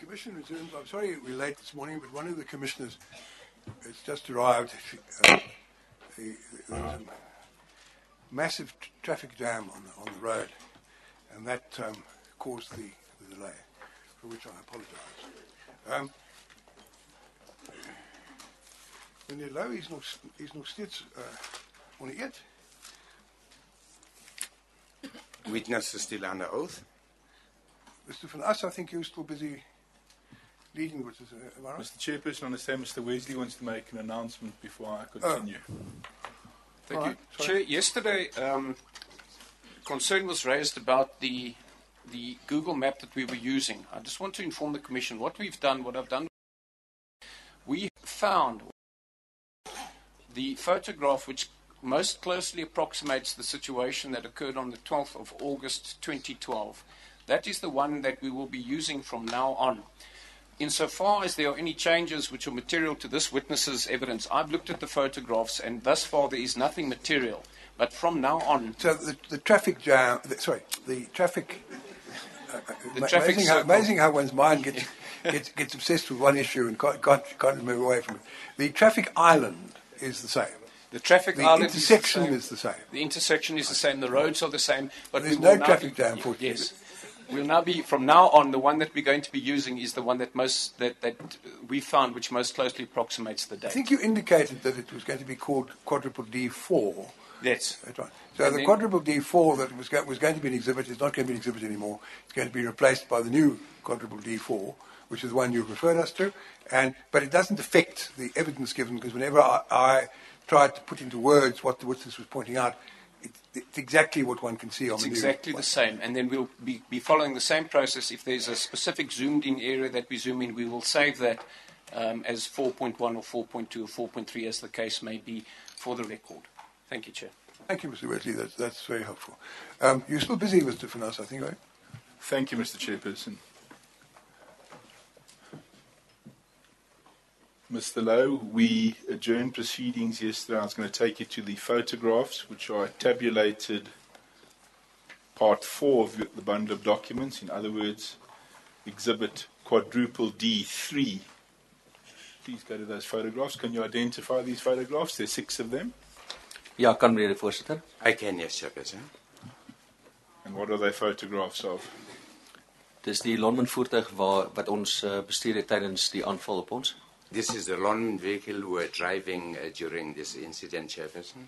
Commission resumes. I'm sorry we're late this morning, but one of the commissioners has just arrived. There was a massive traffic jam on the road, and that caused the delay, for which I apologize. Meneer Louw is nog steeds oneerd. Witness is still under oath. Mr. Van As, I think you're still busy leading with this. Mr. Chairperson, I understand Mr. Wesley wants to make an announcement before I continue. Thank you. Chair, yesterday concern was raised about the Google map that we were using. I just want to inform the Commission what I've done. We found the photograph which most closely approximates the situation that occurred on the 12th of August 2012. That is the one that we will be using from now on. Insofar as there are any changes which are material to this witness's evidence, I've looked at the photographs and thus far there is nothing material. But from now on... So the traffic jam, the traffic... amazing how one's mind gets obsessed with one issue and can't move away from it. The traffic island is the same. The traffic island intersection is the same. The intersection is the same. The roads are the same. But there's no traffic jam for you. Yes. We'll now be, from now on, the one that we're going to be using is the one that we found which most closely approximates the date. I think you indicated that it was going to be called quadruple D4. Yes. That's right. So the quadruple D4 that was going to be an exhibit is not going to be an exhibit anymore. It's going to be replaced by the new quadruple D4, which is the one you referred us to. But it doesn't affect the evidence given, because whenever I tried to put into words what the witness was pointing out, it's exactly what one can see on the new. It's exactly the same. And then we'll be following the same process. If there's a specific zoomed-in area that we zoom in, we will save that as 4.1 or 4.2 or 4.3, as the case may be, for the record. Thank you, Chair. Thank you, Mr. Wesley. That's very helpful. You're still busy, Mr. Van As, I think, right? Thank you, Mr. Chairperson. Mr. Louw, we adjourned proceedings yesterday. I was going to take you to the photographs, which are tabulated part 4 of the bundle of documents. In other words, exhibit quadruple D3. Please go to those photographs. Can you identify these photographs? There's 6 of them. Ja, kan meneer de voorzitter. I can, yes, Chairperson. And what are they photographs of? Dis die Lonmin voertuig wat ons bestuur het tydens die aanval op ons. This is the London vehicle we were driving during this incident, Chairperson.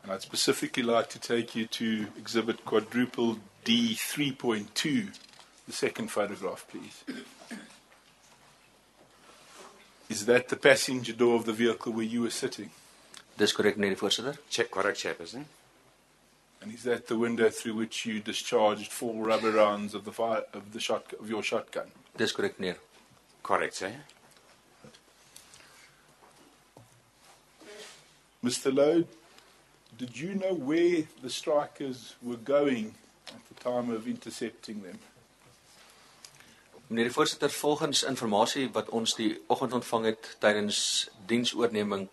And I'd specifically like to take you to exhibit quadruple D3.2, the second photograph, please. Is that the passenger door of the vehicle where you were sitting? Dis korrek, meneer de voorzitter. Correct, Chairperson. And is that the window through which you discharged 4 rubber rounds of your shotgun? Dis korrek, meneer. Correct, sir. Mr. Louw, did you know where the strikers were going at the time of intercepting them? Meneer de voorzitter, volgens informasie wat ons die oggend ontvang het tydens diensoorneming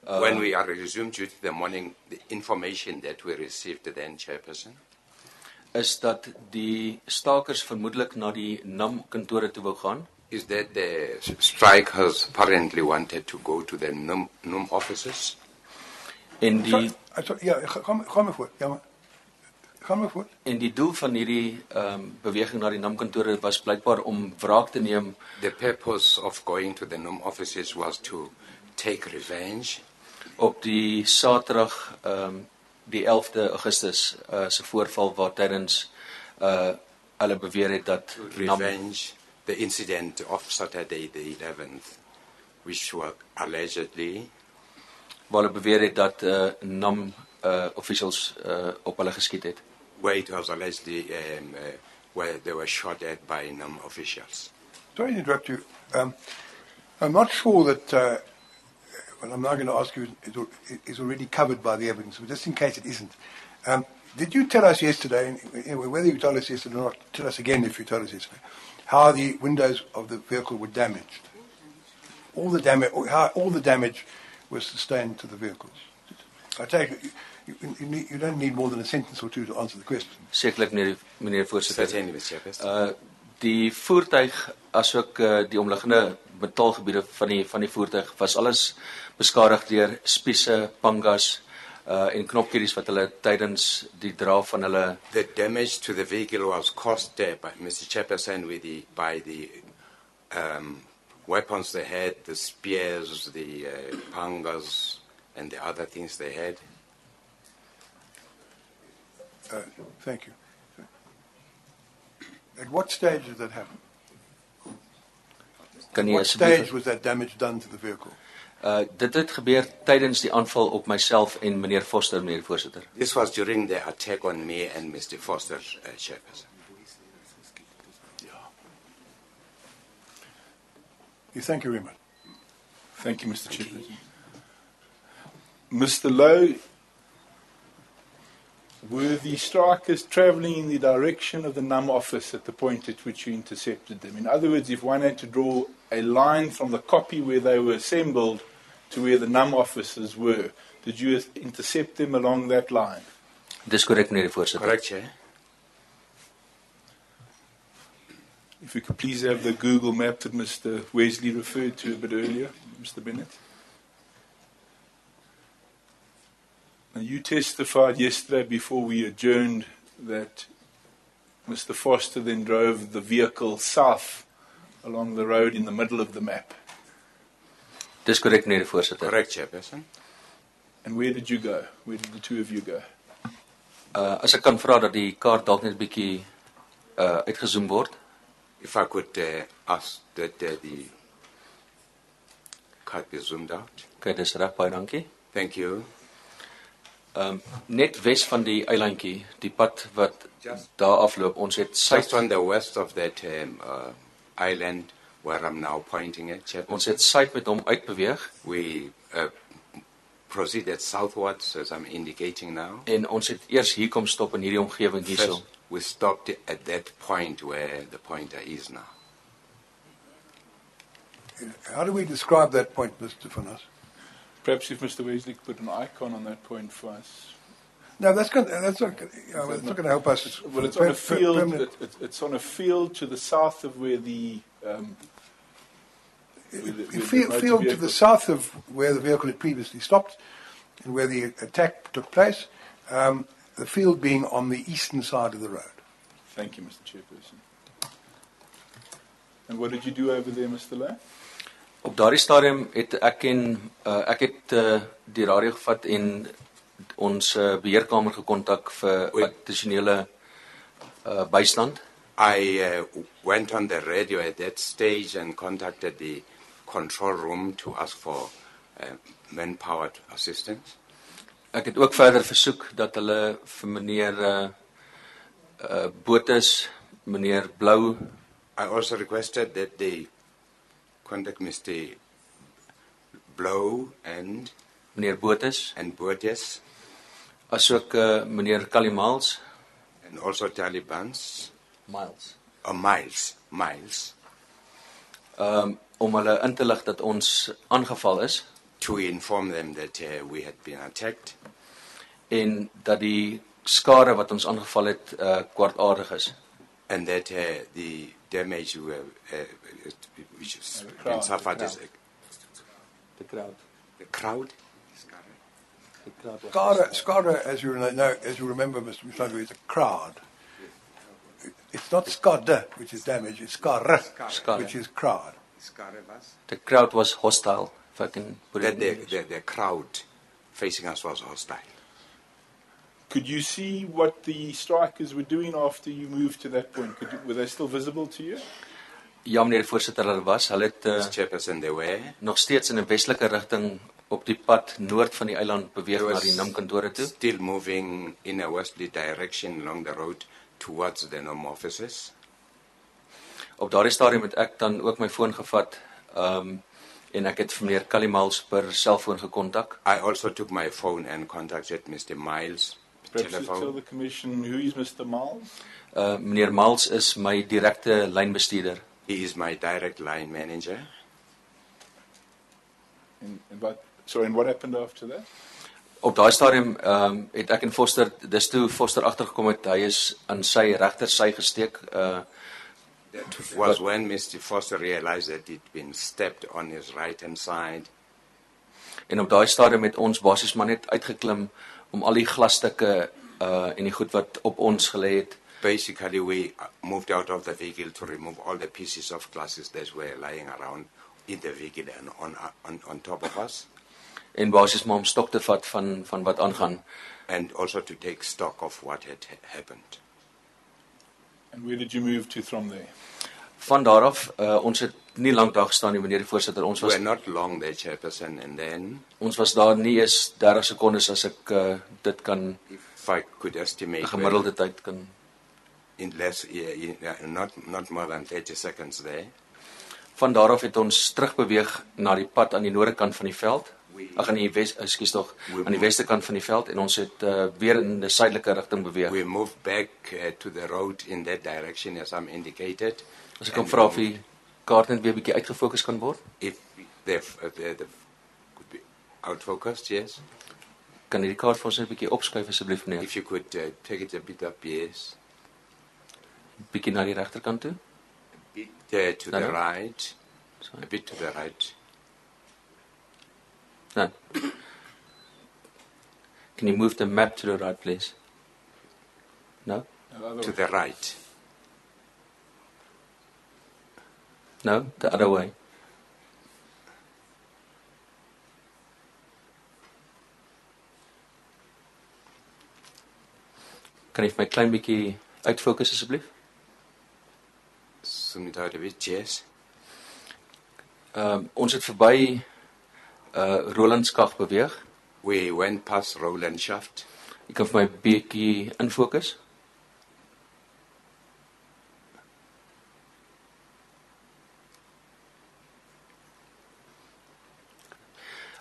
when we are resumed duty the morning, the information that we received then, Chairperson, is dat die stakers vermoedelik na die NAM kantore toe wou gaan. Is that the strikers apparently wanted to go to the NUM offices? En die gaan maar voort. Ja, maar gaan maar voort. En die doel van hierdie beweging na die NAM kantore was blykbaar om wraak te neem. The purpose of going to the NUM offices was to take revenge op die Saterdag die 11de Augustus se voorval waar tydens hulle beweer het dat revenge the incident of Saturday the 11th, which were allegedly waar hulle beweer het dat NAM officials op hulle geskiet het. Where it was allegedly where they were shot at by NAM officials. Sorry to interrupt you. I'm not sure that what I'm now going to ask you is already covered by the evidence, but just in case it isn't. Did you tell us yesterday, whether you told us yesterday or not, tell us again if you told us yesterday, how the windows of the vehicle were damaged? How all the damage was sustained to the vehicles? I take it, you don't need more than a sentence or two to answer the question. Sekerlik, meneer voorsitter. Certainly, Mr. Chairperson. Die voertuig asook die omliggende metaalgebiede van die voertuig was alles beskadig deur spiese, pangas en knopkieries wat hulle tydens die dra van hulle. The damage to the vehicle was caused by Mr. Chairperson by the weapons they had, the spears, the pangas, and the other things they had. Thank you. At what stage did that happen? What stage was that damage done to the vehicle? Dit het gebeur tydens die aanval op myself en meneer Foster, meneer voorsitter. This was during the attack on me and Mr. Foster, Chairperson. Thank you very much. Thank you, Mr. Chairperson. Mr. Lowe, were the strikers travelling in the direction of the NUM office at the point at which you intercepted them? In other words, if one had to draw a line from the copy where they were assembled to where the NUM officers were, did you intercept them along that line? Dis korrek, meneer die voorsitter. Correct, Chair. If we could please have the Google map that Mr. Wesley referred to a bit earlier, Mr. Bennett. Now, you testified yesterday before we adjourned that Mr. Foster then drove the vehicle south along the road in the middle of the map. Dis korrek, meneer die voorsitter. Correct, Chairperson. And where did you go? Where did the two of you go? As ek kan vra dat die kaart dalk net 'n bietjie uitgezoom word. If I could ask that the card be zoomed out. Okay, dis reg, baie dankie. Thank you. Net wes van die eilandjie, die pad wat daar afloop, ons het Just on the west of that island where I'm now pointing at, Chairperson. Ons het suid met hom uitbeweeg. We proceeded southwards, as I'm indicating now. En ons het eers hier kom stop in hierdie omgewing hierso. First, we stopped at that point where the pointer is now. How do we describe that point, Mr. Van As? Perhaps if Mr. Wesley could put an icon on that point for us. No, that's not going to help us. Well, it's on a field. It's on a field to the south of where the. Field to the south of where the vehicle had previously stopped, and where the attack took place. The field being on the eastern side of the road. Thank you, Mr. Chairperson. And what did you do over there, Mr. Lowe? Op daardie stadium het ek het die radio gevat en ons beheerkamer gekontak vir addisionele bystand. I went on the radio at that stage and contacted the control room to ask for manpower assistance. Ek het ook verder versoek dat hulle vir meneer Botes, meneer Blou. I also requested that they contact Mr. Blow and meneer Botes and Botes, asook meneer Kalimals and also Taliban's Miles. Om hulle in te lig dat ons aangeval is. To inform them that we had been attacked. En dat die skade wat ons aangeval het kwaadaardig is. And that the damage which has been suffered is the crowd. The crowd. Skada, as you remember, Mr. Mshangu, is a crowd. It's not skada, which is damage. It's skara, which is crowd. The crowd was hostile. If I can put it the crowd facing us was hostile. Could you see what the strikers were doing after you moved to that point? Were they still visible to you? Ja, meneer die voorsitter, hulle was. Hulle het nog steeds in 'n westelike rigting op die pad noord van die eiland beweeg na die NUM kantore toe. Still moving in a westerly direction along the road towards the NUM offices. Op daardie stadium het ek dan ook my foon gevat en ek het vir meneer Kalimals per selfoon gekontak. I also took my phone and contacted Mr. Miles. Perhaps you tell the commission who is Mr. Miles? Meneer Miles is my direkte lynbestuurder. He is my direct line manager. And what happened after that? Op daai stadium het ek en Foster, dis toe Foster agtergekom het, hy is aan sy regtersy gesteek That was when Mr. Foster realized that he'd been stepped on his right-hand side. En op daai stadium het ons basies maar net uitgeklim om al die glasstukke en die goed wat op ons gelê het. Basically, we moved out of the vehicle to remove all the pieces of glasses that were lying around in the vehicle and on top of us. En basies maar om stok te vat van wat aangaan. And also to take stock of what had happened. And where did you move to from there? Van daar af, ons het nie lank daar gestaan nie, meneer die voorsitter. Ons We were not long there, Chairperson, and then... Ons was daar nie eens 30 sekondes as ek dit kan... If I could estimate... gemiddelde tyd kan... In less, not more than 30 seconds there. Van daar af het ons terugbeweeg na die pad aan die noordekant van die veld. Aan die aan die weste kant van die veld en ons het weer in die suidelike rigting beweeg. We moved back to the road in that direction as I'm indicated. As ek kan vra of die kaart net weer 'n bietjie uitgefokus kan word? If they could be outfocused, yes. Kan jy die kaart vir ons net 'n bietjie opskuif asseblief meneer? If you could take it a bit up, yes. Bietjie na die regterkant toe? A bit to the right. Sorry. A bit to the right. No. Can you move the map to the right, please? No? To the right. No, the other way. Kan jy vir my klein bietjie uitfokus asseblief? Zoom it out a bit, yes. Ons het verby Rolandskag beweeg. We went past Roland Shaft. Jy kan vir my bietjie infokus.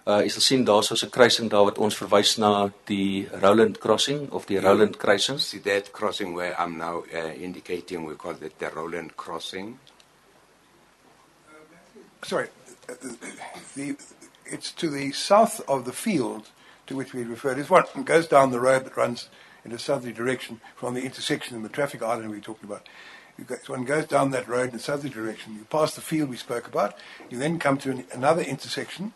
Jy sal sien daar is 'n kruising daar wat ons verwys na die Roland crossing of die Roland kruising. See that crossing where I'm now indicating, we call it the Roland crossing. Sorry, it's to the south of the field to which we refer. This one goes down the road that runs in a southerly direction from the intersection in the traffic island we were talking about. One goes down that road in a southerly direction. You pass the field we spoke about. You then come to another intersection,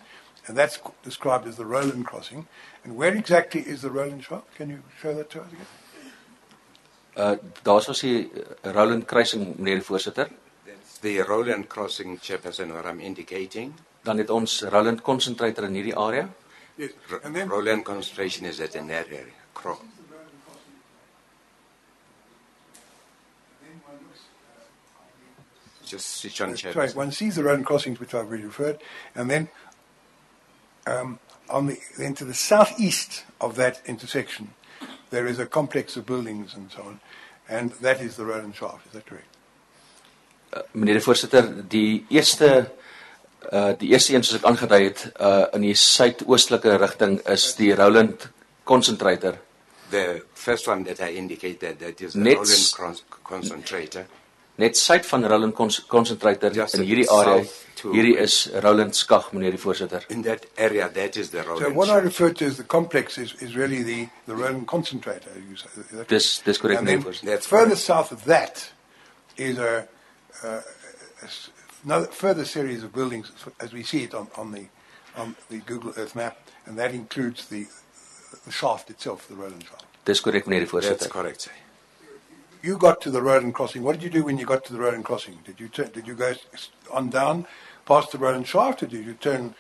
and that's described as the Roland crossing. And where exactly is the Roland shop? Can you show that to us again? Daar was die Roland kruising, meneer die voorsitter. That's the Roland crossing, Chairperson, what I'm indicating. Dan het ons Roland concentrator in hierdie area. Yes. And then Roland concentration is at an area. Just switch on, Chairperson. Sorry, one sees the Roland crossings, which I've already referred, and then then to the southeast of that intersection, there is a complex of buildings and so on, and that is the Roland shaft. Is that correct? Meneer die voorsitter, die eerste een soos ek aangedui het in die suidoostelike rigting is die Roland concentrator. The first one that I indicated, that is the Roland concentrator. Net suid van Roland concentrator in hierdie area, hierdie is Roland skag, meneer die voorsitter. In that area, that is the Roland. So what I referred to as the complex is really the Roland concentrator. Dis correct, meneer die voorsitter. Further south of that is another further series of buildings, as we see it on the Google Earth map, and that includes the shaft itself, the Roland shaft. Dis correct, meneer die voorsitter. That's correct, sir. You got to the Roland crossing. What did you do when you got to the Roland crossing? Did you go on down past the Roland shaft, or did you turn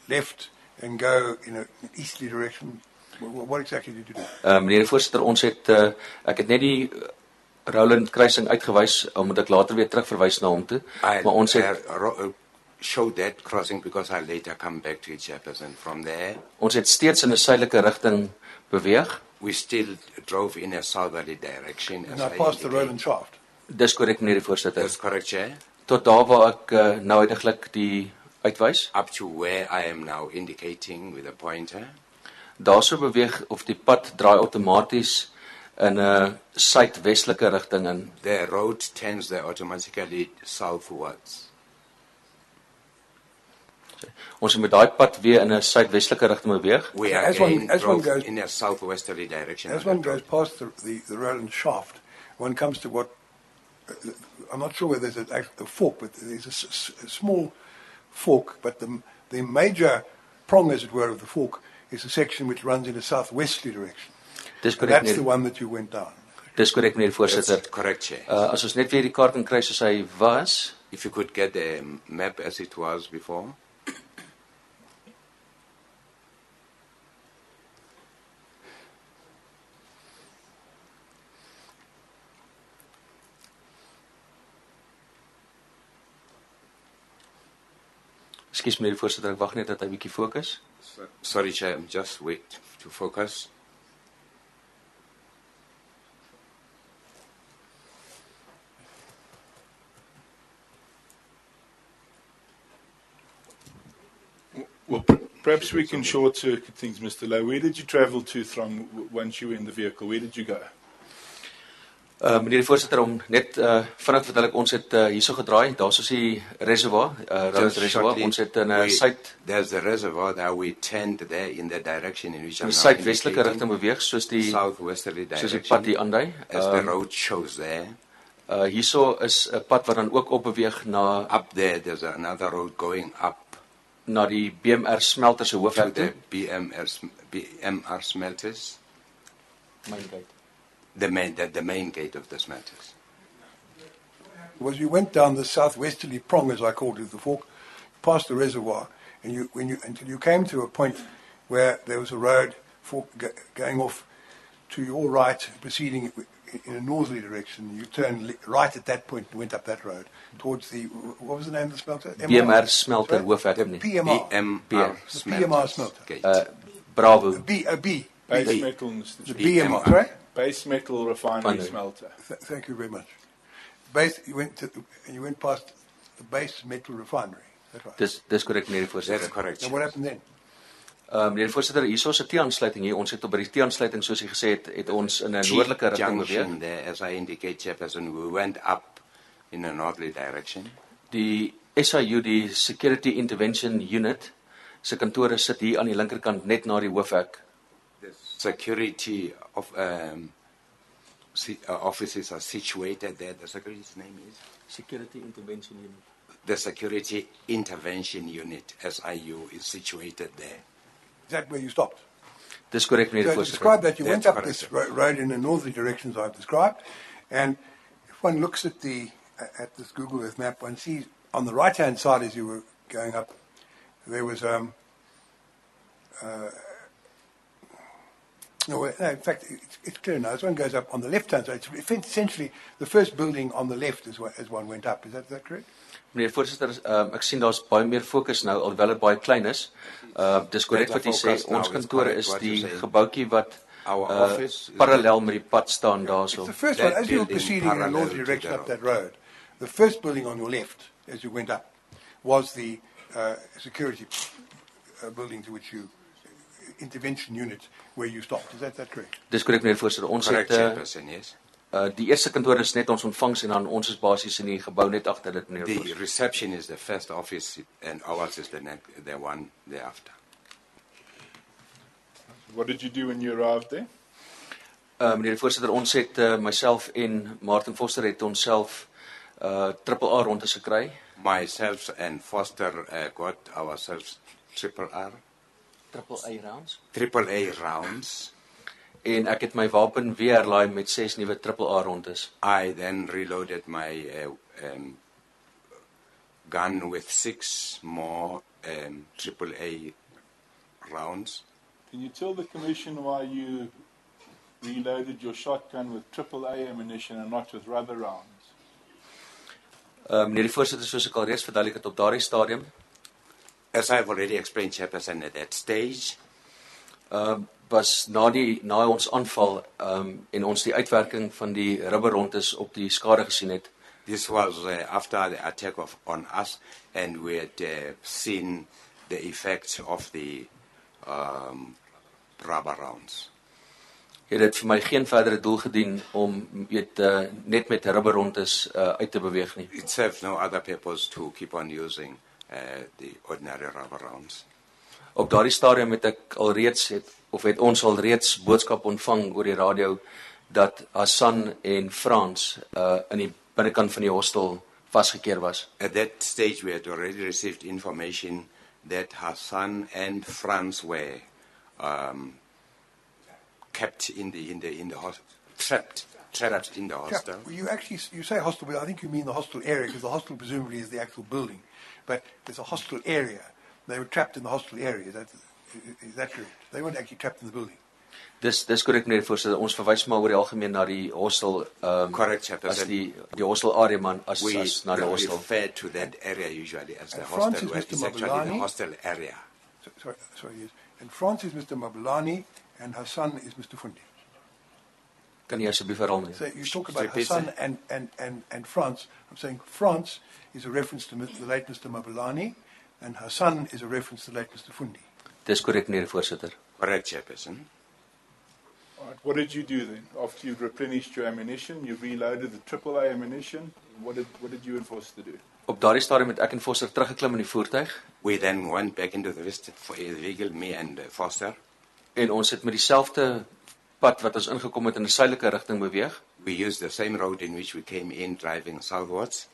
left and go in an easterly direction? What exactly did you do? Meneer die voorsitter, ek het net die Roland kruising uitgewys omdat ek later weer terugverwys na hom toe. Maar ons het show that crossing because I later come back to it, Chairperson. From there, ons het steeds in 'n suidelike rigting beweeg. We still drove in a southerly direction. And I passed the Roland shaft. Dis korrek, meneer die voorsitter. That's correct, Chair. Tot daar waar ek nou uiteindelik die uitwys. Up to where I am now indicating with a pointer. Daarso beweeg of die pad draai outomaties in 'n suidwestelike rigting in. The road turns there automatically southwards. Ons moet daai pad weer in 'n suidwestelike rigting beweeg. We as again one drove goes, in a southwesterly direction. As one goes past the Roland shaft, one comes to what I'm not sure whether there's a fork, but there's a small fork, but the major prong, as it were, of the fork is a section which runs in a southwesterly direction. Dis And korrek, that's the meneer. one that you went down. Dis korrek, meneer voorsitter. That's correct, Chair. As ons net weer die kaart kan kry soos hy was. If you could get the map as it was before. Ekskuus meneer voorsitter, ek wag net dat hy bietjie fokus. Sorry, Chair, just wait to focus. Well, perhaps we can short circuit things, Mr. Lowe. Where did you travel to from once you were in the vehicle? Where did you go? Meneer die voorsitter, om net vinnig vertel ek, ons het hierso gedraai, daar is die reservoir, reservoir, shortly, ons het in suid, there's the reservoir that we turned there in the direction in which I'm in now suidwestelike indicating, rigting beweeg, soos die southwesterly soos die pad direction, hier aandui. as the road shows there. Hierso is 'n pad wat dan ook op beweeg na Up there, there's another road going up na die BMR smelter se to hoofwerk the toe. BMR smelters, Main gate. the main gate of the smelters. Was you went down the southwesterly prong, as I called it, the fork, past the reservoir, and until you came to a point where there was a road going off to your right, proceeding in a northerly direction. You turned right at that point and went up that road towards the, what was the name of the smelter? BMR smelter Sorry? hoofwerk, The meneer. PMR. BMR The PMR smelter. gate. Bravo. A B. Base metal, Mr. The Chair. BMR, sorry? Base metal refinery Refinery. smelter. Thank you very much. You went past the base metal refinery. That's right. Dis korrek meneer die That's voorsitter. correct. And what happened then? Meneer die voorsitter, hierso is 'n T-aansluiting hier. Ons het op by die T-aansluiting, soos u gesê het ons in 'n noordelike rigting beweeg. Junction there, as I indicate, Chairperson, we went up in a northerly direction. Die SIU, die Security Intervention Unit, se kantore sit hier aan die linkerkant net na die hoofhek. The security of offices are situated there. The security's name is? Security Intervention Unit. The Security Intervention Unit, SIU, is situated there. Is that where you stopped? Dis korrek meneer die So voorsitter. describe that. You went That's up this correct. road in a northerly direction, as I've described, and if one looks at this Google Earth map, one sees on the right-hand side as you were going up, there was no, in fact, it's clear now. As one goes up on the left-hand side, it's essentially the first building on the left as one went up. Is that correct? Meneer voorsitter, ek sien daar's baie meer fokus nou, alhoewel dit baie klein is. Dis korrek wat jy sê, Focus now ons is kantore correct is what you die say. gebouetjie wat Our office is parallel met die pad staan daarso. It's the first That one. As you were building proceeding in a parallel northerly to direction the up that road, the first building on your left, as you went up, was the security building to which you intervention unit where you stopped. Is that correct? Dis korrek meneer voorsitter. Ons Correct, het Chairperson, yes. die eerste kantoor is net ons ontvangs en dan ons is basies in die gebou net agter dit meneer The voorsitter. reception is the first office, and ours is the one thereafter. What did you do when you arrived there? Meneer die voorsitter, ons het myself en Martin Foster het onsself triple A rondes gekry. Myself and Foster got ourselves triple A rounds. En ek het my wapen weer herlaai met 6 nuwe triple A rondes. I then reloaded my gun with 6 more triple A rounds. Can you tell the Commission why you reloaded your shotgun with AAA ammunition and not with rubber rounds? Meneer die voorsitter, soos ek al reeds verduidelik het op daardie stadium, As I've already explained, Chairperson, at that stage, was na ons aanval en ons die uitwerking van die rubberrondes op die skade gesien het, this was after the attack on us, and we had seen the effects of the rubber rounds. het dit vir my geen verdere doel gedien om net met rubberrondes uit te beweeg nie. It serves no other purpose to keep on using the ordinary rubber rounds. Op daardie stadium het ons al reeds boodskap ontvang oor die radio dat Hassan en Frans in die binnekant van die hostel vasgekeer was. At that stage, we had already received information that Hassan and Franz were kept in the hostel, trapped in the hostel. Yeah, you say hostel, but I think you mean the hostel area, because the hostel presumably is the actual building. But there's a hostel area. They were trapped in the hostel area. Is that correct? They weren't actually trapped in the building. Dis korrek, meneer voorsitter. Ons verwys maar oor die algemeen na die hostel, Correct, Chairperson. as die hostel area man, as na die We hostel. refer to that area usually as the And hostel, Francis, where Mr. it's actually Mabulani. the hostel area. Sorry, yes. And France is Mr. Mabulani, and Hassan is Mr. Fundi. Kan jy asseblief herhaal, meneer? So you talk about Repeat, Hassan and France. I'm saying France is a reference to the late Mr. Mabulani, and Hassan is a reference to the late Mr. Fundi. Dis korrek, meneer voorsitter. Correct, Chairperson. All right, what did you do then? After you'd replenished your ammunition, you reloaded the AAA ammunition. What did you and Foster do? Op daardie stadium het ek en Foster teruggeklim in die voertuig We then went back into the vehicle, me and Foster. en ons het met dieselfde pad wat ons ingekom het in 'n suidelike rigting beweeg We used the same road in which we came in, driving southwards,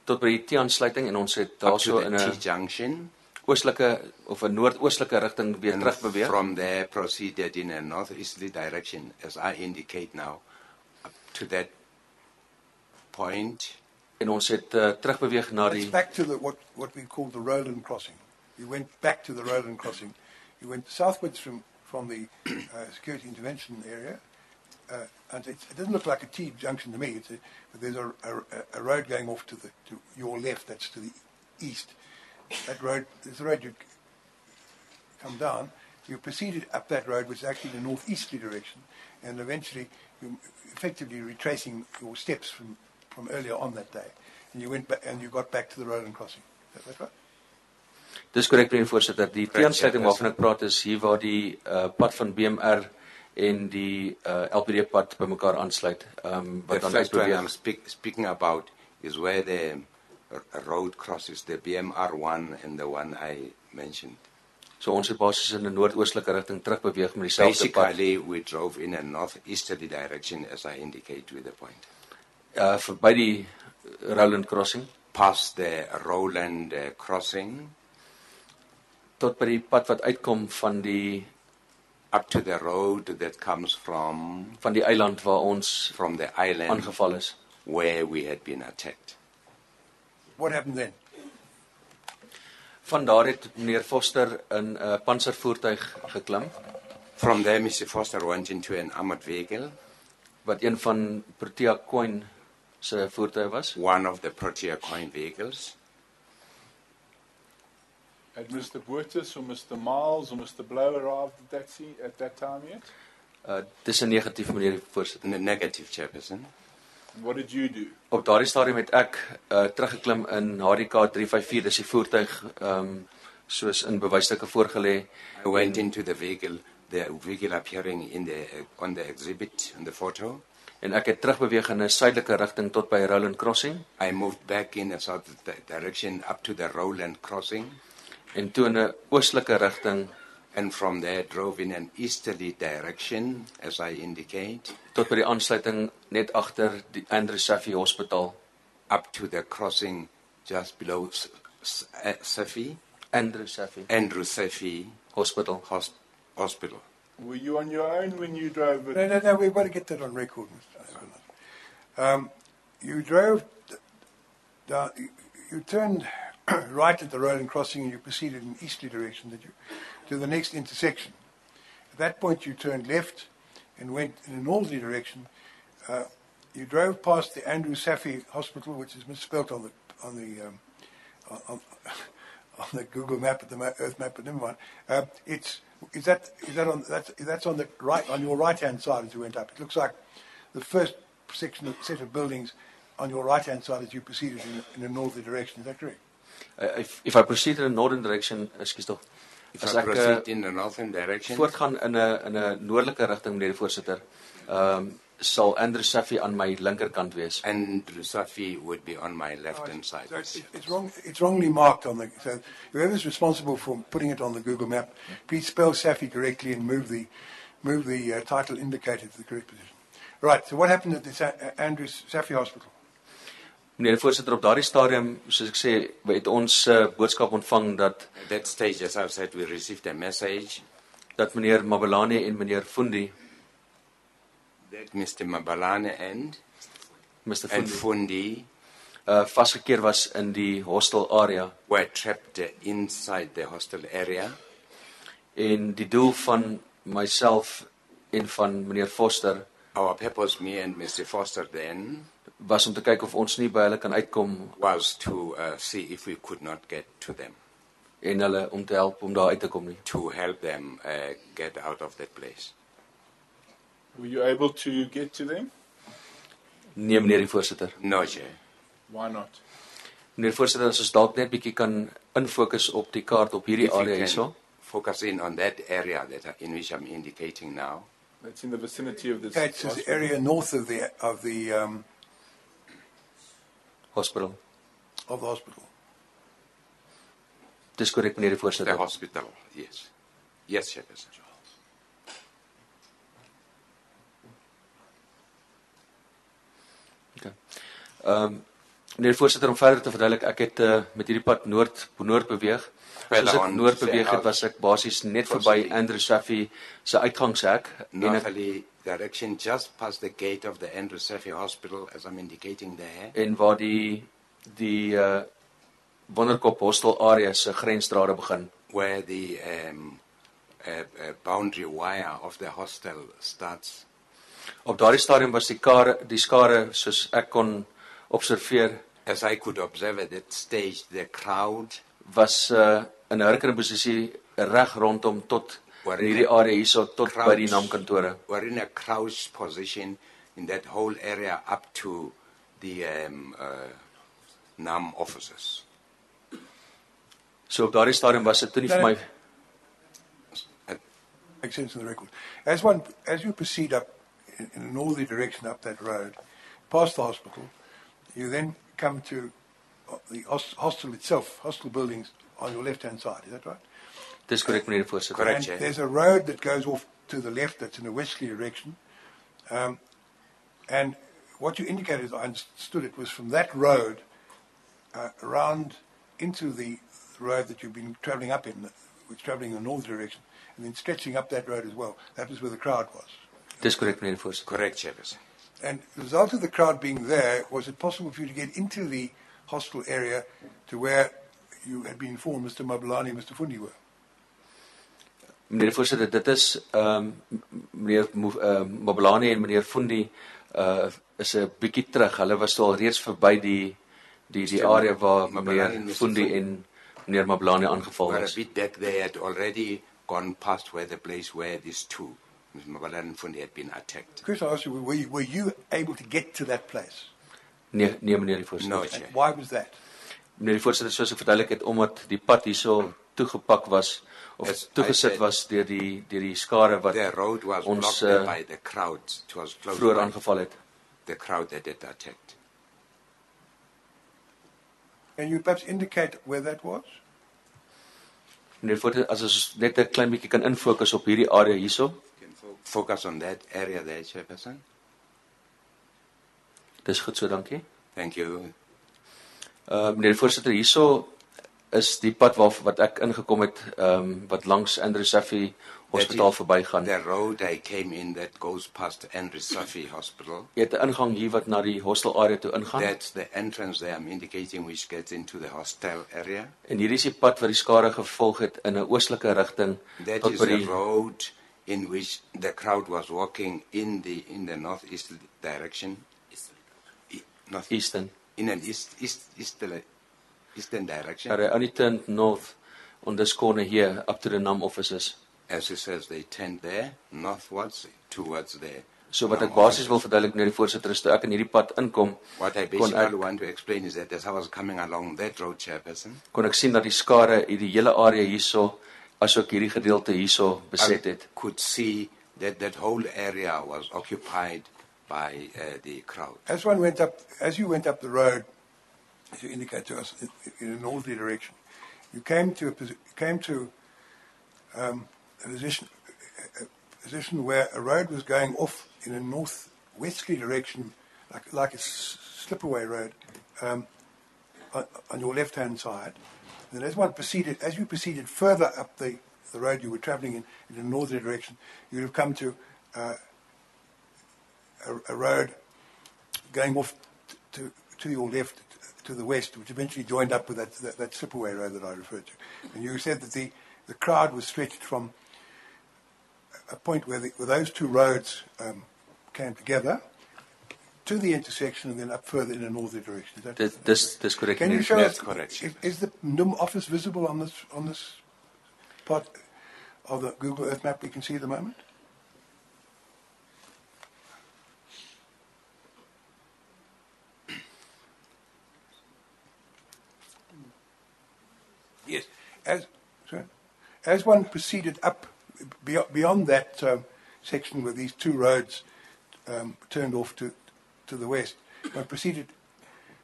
tot by die T-aansluiting en ons het up daarso to in the 'n T-junction. oostelike of 'n noordoostelike rigting weer And terug beweeg. from there proceeded in a northeasterly direction, as I indicate now, up to that point. En ons het terugbeweeg na It's die back to what we call the Roland crossing. You went back to the Roland crossing. You went southwards from the security intervention area, and it doesn't look like a T junction to me. But there's a road going off to your left. That's to the east. That road, there's a road you come down. You proceeded up that road, which is actually the northeasterly direction, and eventually you effectively retracing your steps from earlier on that day, and you went back and you got back to the Roland crossing. Is that right? Dis korrek, meneer voorsitter. Die T-aansluiting waarvan ek praat is hier waar die pad van BMR en die LPD pad bymekaar aansluit. Wat The dan first one uitbeweeg. I'm speaking about is where the road crosses the BMR1 and the one I mentioned. So ons het basies in 'n noordoostelike rigting terugbeweeg met dieselfde pad. Basically, we drove in a northeasterly direction, as I indicate with the point. Verby die Roland crossing Past the Roland crossing, tot by die pad wat uitkom van die up to the road that comes from eiland waar ons the island aangeval is. where we had been attacked. What happened then? Van daar het meneer Foster in 'n panservoertuig geklim From there, Mr. Foster went into an armored vehicle, wat een van Protea Coin se voertuie was. one of the Protea coin vehicles. Had Mr. Boertus or Mr. Miles or Mr. Blow arrived at that time yet? Dis 'n negatief, meneer voorsitter. Negative, Chairperson. And what did you do? Op daardie stadium het ek teruggeklim in HDK 354, dis die voertuig soos in bewysstukke voorgelê. I went into the vehicle appearing on the exhibit, on the photo. En ek het terugbeweeg in 'n suidelike rigting tot by Roland crossing I moved back in a south direction up to the Roland crossing, en toe in 'n oostelike rigting and from there drove in an easterly direction, as I indicate, tot by die aansluiting net agter die Andrew Safi Hospitaal. up to the crossing just below Safi, Andrew Safi Andrew Safi Hospital. Hospital. Were you on your own when you drove it? No, we've got to get that on record, Mr. You drove down, you turned right at the Roland crossing and you proceeded in easterly direction, did you, to the next intersection. At that point you turned left and went in a northerly direction. You drove past the Andrew Safi Hospital, which is misspelt on the Google map at the Earth map, but never mind. That's on the right, on your right-hand side as you went up. It looks like the first set of buildings on your right-hand side as you proceeded in a northerly direction. Is that correct? If I proceed in a northern direction, ekskuus tog. If As I ek proceed in the northern direction, voortgaan in 'n noordelike rigting, meneer die voorsitter, sal Andrew Safi aan my linkerkant wees. Andrew Safi would be on my left-hand side. So it's wrong. It's wrongly marked on the. So whoever's responsible for putting it on the Google map, please spell Safi correctly and move the title indicator to the correct position. Right. So what happened at this Andrew Safi Hospital? Meneer die voorsitter, op daardie stadium, soos ek sê, het ons boodskap ontvang dat At that stage, as I've said, we received a message meneer Mabelane en meneer Fundi, that Mr. Mabalane and Mr. Fundi Fundi, vasgekeer was in die hostel area. were trapped inside the hostel area. En die doel van myself en van meneer Foster Our purpose, me and Mr. Foster then, was om te kyk of ons nie by hulle kan uitkom was to see if we could not get to them, en hulle om te help om daar uit te kom nie. to help them get out of that place. Were you able to get to them? Nee, meneer die voorsitter. No, Chair. Why not? Meneer die voorsitter, as ons dalk net bietjie kan infokus op die kaart op hierdie If you area can hierso. focus in on that area in which I'm indicating now. That's in the vicinity of this. It's the hospital. area north of the Hospital. hospital. Dis korrek, meneer die The voorsitter. hospital, yes. Yes, Chairperson. Okay. Meneer die voorsitter, om verder te verduidelik, ek het met hierdie pad noord beweeg. Soos ek noord beweeg het, was ek basies net verby Andrew Safi se uitgangshek en ek Northerly direction, just past the gate of the Andrew Safi Hospital, as I'm indicating there, en waar die Wonderkop hostel area se grensdrade begin. where the boundary wire of the hostel starts. Op daardie stadium was die skare soos ek kon observeer As I could observe at that stage, the crowd was in 'n hurkende posisie reg rondom tot hierdie area hierso tot by die NAM-kantore. were in a crouched position in that whole area up to the NAM offices. So op daardie stadium was dit toe nie vir my Makes sense in the record. As you proceed up in a northerly direction up that road, past the hospital, you then come to the hostel itself, hostel buildings on your left-hand side. Is that right? Dis korrek, meneer die voorsitter. Correct. And Chair. there's a road that goes off to the left that's in a westerly direction. And what you indicated, as I understood it, was from that road around into the road that you've been travelling up in, which travelling in the north direction, and then stretching up that road as well. That was where the crowd was. Dis korrek, meneer die voorsitter. Correct, Chairperson. And the result of the crowd being there, was it possible for you to get into the hostel area to where you had been informed Mr. Mabulani and Mr. Fundi were? Meneer die voorsitter, dit is meneer Mabelane en meneer Fundi is 'n bietjie terug. Hulle was al reeds verby die area waar meneer Fundi en meneer Mabelane aangeval Were a was. bit back, they had already gone past where the place where these two, Mr. Mabalan and Fundi, had been attacked. Chris, I asked you, were you able to get to that place? Nee, meneer die voorsitter. No, And Chair. why was that? Meneer die voorsitter, soos ek verduidelik het, omdat die pad hierso toegepak was of As I toegesit said, was deur die skare wat The road was ons blocked by the crowd. It was close vroeër by aangeval het. the crowd that had attacked. Can you perhaps indicate where that was? Meneer die voorsitter, as ons net 'n klein bietjie kan infokus op hierdie area hierso. Can focus on that area there, Chairperson. Dis goed so, dankie. Thank you. Meneer die voorsitter, hierso is die pad wat ek ingekom het, wat langs Andrew Safi Hospitaal verbygaan. The road I came in that goes past Andrew Safi Hospital. Jy het 'n ingang hier wat na die hostel area toe ingaan. That's the entrance there I'm indicating, which gets into the hostel area. En hierdie is die pad wat die skare gevolg het in 'n oostelike rigting That tot is by the die road in which the crowd was walking in the northeast direction. North, eastern. in an eastern direction. Only turned north on this corner here up to the NAM offices. As it says, they turned there northwards towards the. So wat ek basies wil verduidelik meneer die voorsitter is toe ek in hierdie pad inkom, What I kon basically ek want to explain is that as I was coming along that road, Chairperson, kon ek sien dat die skare die hele area hierso asook hierdie gedeelte hierso beset het. I could see that that whole area was occupied by the crowd. As you went up the road, as you indicate to us, in a northerly direction, you came to a position where a road was going off in a northwesterly direction, like a slip-away road, on your left-hand side. And then as you proceeded further up the road you were travelling in a northerly direction, you would have come to a road going off to your left, to the west, which eventually joined up with that slip-away road that I referred to. And you said that the crowd was stretched from a point where those two roads came together to the intersection and then up further in a northerly direction. Dis correct. Can you show That's us? correct. Is the NUM office visible on this part of the Google Earth map we can see at the moment? Yes. As one proceeded up beyond that section where these two roads turned off to the west, one proceeded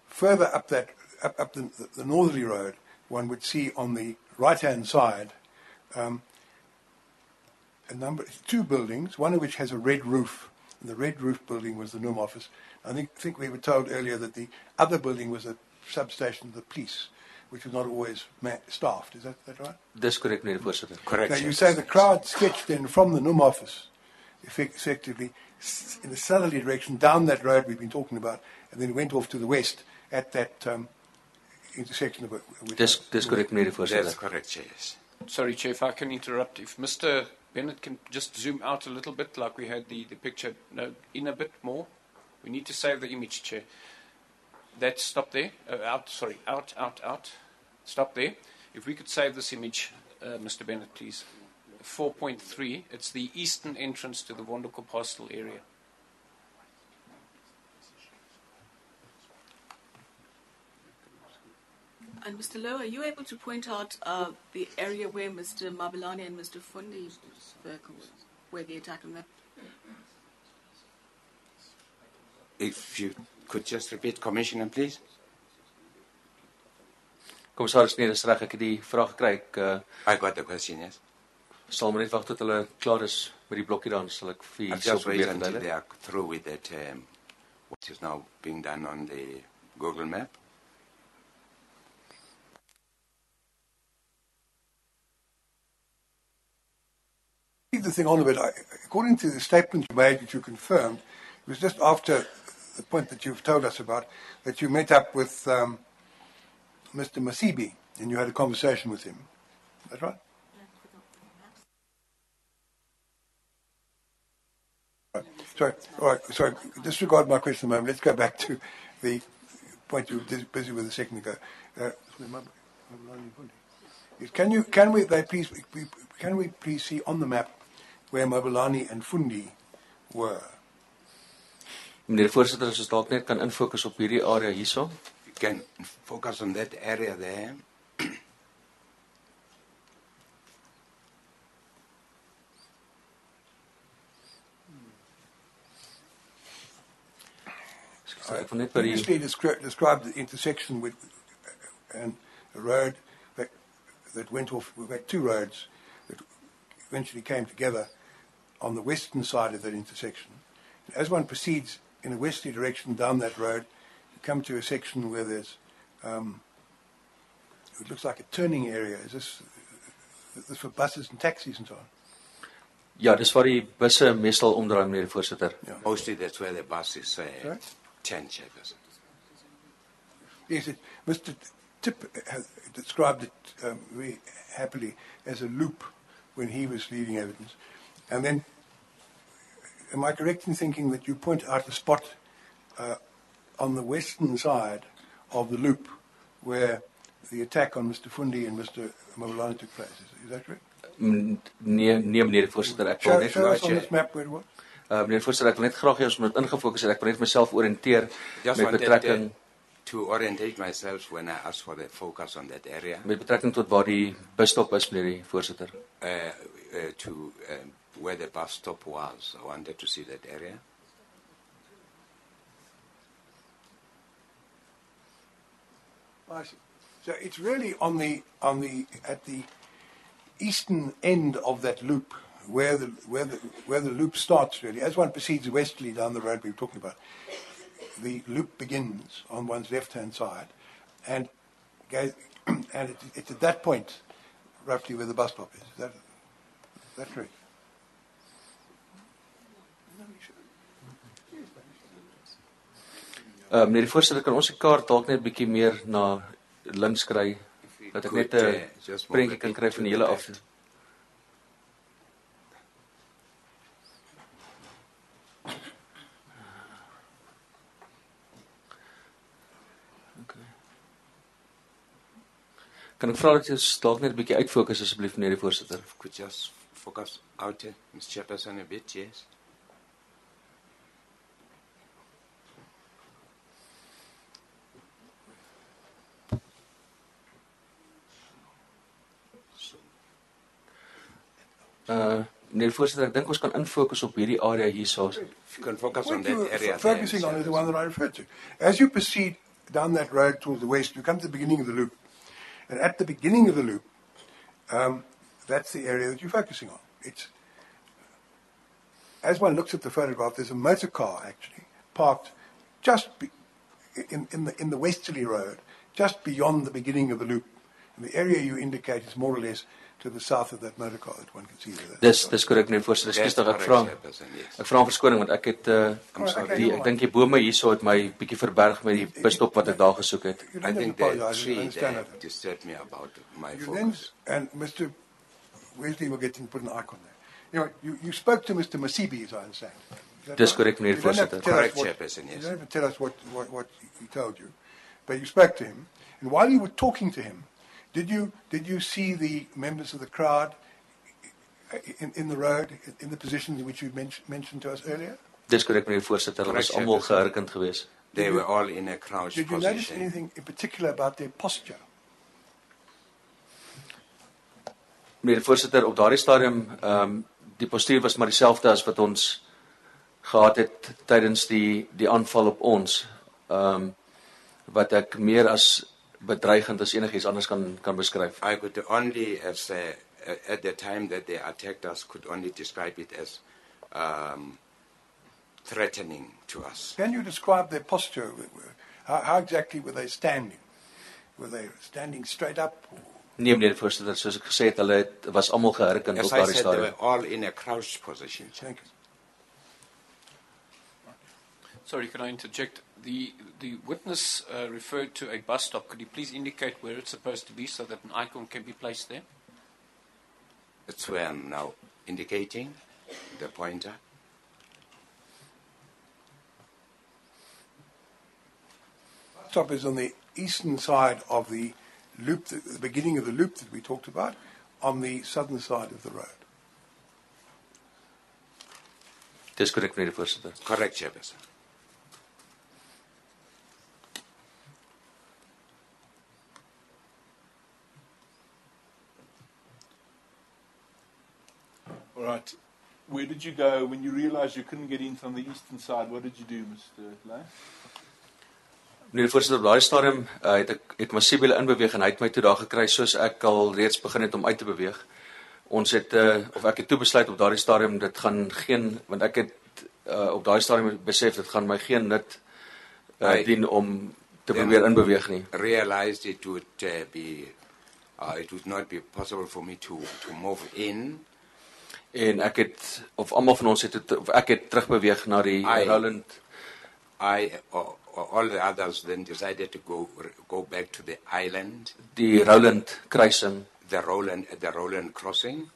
further up the northerly road, one would see on the right-hand side two buildings, one of which has a red roof, and the red roof building was the NUM office. I think we were told earlier that the other building was a substation of the police, which was not always staffed. Is that right? Dis korrek, meneer die voorsitter. Correct. Now, you say the crowd sketched then from the NUM office, effectively, in a southerly direction, down that road we've been talking about, and then went off to the west at that intersection of it. Dis korrek, meneer die voorsitter. That's correct, Chair. Yes. Sorry, Chair, if I can interrupt. If Mr. Bennett can just zoom out a little bit, like we had the picture, no, in a bit more. We need to save the image, Chair. That, stop there. Out. Stop there. If we could save this image, Mr. Bennett, please. 4.3, it's the eastern entrance to the Wonderkop Hostel area. And Mr. Lowe, are you able to point out the area where Mr. Mabelane and Mr. Fundi's vehicle was, where the attack on that? If you could just repeat, Commissioner, please. Commissaris, nee, dis reg, ek het die vraag gekry. I got the question, yes. Sal maar net wag tot hulle klaar is met die blokkie dan sal ek vir I'll julle just wait probeer until they verduidelik. are through with that, what is now being done on the Google map. Leave the thing on a bit. According to the statement you made that you confirmed, it was just after the point that you've told us about that you met up with Mr. Masibi and you had a conversation with him. Is that right? Sorry. All right. Sorry. Disregard my question a moment. Let's go back to the point you were busy with a second ago. Can we please see on the map where Mabelane and Fundi were? Meneer die voorsitter, as ons dalk net kan infokus op hierdie area hierso. You can focus on that area there. Ek wil net by die Previously described the intersection with and a road that went off. We had two roads that eventually came together on the western side of that intersection. As one proceeds in a westerly direction down that road, you come to a section where there's it looks like a turning area. Is this for buses and taxis and so on? Ja, dis waar die busse meestal omdraai, meneer die voorsitter. Mostly that's where the bus is Right. 10 chambers. Yes, Mr. Tip has described it very happily as a loop when he was leading evidence. And then, am I correct in thinking that you point out a spot on the western side of the loop where the attack on Mr. Fundi and Mr. Mabelane took place? Is that correct? Nee, meneer die voorsitter, ek wil net Show us on this map where it was. meneer die voorsitter, ek wil net graag hê ons moet ingefokus het. Ek wil net myself oriënteer Just met wanted betrekking to orientate myself when I asked for the focus on that area, met betrekking tot waar die busstop is, meneer die voorsitter. to where the bus stop was. I wanted to see that area. I see. So it's really at the eastern end of that loop where the loop starts really. As one proceeds westerly down the road we were talking about, the loop begins on one's left-hand side, and it's at that point, roughly, where the bus stop is. Is that correct? Meneer die voorsitter, kan ons die kaart dalk net 'n bietjie meer na links kry, dat ek net 'n prentjie kan kry van die hele af. Kan ek vra dat jy dalk net 'n bietjie uitfokus asseblief, meneer die voorsitter? Could just focus out, Mr. Chairperson, a bit, yes. Meneer die voorsitter, ek dink ons kan infokus op hierdie area hierso. You can focus on What that you're area. focusing on is the one that I referred to. As you proceed down that road towards the west, you come to the beginning of the loop. And at the beginning of the loop, that's the area that you're focusing on. It's, as one looks at the photograph, there's a motor car actually parked just in the westerly road, just beyond the beginning of the loop. And the area you indicate is more or less to the south of that motor car that one can see there. Dis korrek, meneer voorsitter. Ekskuus dat ek vra. Ek vra om verskoning want ek het ek dink die bome hierso het my bietjie verberg met die busstop wat ek daar gesoek het. I think the tree that disturbed me about my focus. And Mr. Wesley will get to put an icon there. You spoke to Mr. Masibi, as I understand. Dis korrek, meneer voorsitter. Correct, Chairperson, yes. You don't have to tell us what he told you, but you spoke to him. And while you were talking to him, did you see the members of the crowd in the road, in the positions in which you mentioned to us earlier? Dis korrek, meneer voorsitter. Hulle was almal gehurkend geweest. They were all in a crouched position. Did you notice anything in particular about their posture? Meneer voorsitter, op daardie stadium die postuur was maar dieselfde as wat ons gehad het tydens die aanval op ons. Wat ek meer as bedreigend as enigiets anders kan beskryf. I could only say at the time that they attacked us could only describe it as threatening to us. Can you describe their posture? How exactly were they standing? Were they standing straight up? Nee, meneer voorsitter, soos ek gesê het, hulle was almal gehurkend op daardie stadium. They were all in a crouched position. Thank you. Sorry, can I interject? The witness referred to a bus stop. Could you please indicate where it's supposed to be so that an icon can be placed there? That's where I'm now indicating the pointer. Bus stop is on the eastern side of the loop, the beginning of the loop that we talked about, on the southern side of the road. Dis korrek, meneer voorsitter. Correct, Chairperson. All right. Where did you go when you realized you couldn't get in from the eastern side? What did you do, Mr. Lay? Meneer voorsitter, op daardie stadium het Masibi hulle inbeweeg en hy het my toe daar gekry soos ek al reeds begin het om uit te beweeg. Ons het of ek het toe besluit op daardie stadium dit gaan geen, want ek het op daardie stadium besef dit gaan my geen nut dien om te probeer inbeweeg nie. Realized it would it would not be possible for me to move in. En ek het of almal van ons het of ek het terugbeweeg na die Roland. All the others then decided to go back to the island. Die Roland kruising. The Roland crossing.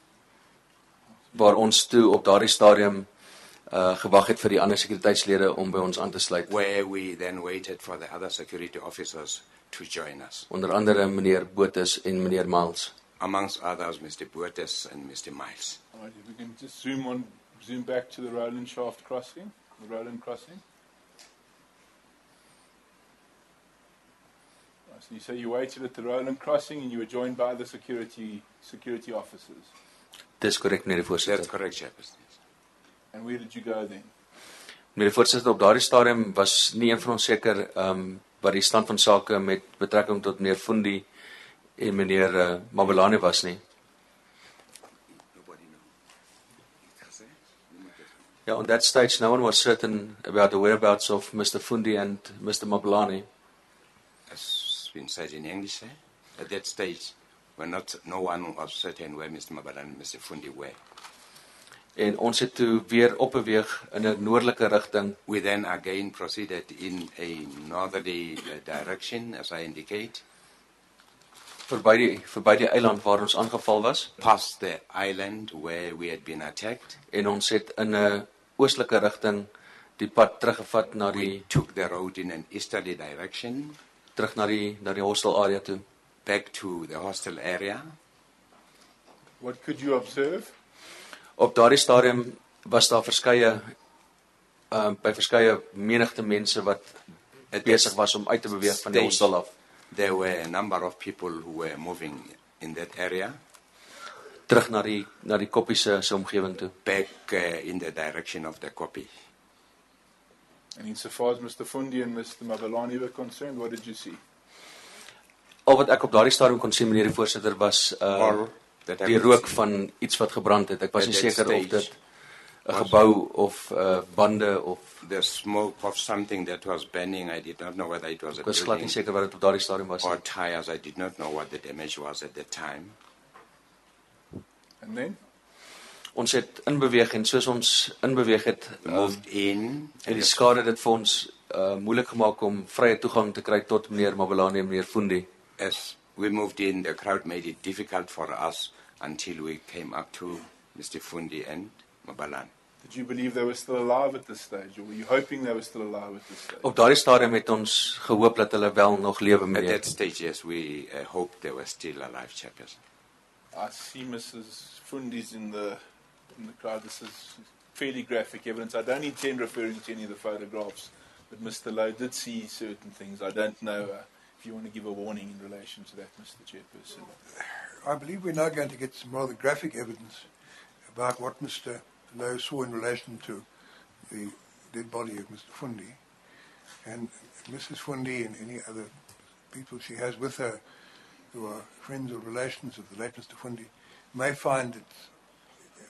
Waar ons toe op daardie stadium gewag het vir die ander sekuriteitslede om by ons aan te sluit. Where we then waited for the other security officers to join us. Onder andere meneer Botes en meneer Miles. Amongst others, Mr. Botes and Mr. Miles. All right, if we can just zoom back to the Roland shaft crossing, the Roland crossing. So you say you waited at the Roland crossing and you were joined by the security officers. Dis korrek, meneer die voorsitter. That's correct, Chairperson. And where did you go then? Meneer die voorsitter, op daardie stadium was nie een van ons seker wat die stand van sake met betrekking tot meneer Fundi en meneer Mabelane was nie. Ja, on that stage, no one was certain about the whereabouts of Mr. Fundi and Mr. Mabelane. As been said in English, at that stage, no one was certain where Mr. Mabelane and Mr. Fundi were. En ons het toe weer opbeweeg in 'n noordelike rigting. We then again proceeded in a northerly direction, as I indicate. Verby die eiland waar ons aangeval was. Past the island where we had been attacked. En ons het in 'n oostelike rigting die pad teruggevat na We die took the road in an easterly direction. terug na die hostel area toe. Back to the hostel area. What could you observe? Op daardie stadium was daar by verskeie menigte mense wat besig was om uit te beweeg van die hostel af. There were a number of people who were moving in that area. Terug na die Koppie se omgewing toe. Back in the direction of the Koppie. And insofar as Mr. Fundi and Mr. Mabelane were concerned, what did you see? Al wat ek op daardie stadium kon sien, meneer die voorsitter, was die rook van iets wat gebrand het. Ek was nie seker of dit 'n gebou of bande of the smoke of something that was burning. I did not know whether it was a ek was glad nie building seker wat dit op daardie stadium was. or tires. I did not know what the damage was at that time. And then? Ons het inbeweeg en soos ons inbeweeg het, Moved in. en die skade dit vir ons moeilik gemaak om vrye toegang te kry tot meneer Mabelane en meneer Fundi. As we moved in, the crowd made it difficult for us until we came up to Mr. Fundi and Mabelane. Did you believe they were still alive at this stage, or were you hoping they were still alive at this stage? Op daardie stadium het ons gehoop dat hulle wel nog lewe, At meneer. that stage, yes, we hoped they were still alive, Chairperson. I see Mrs. Fundi's in the crowd. This is fairly graphic evidence. I don't intend referring to any of the photographs, but Mr. Lowe did see certain things. I don't know if you want to give a warning in relation to that, Mr. Chairperson. I believe we're now going to get some rather graphic evidence about what Mr. Lowe saw in relation to the dead body of Mr. Fundi. And Mrs. Fundi and any other people she has with her who are friends or relations of the late Mr. Fundi may find it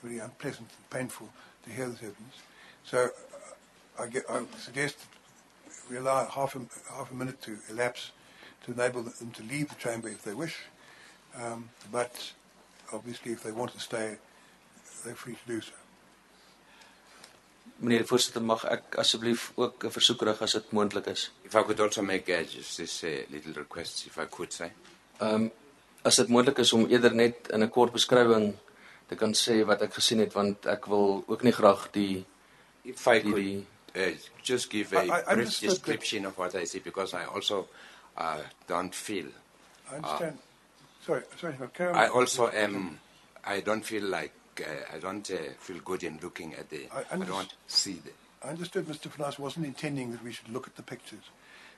very unpleasant and painful to hear this evidence. So I suggest we allow half a minute to elapse to enable them to leave the chamber if they wish. But obviously if they want to stay, they're free to do so. Meneer die voorsitter, mag ek asseblief ook 'n versoek rig as dit moontlik is? If I could also make just this little request, if I could say. As dit moontlik is om eerder net in 'n kort beskrywing te kan sê wat ek gesien het, want ek wil ook nie graag If I could just give a brief description of what I see, because I also don't feel. I understand. Sorry, carry on. I also am. I don't feel like. I don't feel good in looking at I don't see the. I understood Mr. Finance wasn't intending that we should look at the pictures,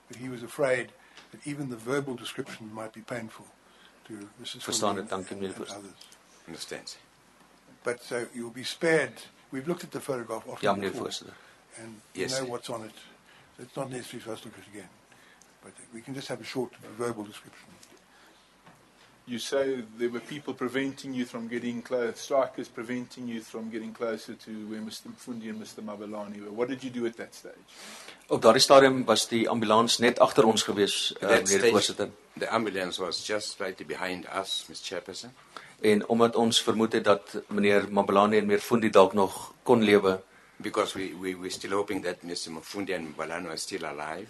but he was afraid that even the verbal description might be painful to Mrs. Fundi and others. Understands. But so you'll be spared. We've looked at the photograph often Ja, meneer before, voorsitter. and Yes, you know sir. what's on it. So it's not necessary for us to look at it again. But we can just have a short verbal description. You say there were people preventing you from getting close, strikers preventing you from getting closer to where Mr. Fundi and Mr. Mabelane were. What did you do at that stage? Op daardie stadium was die ambulans net agter ons gewees, meneer die voorsitter. The ambulance was just right behind us, Mr. Chairperson. En omdat ons vermoed het dat meneer Mabelane en meneer Fundi dalk nog kon lewe, Because we were still hoping that Mr. Fundi and Mabelane were still alive.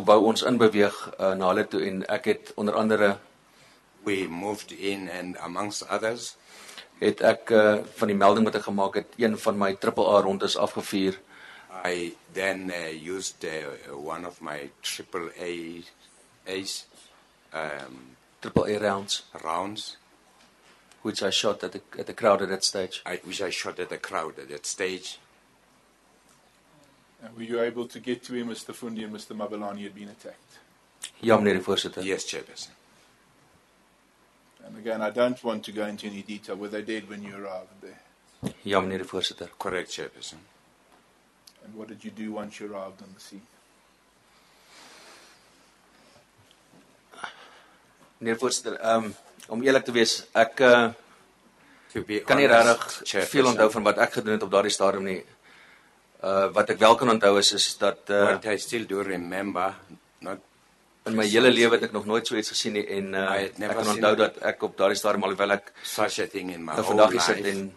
wou ons inbeweeg na hulle toe en ek het onder andere We moved in, and amongst others, het ek van die melding wat ek gemaak het, een van my AAA rondes afgevuur. I then used one of my AAA rounds, which I shot at the crowd at that stage. which I shot at the crowd at that stage. And were you able to get to where Mr. Fundi and Mr. Mabelane had been attacked? Ja, meneer die voorsitter. Yes, Chairperson. And again, I don't want to go into any detail. Were they dead when you arrived there? Ja, meneer die voorsitter. Correct, Chairperson. And what did you do once you arrived on the scene? Meneer die voorsitter, om eerlik te wees, ek To be kan nie honest, regtig Chairperson. veel onthou van wat ek gedoen het op daardie stadium nie. Wat ek wel kan onthou is dat What I still do remember, not in my hele lewe het ek nog nooit so iets gesien nie en I had ek never kan seen onthou dat ek op daardie stadium alhoewel ek such a thing in my whole vandag hier sit life. en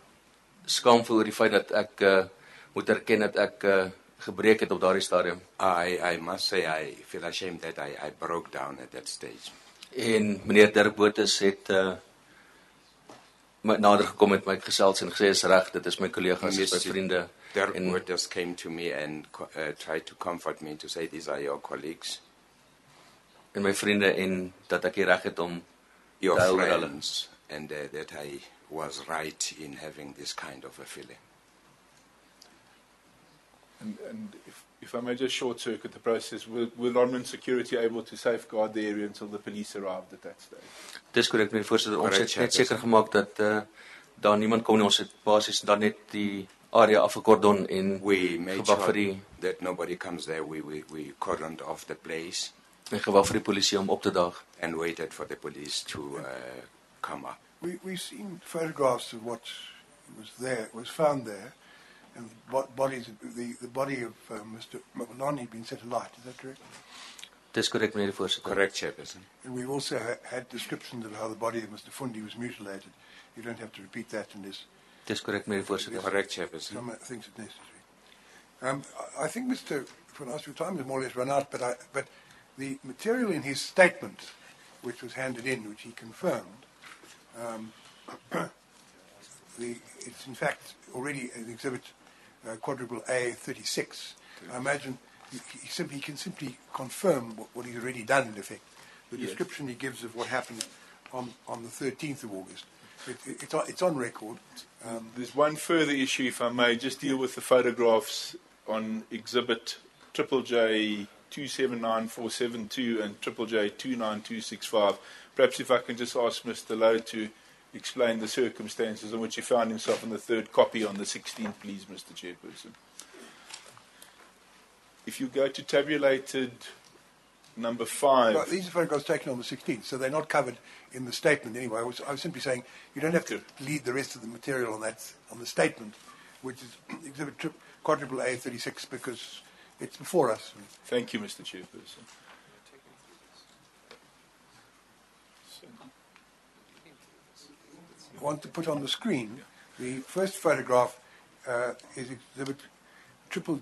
skaam voel oor die feit dat ek moet erken dat ek gebreek het op daardie stadium. I must say I feel ashamed that I broke down at that stage. En meneer Dirk Botes het my nader gekom met my gesels en gesê is reg, dit is my kollegas, dit is my vriende. Dirk En Waters came to me and tried to comfort me to say these are your colleagues, my vriende en dat ek hier reg het om your te hou oor hulle. friends, and that I was right in having this kind of a feeling. And if I may just short circuit the process, were Lonman Security able to safeguard the area until the police arrived at that stage? Dis korrek, meneer voorsitter. Ons Correct, het net Chairperson. seker gemaak dat daar niemand kom nie. Ons het basies dan net die area afgekordon en We made gewag vir sure die that nobody comes there. We cordoned off the place en gewag vir die polisie om op te daag. and waited for the police to come up. We've seen photographs of what was found there, and the body of Mr. Mabalani had been set alight. Is that correct? Dis korrek, meneer voorsitter. Correct, Chairperson. And we've also had descriptions of how the body of Mr. Fundi was mutilated. You don't have to repeat that in this. Dis korrek, meneer voorsitter. Correct, Chairperson. Some things it's necessary. I think Mr. Funas, your time has more or less run out, but the material in his statement, which was handed in, which he confirmed, it's in fact already an exhibit quadruple A36. I imagine he can simply confirm what he's already done in effect. The description he gives of what happened on the 13th of August. It's on record. There's one further issue, if I may, just deal with the photographs on exhibit J 279472 and J 29265. Perhaps if I can just ask Mr. Lowe to explain the circumstances in which he found himself in the third copy on the 16th, please, Mr. Chairperson. If you go to tabulated number 5. Well, these are photographs taken on the 16th, so they're not covered in the statement anyway. I was simply saying you don't have to lead the rest of the material on the statement, which is exhibit quadruple A36, because it's before us. Thank you, Mr. Chairperson. I want to put on the screen the first photograph is exhibit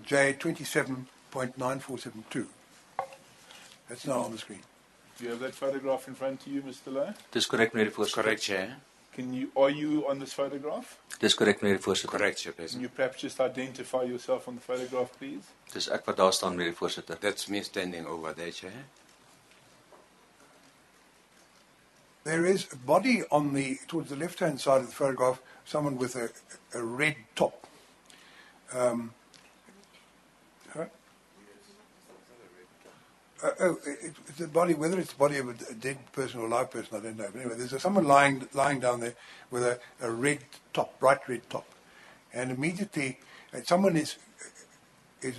J 27.9472. That's now on the screen. Do you have that photograph in front of you, Mr. Lowe? Dis korrek, meneer voorsitter. Correct, Chair. Are you on this photograph? Dis korrek, meneer voorsitter. Correct, Can Chairperson. you perhaps just identify yourself on the photograph, please? Dis ek wat daar staan, meneer voorsitter. That's me standing over there, Chair. There is a body towards the left-hand side of the photograph, someone with a red top. It's a body, whether it's the body of a dead person or a live person, I don't know. But anyway, there's someone lying down there with a red top, bright red top. And immediately, someone is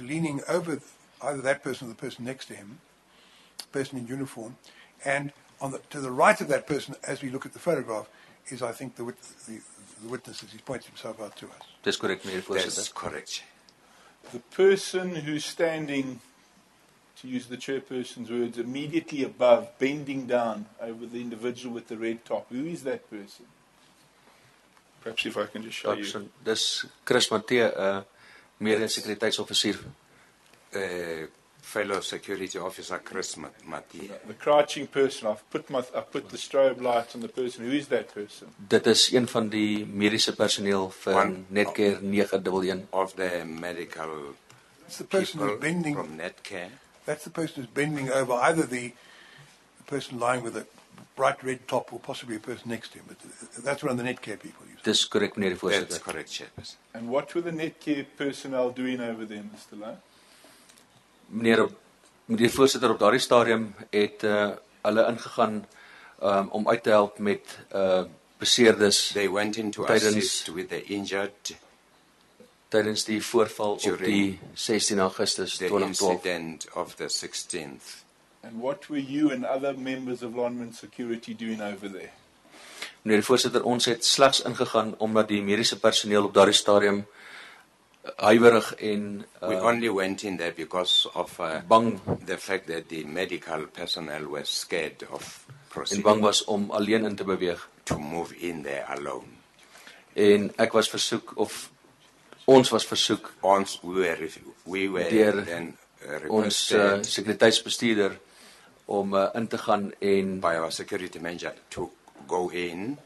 leaning over either that person or the person next to him, person in uniform, and to the right of that person, as we look at the photograph, is, I think, the witness as he points himself out to us. Dis korrek, meneer voorsitter. That's correct, Chair. The person who's standing, to use the chairperson's words, immediately above, bending down over the individual with the red top. Who is that person? Perhaps if I can just show you. Dis Chris Matthee, mede-sekuriteitsoffisier. Fellow security officer Chris Matthee. The crouching person. I've put the strobe light on the person. Who is that person? Dit is een van die mediese personeel vir Netcare 911. Of the medical It's the person people who's bending. from Netcare. That's the person who's bending over either the person lying with a bright red top or possibly a person next to him. But that's one of the Netcare people use. Dis korrek, meneer die That's voorsitter. correct, Chairperson. And what were the Netcare personnel doing over there, Mr. Lowe? Meneer die voorsitter op daardie stadium het hulle ingegaan om uit te help met beseerdes They went in to Tydens- assist with the injured, tydens die voorval op During die 16 Augustus the 2012. incident of the 16th. And what were you and other members of Lonman Security doing over there? Meneer die voorsitter, ons het slegs ingegaan omdat die mediese personeel op daardie stadium huiwerig en We only went in there because of bang the fact that the medical personnel were scared of en proceeding bang was om alleen in te beweeg. to move in there alone. En ek was versoek of ons was versoek We were deur then ons requested sekuriteitsbestuurder om in te gaan en by our security manager to go in,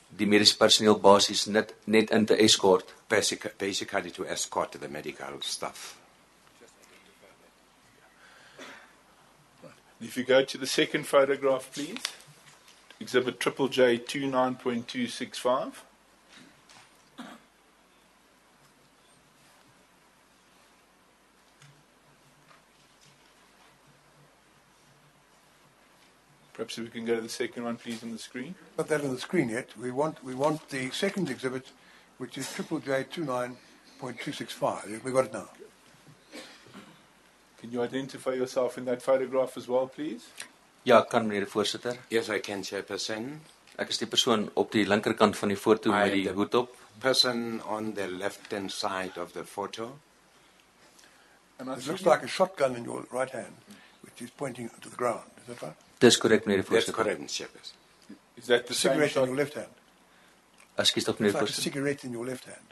die mediese personeel basies net in te escort. basically to escort the medical staff. If you go to the second photograph, please. Exhibit J 29.265. Perhaps if we can go to the second one, please, on the screen. Not that on the screen yet. We want the second exhibit, which is J 29.265. We got it now. Can you identify yourself in that photograph as well, please? Ja, kan meneer die voorsitter. Yes, I can, Chairperson. Ek is die persoon op die linkerkant van die foto met die hoed op. Person on the left-hand side of the photo. And I It see looks like a shotgun in your right hand, which is pointing to the ground. Is that right? Dis korrek meneer die That's voorsitter. correct, Chairperson. is that the A same cigarette in shot? your left hand. Ekskuus tog It's meneer die like a voorsitter. cigarette in your left hand.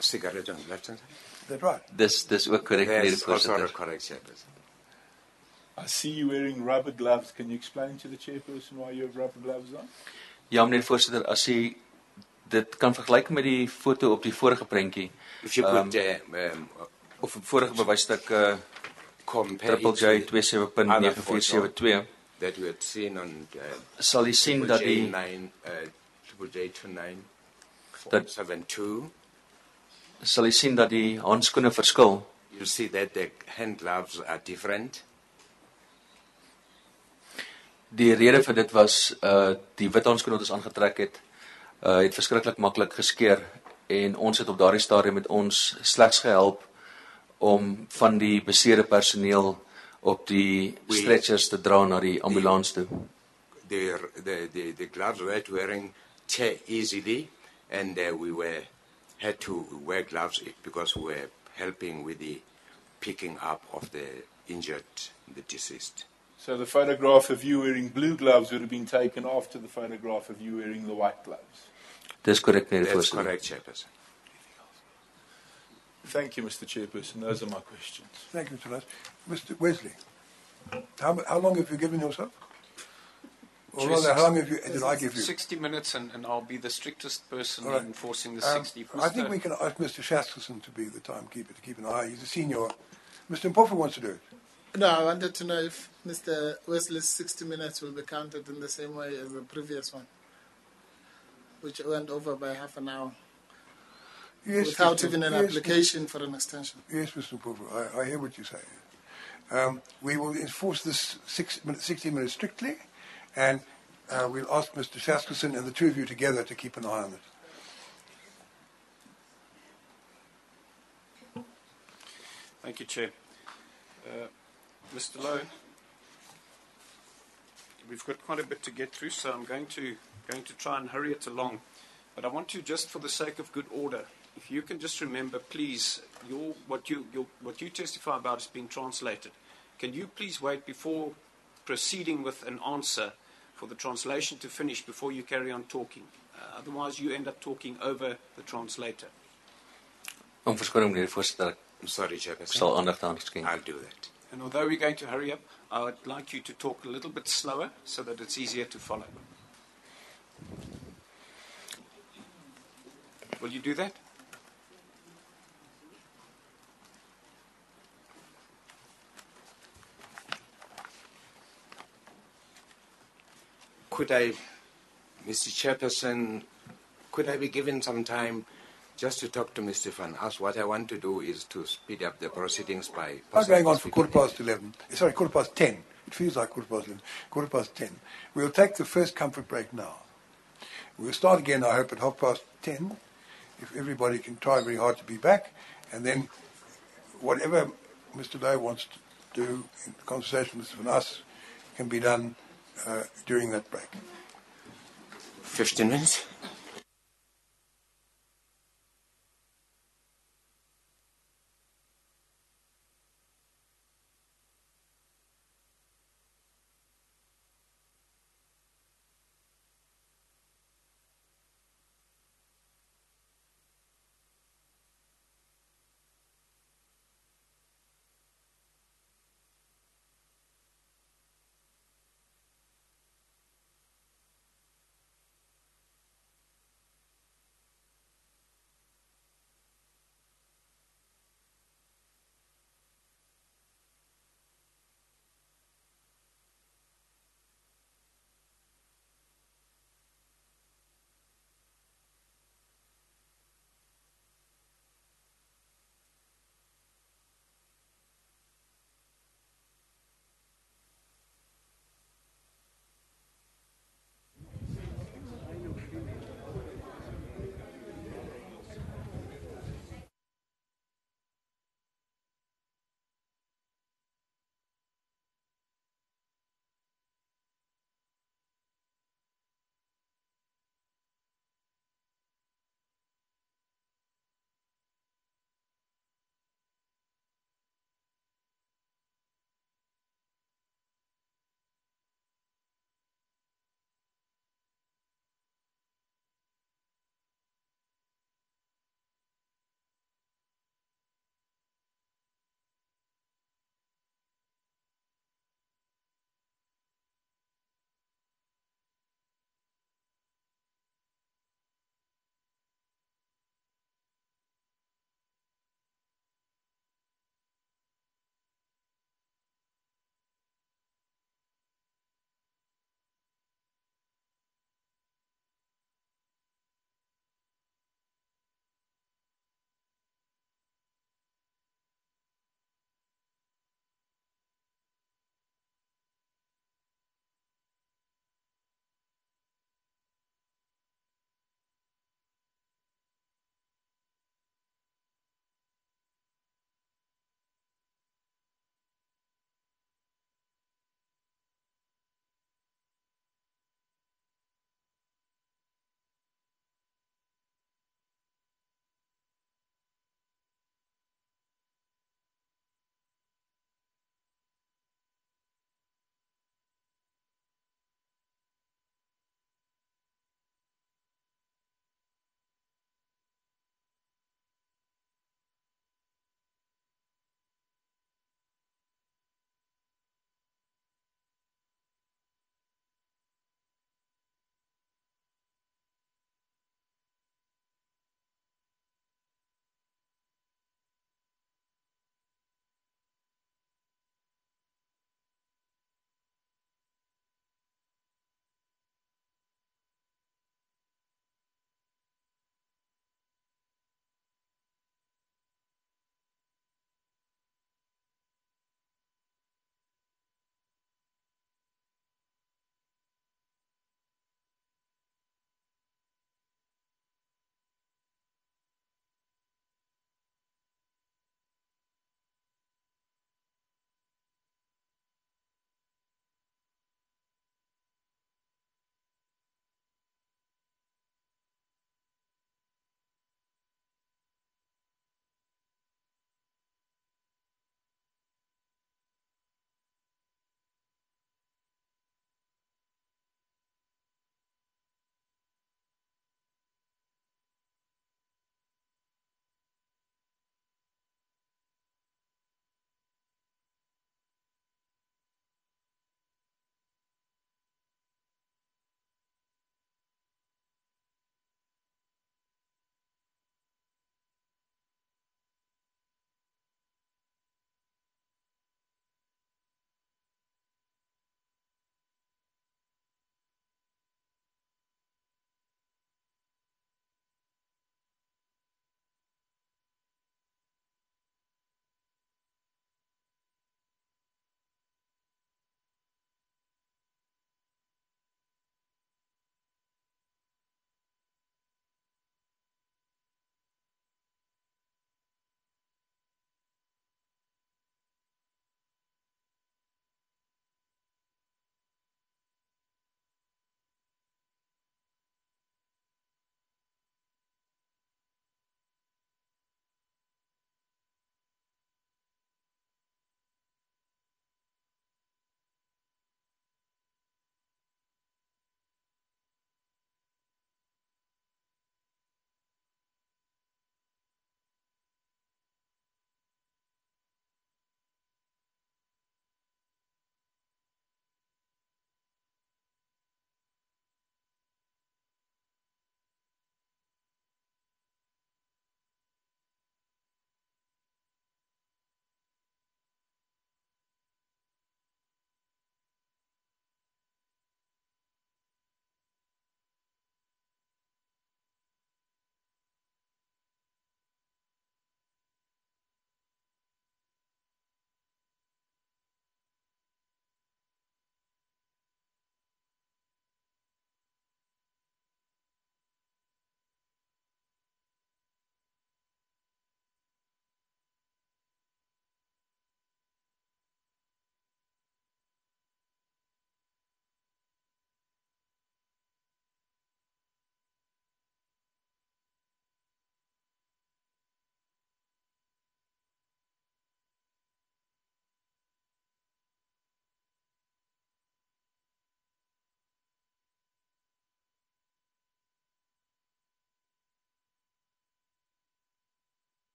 Cigarette on the left hand. Is that right? Dis ook korrek meneer die That's also voorsitter. correct, Chairperson. I see you wearing rubber gloves. Can you explain to the chairperson why you have rubber gloves on? Ja meneer die voorsitter, as jy dit kan vergelyk met die foto op die vorige prentjie If you could of op vorige bewystuk compare J it to 27.9472 that we had seen on sal jy sien dat die J 29.472, sal jy sien dat die handskoene verskil. you'll see that the hand gloves are different. Die rede vir dit was die wit handskoene wat ons aangetrek het verskriklik maklik geskeur en ons het op daardie stadium met ons slegs gehelp om van die beseerde personeel op die stretchers te dra na die ambulans toe. The gloves were wearing tear easily, and we had to wear gloves because we were helping with the picking up of the injured, the deceased. So the photograph of you wearing blue gloves would have been taken after the photograph of you wearing the white gloves. Dis korrek meneer die That's voorsitter. correct, Chairperson. Thank you, Mr. Chairperson. Those are my questions. Thank you, Mr. Rice. Mr. Wesley, how long have you given yourself? Or rather, how long did I give you? 60 minutes, and I'll be the strictest person All right. enforcing the 60. I think we can ask Mr. Shaskelson to be the timekeeper, to keep an eye. He's a senior. Mr. Mpofu wants to do it. No, I wanted to know if Mr. Wesley's 60 minutes will be counted in the same way as the previous one, which went over by half an hour, without even an application for an extension. Yes, Mr. Mpofu, I hear what you say. We will enforce this 60 minutes strictly, and we'll ask Mr. Shaskelson and the two of you together to keep an eye on it. Thank you, Chair. Mr. Lowe, we've got quite a bit to get through, so I'm going to try and hurry it along. But I want to, just for the sake of good order, if you can just remember, please, what you testify about is being translated. Can you please wait before proceeding with an answer for the translation to finish before you carry on talking? Otherwise, you end up talking over the translator. Om verskoning meneer die voorsitter, I'm sorry, ek Chairperson. sal aandag daaraan skenk. I'll do that. And although we're going to hurry up, I would like you to talk a little bit slower so that it's easier to follow. Will you do that? Could I, Mr. Chairperson, could I be given some time just to talk to Mr. Van As? What I want to do is to speed up the proceedings by... I'm going on for 11:15. Sorry, 10:15. It feels like 11:15. 10:15. We'll take the first comfort break now. We'll start again, I hope, at 10:30, if everybody can try very hard to be back. And then whatever Mr. Lowe wants to do in conversation with Mr. Van As can be done during that break. 15 minutes.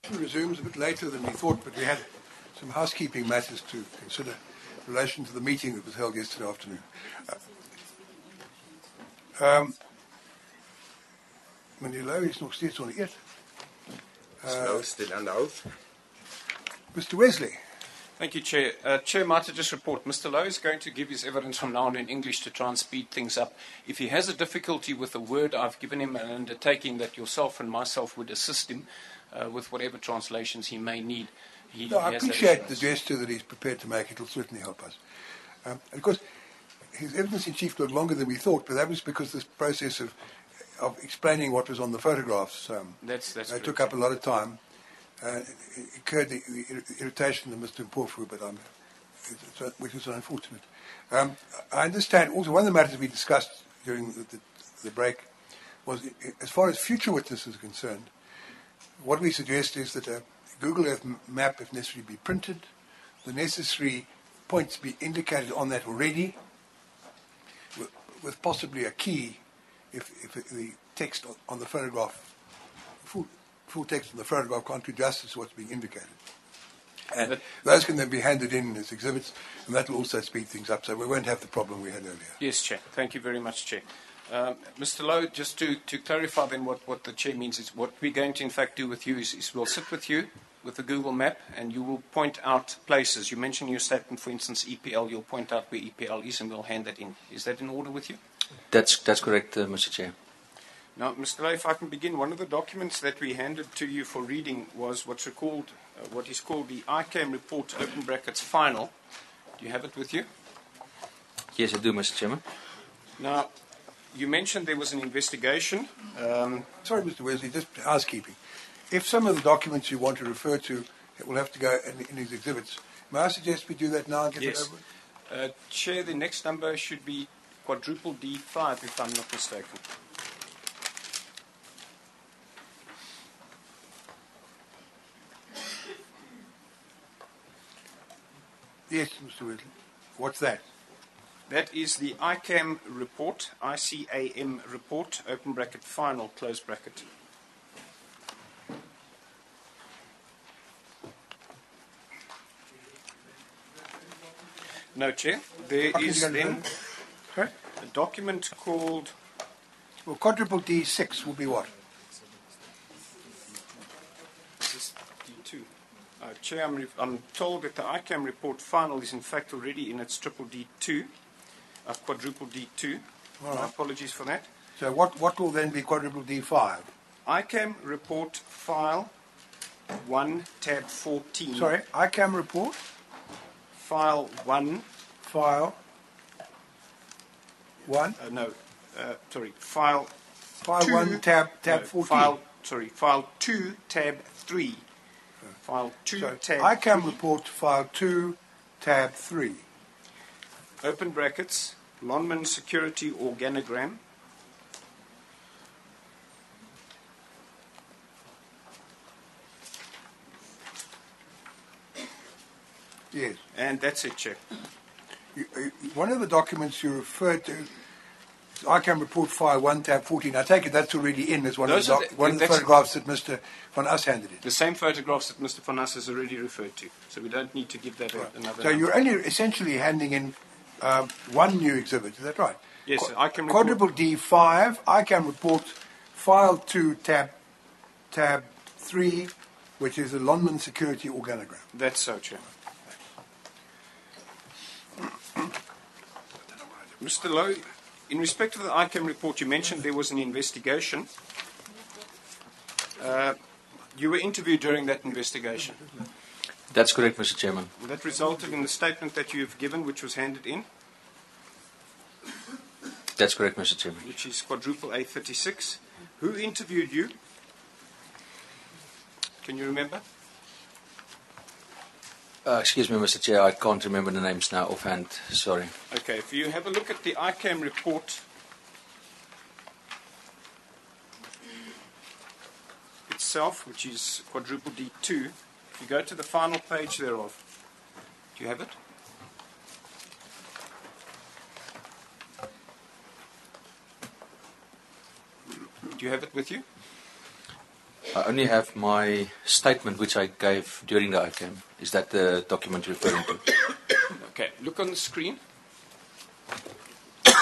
Resumes a bit later than we thought, but we had some housekeeping matters to consider in relation to the meeting that was held yesterday afternoon. Meneer Louw is nog steeds onder eed. Slow, still on oath. Mr. Wesley. Thank you, Chair. Chair, might I just report, Mr. Lowe is going to give his evidence from now on in English to try and speed things up. If he has a difficulty with a word, I've given him an undertaking that yourself and myself would assist him with whatever translations he may need. I appreciate the gesture that he's prepared to make. It will certainly help us. And of course, his evidence in chief took longer than we thought, but that was because this process of explaining what was on the photographs took up a lot of time. It incurred the irritation of Mr. Mpofu, which is unfortunate. I understand also one of the matters we discussed during the break was, as far as future witnesses are concerned, what we suggest is that a Google Earth map, if necessary, be printed, the necessary points be indicated on that already, with possibly a key if the text on the photograph, full text on the photograph can't do justice to what's being indicated. And those can then be handed in as exhibits, and that will also speed things up, so we won't have the problem we had earlier. Yes, Chair. Thank you very much, Chair. Mr. Lowe, just to clarify then what the Chair means is what we're going to in fact do with you is we'll sit with you with the Google map and you will point out places. You mentioned in your statement, for instance, EPL. You'll point out where EPL is and we'll hand that in. Is that in order with you? That's correct, Mr. Chair. Now, Mr. Lowe, if I can begin, one of the documents that we handed to you for reading was what is called the ICAM report, open brackets, final. Do you have it with you? Yes, I do, Mr. Chairman. Now, you mentioned there was an investigation. Sorry, Mr. Wesley, just housekeeping. If some of the documents you want to refer to will have to go in these exhibits, may I suggest we do that now and get it over with? Chair, the next number should be quadruple D5, if I'm not mistaken. Yes, Mr. Wesley. What's that? That is the ICAM report, ICAM report, open bracket, final, close bracket. No, Chair. There is then a document called... Well, quadruple D6 will be what? D2. Chair, I'm told that the ICAM report final is in fact already in its triple D2, quadruple D2. Right. My apologies for that. So what will then be quadruple D5? ICAM report file 1 tab 14. Sorry, ICAM report? File 1. File 1? File 2, 1 tab 14. File 2 tab 3. File 2 tab ICAM 3. report file 2 tab 3. Open brackets, Lonman security organogram. Yes. And that's it, Chair. One of the documents you referred to, ICAM report file 1 tab 14. I take it that's already in as one of the photographs that Mr. Van Us handed in. The same photographs that Mr. Van Us has already referred to. So we don't need to give that another. So you're only essentially handing in one new exhibit, is that right? Yes, ICAM report. Quadruple D5, ICAM report file 2 tab 3, which is a Lonman security organogram. That's so, Chair. Mr. Lowe, in respect of the ICAM report, you mentioned there was an investigation. You were interviewed during that investigation. That's correct, Mr. Chairman. That resulted in the statement that you have given, which was handed in. That's correct, Mr. Chairman. Which is quadruple A36. Who interviewed you? Can you remember? Excuse me, Mr. Chair, I can't remember the names now offhand. Sorry. Okay, if you have a look at the ICAM report itself, which is quadruple D2, if you go to the final page thereof, do you have it? Do you have it with you? I only have my statement which I gave during the ICAM. Is that the document you're referring to? Okay, look on the screen.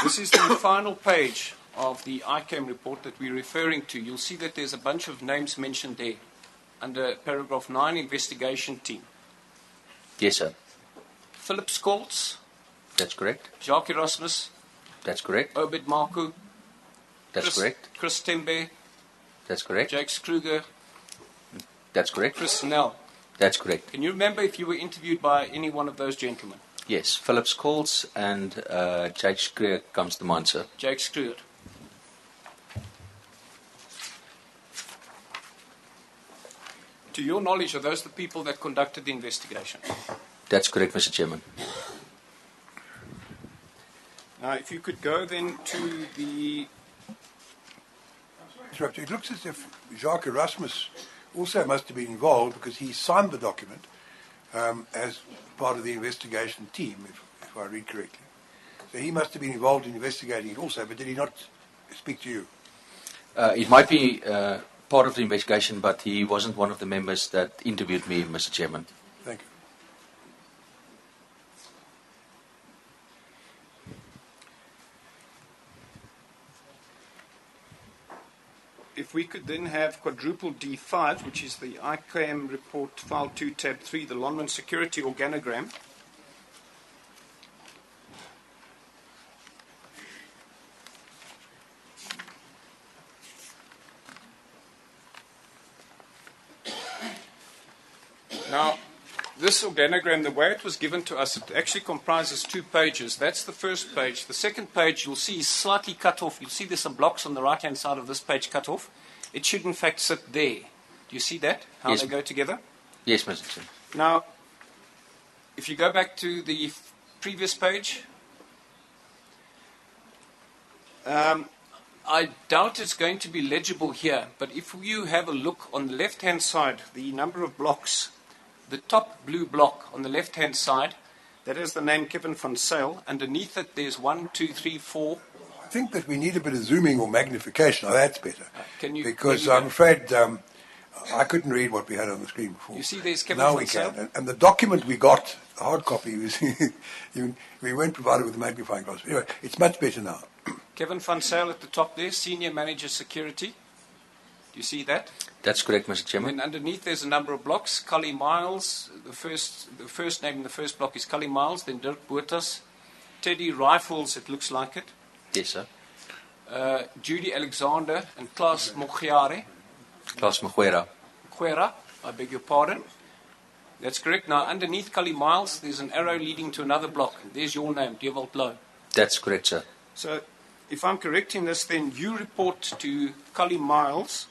This is the final page of the ICAM report that we're referring to. You'll see that there's a bunch of names mentioned there under paragraph 9, investigation team. Yes, sir. Philip Scholz, That's correct. Jacques Erasmus, That's correct. Obed Marku, That's correct. Chris Tembe, That's correct. Jakes Kruger, That's correct. Chris Snell. That's correct. Can you remember if you were interviewed by any one of those gentlemen? Yes, Philip Scholz and Judge Greer comes to mind, sir. Jakes Kruger. To your knowledge, are those the people that conducted the investigation? That's correct, Mr. Chairman. Now, if you could go then to the... It looks as if Jacques Erasmus also must have been involved because he signed the document as part of the investigation team, if I read correctly. So he must have been involved in investigating it also, but did he not speak to you? It might be part of the investigation, but he wasn't one of the members that interviewed me, Mr. Chairman. Thank you. If we could then have quadruple D5, which is the ICAM report file 2 tab 3, the Lonman security organogram. Now, this organogram, the way it was given to us, it actually comprises 2 pages. That's the first page. The second page, you'll see, is slightly cut off. You'll see there's some blocks on the right-hand side of this page cut off. It should, in fact, sit there. Do you see that, how Yes. they go together? Yes, Mr. Chairman. Now, if you go back to the previous page, I doubt it's going to be legible here, but if you have a look on the left-hand side, the number of blocks, the top blue block on the left-hand side, that is the name Kevin van Sale. Underneath it, there's 1, 2, 3, 4. I think that we need a bit of zooming or magnification. Oh, that's better. Can you? Because can you I'm afraid I couldn't read what we had on the screen before. You see there's Kevin now van we Sale? can. And the document we got, the hard copy, was we weren't provided with a magnifying glass. Anyway, it's much better now. Kevin van Sale at the top there, Senior Manager Security. Do you see that? That's correct, Mr. And Chairman. then underneath there's a number of blocks. Cully Miles, the first name in the first block is Cully Miles, then Dirk Botas. Teddy Rifles, it looks like it. Yes, sir. Judy Alexander and Klaas Mogiare. Klaas Maguera. Quera, I beg your pardon. That's correct. Now, underneath Cully Miles, there's an arrow leading to another block. There's your name, Dewald Low. That's correct, sir. So, if I'm correct in this, then you report to Cully Miles,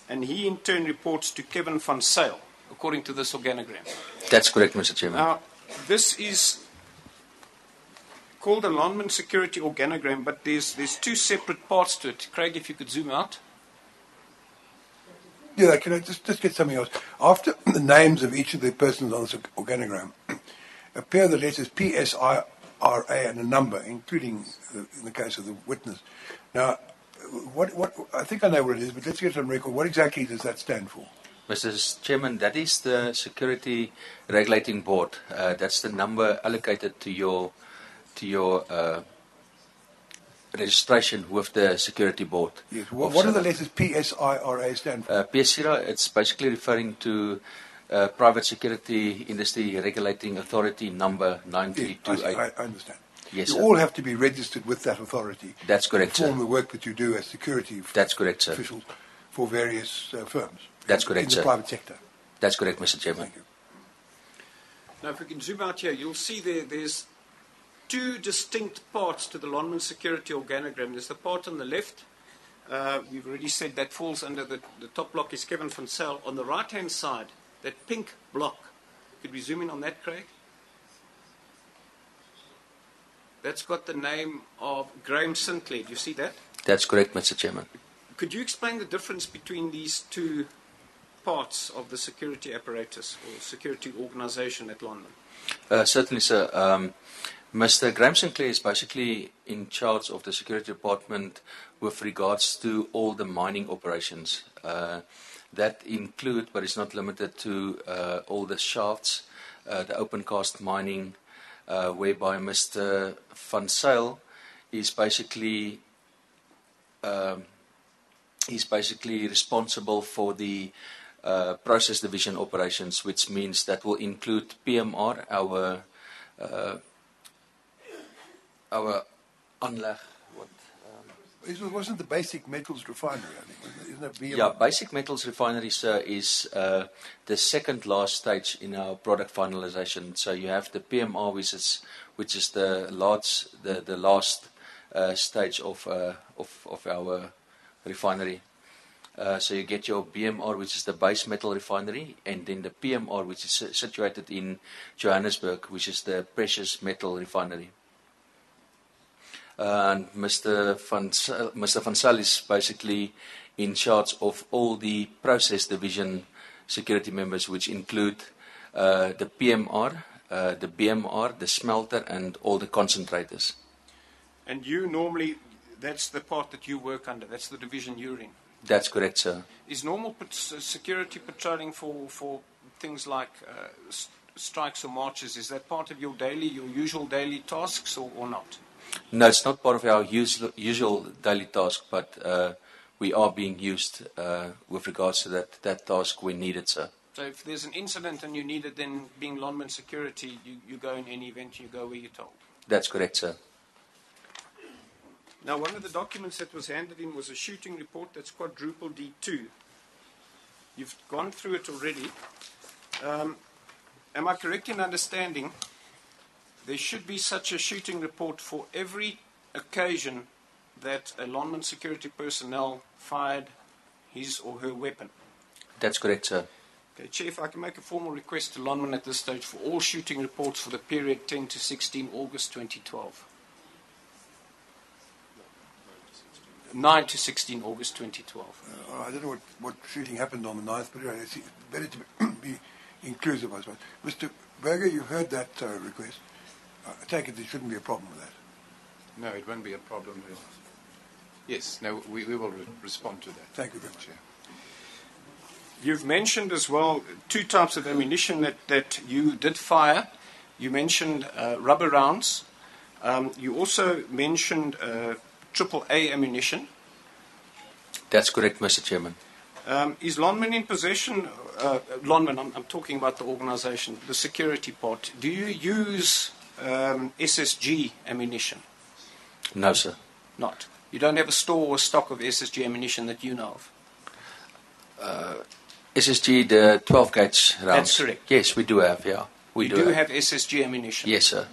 and he in turn reports to Kevin van Sale, according to this organogram. That's correct, Mr. Chairman. Now, this is called a Lonman security organogram, but there's 2 separate parts to it. Craig, if you could zoom out. Yeah, can I just get something else? After the names of each of the persons on this organogram appear the letters PSIRA and a number, including in the case of the witness. Now, what I think I know what it is, but let's get it on record. What exactly does that stand for? Mr. Chairman, that is the Security Regulating Board. That's the number allocated to your registration with the Security Board. Yes. What do the letters PSIRA stand for? PSIRA, it's basically referring to Private Security Industry Regulating Authority number 9328. Yes, I understand. Yes, you sir. all have to be registered with that authority. That's correct, to perform sir. the work that you do as security That's correct, sir. officials for various firms. That's correct, in the sir. private sector. That's correct, Mr. Chairman. Thank you. Now, if we can zoom out here, you'll see there's 2 distinct parts to the Lonman security organogram. There's the part on the left. We've already said that falls under the top block is Kevin van Sale. On the right-hand side, that pink block, could we zoom in on that, Craig? That's got the name of Graham Sinclair. Do you see that? That's correct, Mr. Chairman. Could you explain the difference between these 2 parts of the security apparatus or security organization at Lonman? Certainly, sir. Mr. Graham Sinclair is basically in charge of the security department with regards to all the mining operations. That include, but it's not limited to, all the shafts, the open cast mining, whereby Mr. Van Zyl is basically responsible for the process division operations, which means that will include PMR, our aanleg. It wasn't the basic metals refinery, I think. Isn't it BMR? Yeah, basic metals refinery, sir, is the second last stage in our product finalization. So you have the PMR, which is the last stage of our refinery. So you get your BMR, which is the base metal refinery, and then the PMR, which is situated in Johannesburg, which is the precious metal refinery. And Mr. Van Zyl is basically in charge of all the process division security members, which include the PMR, the BMR, the smelter, and all the concentrators. And you normally, that's the part that you work under, that's the division you're in? That's correct, sir. Is normal security patrolling for things like strikes or marches, is that part of your usual daily tasks or not? No, it's not part of our usual daily task, but we are being used with regards to that task when needed, sir. So if there's an incident and you need it, then being Lonmin security, you go in any event, you go where you're told? That's correct, sir. Now, one of the documents that was handed in was a shooting report that's quadruple D2. You've gone through it already. Am I correct in understanding there should be such a shooting report for every occasion that a Lonmin security personnel fired his or her weapon? That's correct, sir. Okay, Chair, if I can make a formal request to Lonmin at this stage for all shooting reports for the period 10 to 16 August 2012. 9 to 16 August 2012. I don't know what shooting happened on the 9th, but anyway, it's better to be inclusive, I suppose. Mr. Berger, you heard that request. I take it there shouldn't be a problem with that. No, it won't be a problem. Yes, no, we will respond to that. Thank you very much. Chair. You've mentioned as well two types of ammunition that you did fire. You mentioned rubber rounds. You also mentioned AAA ammunition. That's correct, Mr. Chairman. Is Lonmin in possession, Lonmin, I'm talking about the organization, the security part, do you use SSG ammunition? No, sir. Not? You don't have a store or stock of SSG ammunition that you know of? SSG, the 12 gauge rounds. That's correct. Yes, we do have, yeah. We do have SSG ammunition? Yes, sir.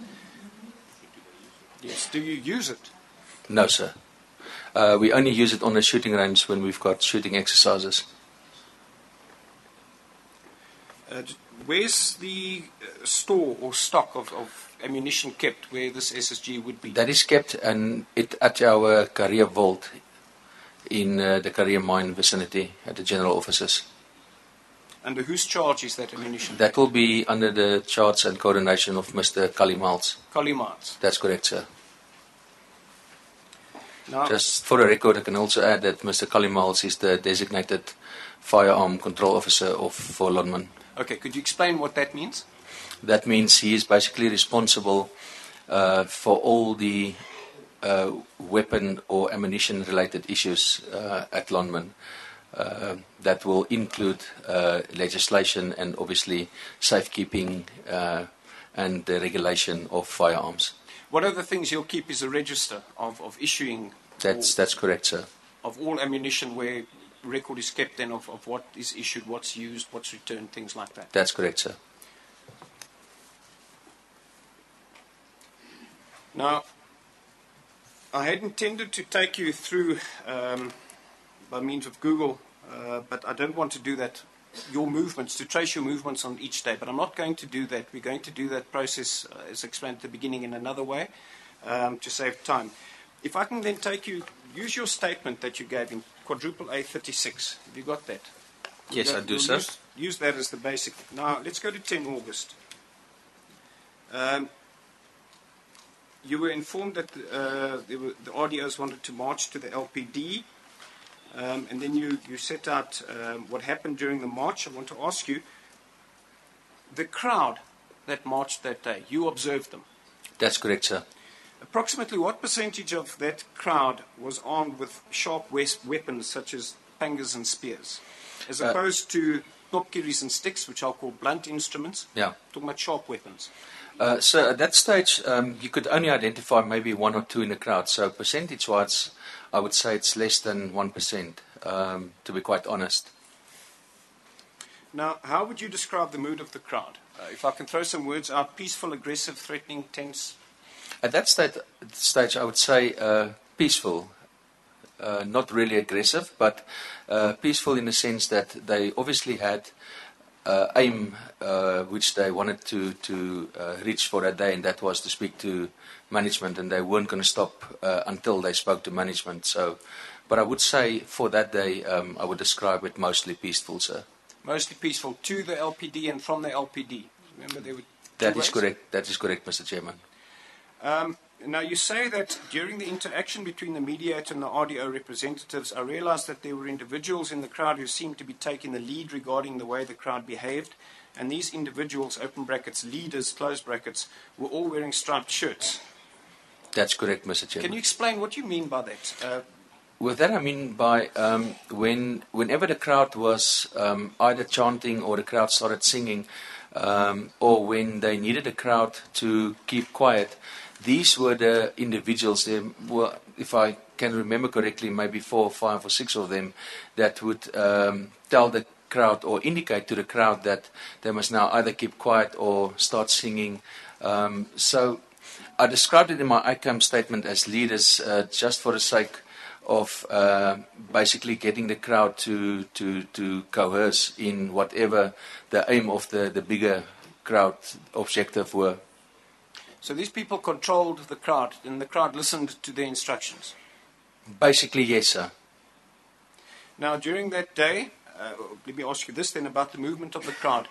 Yes. Do you use it? No, sir. We only use it on the shooting range when we've got shooting exercises. Where's the store or stock of ammunition kept where this SSG would be? That is kept at our career vault in the career mine vicinity at the general offices. Under whose charge is that ammunition? That will be under the charge and coordination of Mr. Kalimals. Kalimals. That's correct, sir. Now, just for the record, I can also add that Mr. Kalimals is the designated firearm control officer for Lonmin. Okay, could you explain what that means? That means he is basically responsible for all the weapon or ammunition related issues at Lonmin. That will include legislation and obviously safekeeping and the regulation of firearms. What are the things you'll keep is a register of issuing? That's correct, sir. Of all ammunition where record is kept then of what is issued, what's used, what's returned, things like that? That's correct, sir. Now, I had intended to take you through by means of Google, but I don't want to do that. Your movements, to trace your movements on each day, but I'm not going to do that. We're going to do that process, as explained at the beginning, in another way to save time. If I can then take you, use your statement that you gave in quadruple A 36. Have you got that? Yes, I do, sir. Use that as the basic. Now, let's go to 10 August. You were informed that the RDOs wanted to march to the LPD. and then you set out what happened during the march. I want to ask you, the crowd that marched that day, you observed them. That's correct, sir. Approximately what percentage of that crowd was armed with sharp weapons such as pangas and spears, as opposed to knopkiris and sticks, which I'll call blunt instruments? Yeah. Talking about sharp weapons. So at that stage, you could only identify maybe 1 or 2 in the crowd. So percentage-wise, I would say it's less than 1%, to be quite honest. Now, how would you describe the mood of the crowd? If I can throw some words out: peaceful, aggressive, threatening, tense. At that stage, I would say peaceful, not really aggressive, but peaceful in the sense that they obviously had aim which they wanted to reach for that day, and that was to speak to management, and they weren't going to stop until they spoke to management. So, but I would say for that day, I would describe it mostly peaceful, sir. Mostly peaceful to the LPD and from the LPD. Remember, there were That is correct. That is correct, Mr. Chairman. Now, you say that during the interaction between the mediator and the RDO representatives, I realized that there were individuals in the crowd who seemed to be taking the lead regarding the way the crowd behaved. And these individuals, open brackets, leaders, close brackets, were all wearing striped shirts. That's correct, Mr. Chairman. Can you explain what you mean by that? With that, I mean by whenever the crowd was either chanting or the crowd started singing, or when they needed the crowd to keep quiet, these were the individuals. There were, if I can remember correctly, maybe 4 or 5 or 6 of them that would tell the crowd or indicate to the crowd that they must now either keep quiet or start singing. So I described it in my ICAM statement as leaders, just for the sake of basically getting the crowd to coerce in whatever the aim of the bigger crowd objective were. So these people controlled the crowd, and the crowd listened to their instructions? Basically, yes, sir. Now, during that day, let me ask you this then about the movement of the crowd.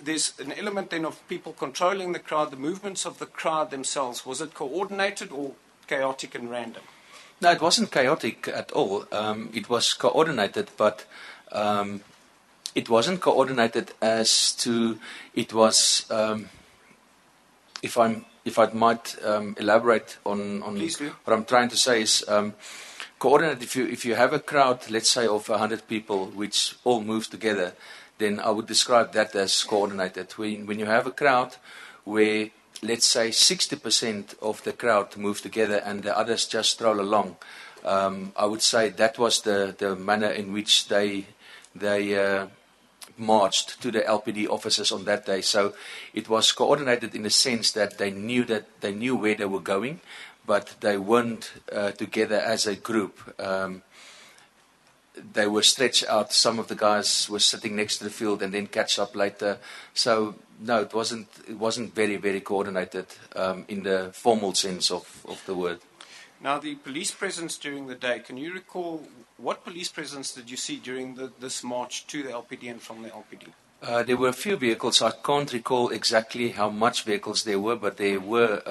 There's an element then of people controlling the crowd, the movements of the crowd themselves. Was it coordinated or chaotic and random? No, it wasn't chaotic at all. It was coordinated, but it wasn't coordinated as to it was. If I might elaborate on what I'm trying to say is coordinated. If you have a crowd, let's say of 100 people, which all move together, then I would describe that as coordinated. When you have a crowd where, let's say, 60% of the crowd move together and the others just stroll along, I would say that was the manner in which they marched to the LPD offices on that day. So it was coordinated in the sense that they knew where they were going, but they weren't together as a group. They were stretched out. Some of the guys were sitting next to the field and then catch up later. So no, it wasn't very, very coordinated in the formal sense of the word. Now, the police presence during the day, can you recall what police presence did you see during this march to the LPD and from the LPD? There were a few vehicles. I can't recall exactly how much vehicles there were, but there were.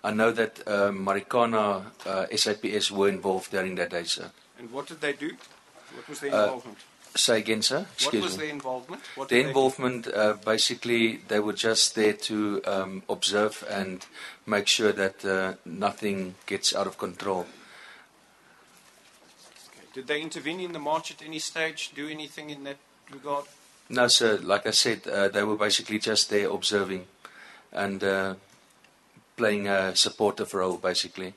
I know that Marikana SABC were involved during that day, sir. And what did they do? What was their involvement? Say again, sir? What was their involvement? Their involvement, basically, they were just there to observe and make sure that nothing gets out of control. Okay. Did they intervene in the march at any stage, do anything in that regard? No, sir. Like I said, they were basically just there observing and playing a supportive role, basically.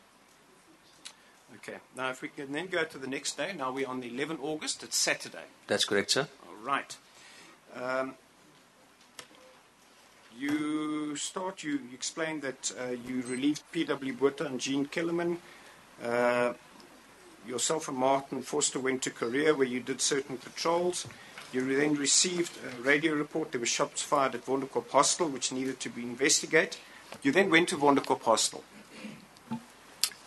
Okay. Now, if we can then go to the next day. Now we're on the 11th August. It's Saturday. That's correct, sir. All right. You explained that you relieved P.W. Botha and Jean Kellerman. Yourself and Martin Forster went to Korea where you did certain patrols. You then received a radio report. There were shots fired at Wonderkop Hostel, which needed to be investigated. You then went to Wonderkop Hostel.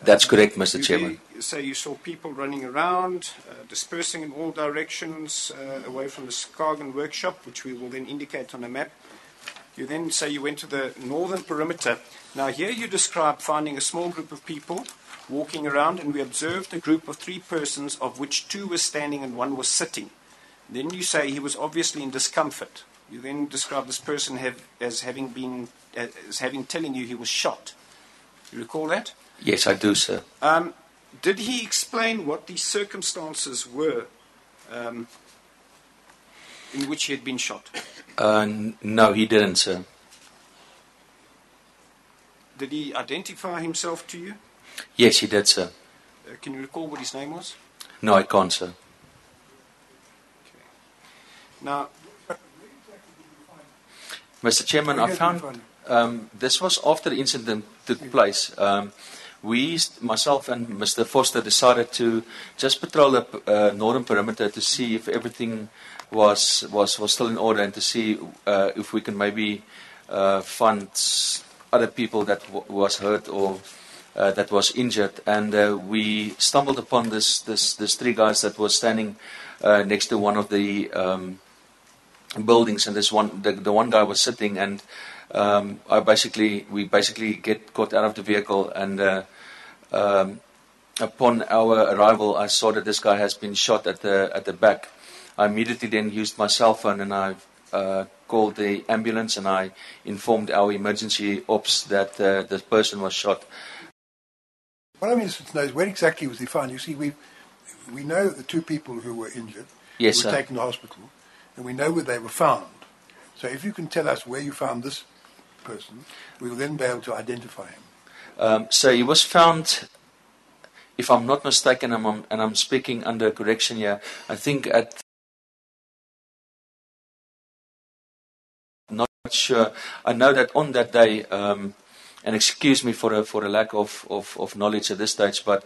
That's correct, Mr. Chairman. So you saw people running around, dispersing in all directions away from the Skagen workshop, which we will then indicate on a map. You then say you went to the northern perimeter. Now here you describe finding a small group of people walking around, and we observed a group of 3 persons, of which 2 were standing and 1 was sitting. Then you say he was obviously in discomfort. You then describe this person as having telling you he was shot. You recall that? Yes, I do, sir. Did he explain what the circumstances were in which he had been shot? No, he didn't, sir. Did he identify himself to you? Yes, he did, sir. Can you recall what his name was? No, I can't, sir. Okay. Now, Mr. Chairman, I found this was after the incident took place. Myself and Mr. Foster decided to just patrol the northern perimeter to see if everything was still in order, and to see if we can maybe find other people that was hurt or that was injured. And we stumbled upon this 3 guys that was standing next to one of the buildings, and the one guy was sitting, and we basically got out of the vehicle, and upon our arrival, I saw that this guy has been shot at the back. I immediately then used my cell phone, and I called the ambulance, and I informed our emergency ops that this person was shot. What I'm interested to know is where exactly was he found? You see, we know the 2 people who were injured, yes, who were sir, taken to hospital, and we know where they were found. So if you can tell us where you found this person, we will then be able to identify him. So he was found, if I'm not mistaken, and I'm speaking under correction here, I think at, not sure, I know that on that day, and excuse me for a lack of knowledge at this stage, but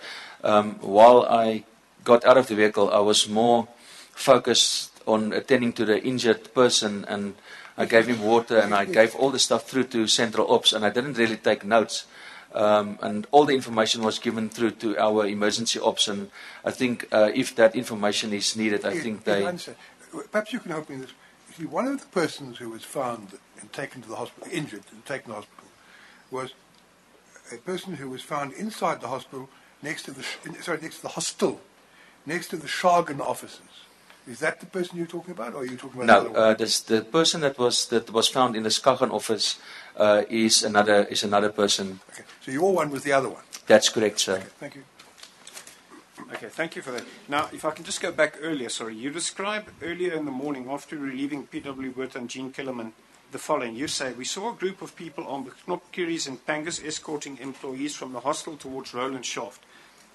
while I got out of the vehicle, I was more focused on attending to the injured person, and I gave him water, and I gave all the stuff through to Central Ops, and I didn't really take notes. And all the information was given through to our emergency ops, and I think if that information is needed, I think they... Perhaps you can help me in this. You see, one of the persons who was found and taken to the hospital, injured and taken to the hospital, was a person who was found inside the hospital next to the hostel, next to the Schagen offices. Is that the person you're talking about, or are you talking about? No, the person that was found in the Schagen office is another person. Okay, so your one was the other one. That's correct, sir. Okay, thank you. Okay, thank you for that. Now, if I can just go back earlier, sorry. You described earlier in the morning, after relieving P.W. Wirth and Jean Kellerman, the following. You say, we saw a group of people armed with knopkieries and pangas escorting employees from the hostel towards Roland Shaft.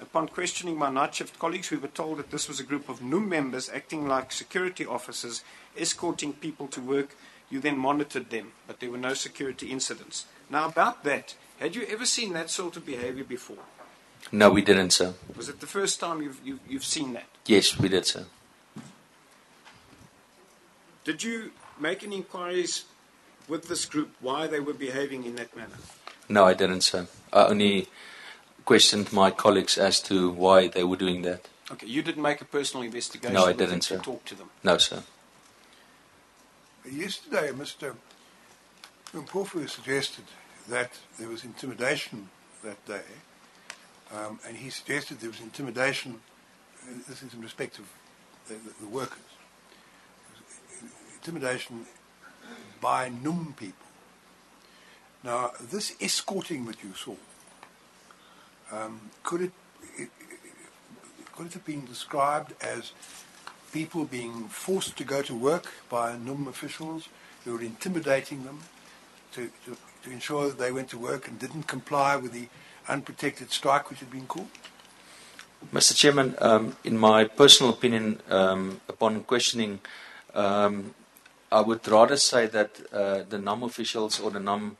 Upon questioning my night shift colleagues, we were told that this was a group of NUM members acting like security officers, escorting people to work. You then monitored them, but there were no security incidents. Now, about that, had you ever seen that sort of behavior before? No, we didn't, sir. Was it the first time you've seen that? Yes, we did, sir. Did you make any inquiries with this group why they were behaving in that manner? No, I didn't, sir. I only questioned my colleagues as to why they were doing that. Okay, you didn't make a personal investigation? No, I didn't, sir. To talk to them? No, sir. Yesterday, Mr. Mpofu suggested that there was intimidation that day, and he suggested there was intimidation, this is in respect of the workers, intimidation by NUM people. Now, this escorting that you saw, could it have been described as people being forced to go to work by NUM officials who were intimidating them to ensure that they went to work and didn't comply with the unprotected strike which had been called? Mr. Chairman, in my personal opinion, upon questioning, I would rather say that the NUM officials or the NUM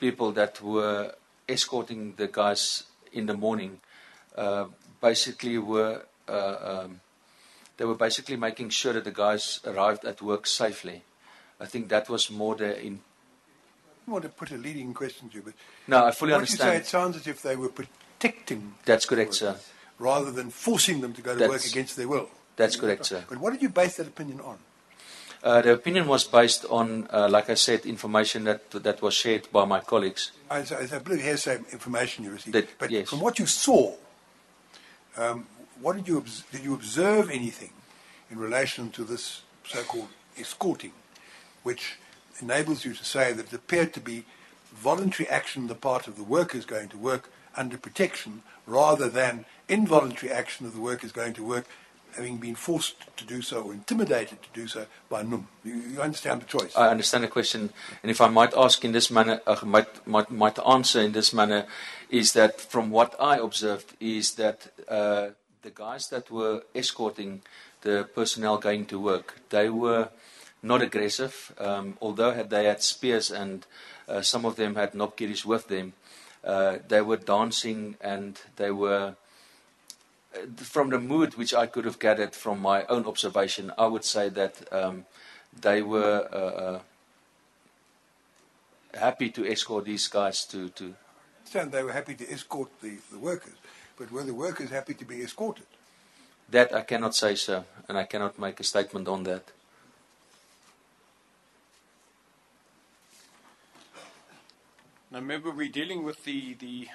people that were escorting the guys in the morning basically were they were basically making sure that the guys arrived at work safely. I think that was more the... I don't want to put a leading question to you, but... No, I fully understand. What you say, it sounds as if they were protecting... That's correct, sir. Rather than forcing them to go to work against their will. That's correct, sir. But what did you base that opinion on? The opinion was based on, like I said, information that was shared by my colleagues. I believe hearsay information you received. But yes. from what you saw, what did you observe anything in relation to this so-called escorting, which enables you to say that it appeared to be voluntary action on the part of the workers going to work under protection, rather than involuntary action of the workers going to work having been forced to do so or intimidated to do so by NUM? You understand the choice? I understand the question, and if I might ask in this manner, might answer in this manner, is that from what I observed is that the guys that were escorting the personnel going to work, they were not aggressive, although they had spears and some of them had knobkieries with them. They were dancing and they were, from the mood which I could have gathered from my own observation, I would say that they were happy to escort these guys to. I understand they were happy to escort the workers, but were the workers happy to be escorted? That I cannot say, sir, and I cannot make a statement on that. Now remember, we're dealing with the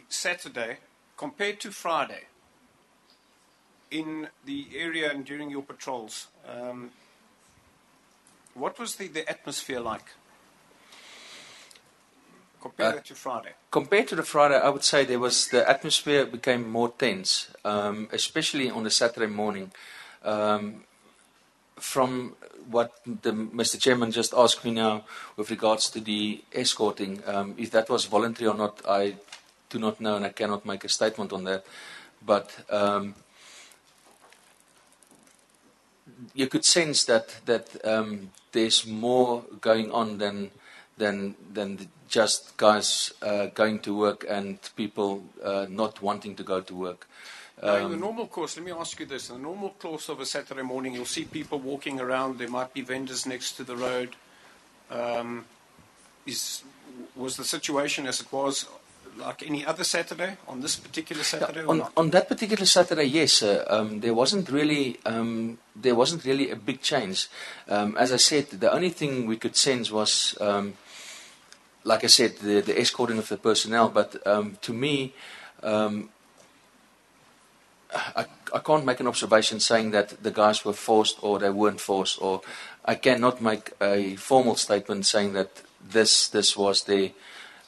Saturday compared to Friday in the area and during your patrols. What was the atmosphere like? Compare that to Friday. Compared to the Friday, I would say the atmosphere became more tense, especially on the Saturday morning. From what Mr. Chairman just asked me now with regards to the escorting, if that was voluntary or not, I do not know and I cannot make a statement on that. But you could sense that there's more going on than just guys going to work and people not wanting to go to work. Now, in the normal course, let me ask you this. In the normal course of a Saturday morning, you'll see people walking around. There might be vendors next to the road. Was the situation as it was like any other Saturday on this particular Saturday? On that particular Saturday, yes. There wasn't really a big change. As I said, the only thing we could sense was, like I said, the escorting of the personnel. But to me, I can't make an observation saying that the guys were forced or they weren't forced, or I cannot make a formal statement saying that this was their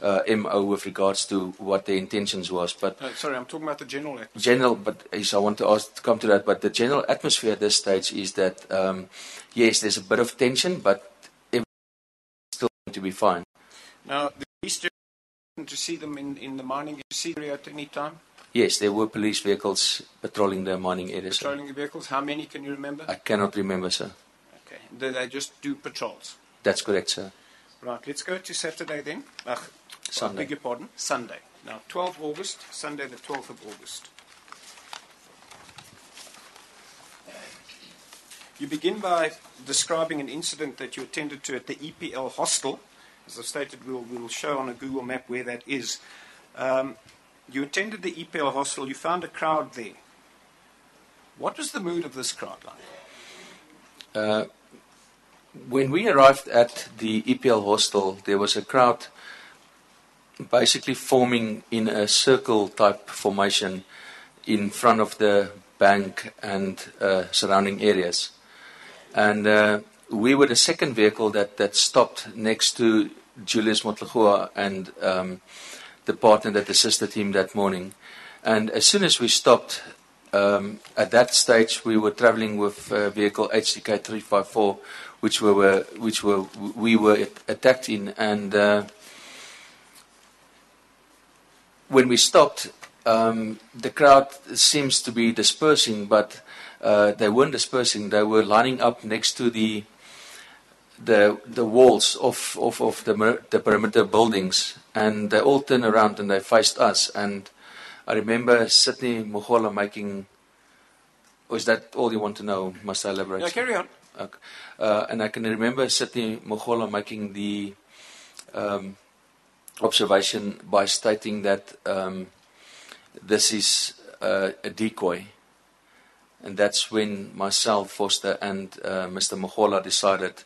MO with regards to what their intentions was. But sorry, I'm talking about the general atmosphere. But I want to come to that. But the general atmosphere at this stage is that yes, there's a bit of tension, but everything's still going to be fine. Now, the police to see them in the mining area at any time? Yes, there were police vehicles patrolling the mining areas. Patrolling the vehicles? How many can you remember? I cannot remember, sir. Okay. Do they just do patrols? That's correct, sir. Right, let's go to Saturday then. Sunday. I beg your pardon, Sunday. Now, 12 August, Sunday the 12th of August. You begin by describing an incident that you attended to at the EPL hostel. As I stated, we'll show on a Google map where that is. You attended the EPL hostel, you found a crowd there. What was the mood of this crowd like? When we arrived at the EPL hostel, there was a crowd basically forming in a circle type formation in front of the bank and surrounding areas. And we were the second vehicle that stopped next to Julius Motlegoa and the partner that assisted him that morning. And as soon as we stopped, at that stage we were traveling with vehicle HDK 354, which we were attacked in. And when we stopped, the crowd seems to be dispersing, but they weren't dispersing. They were lining up next to the walls of the perimeter buildings, and they all turned around and they faced us. And I remember Sydney Mogola making. Or is that all you want to know? Must I elaborate? Yeah, carry on. Okay. And I can remember Sydney Mogola making the observation by stating that this is a decoy. And that's when myself, Foster, and Mr. Mogola decided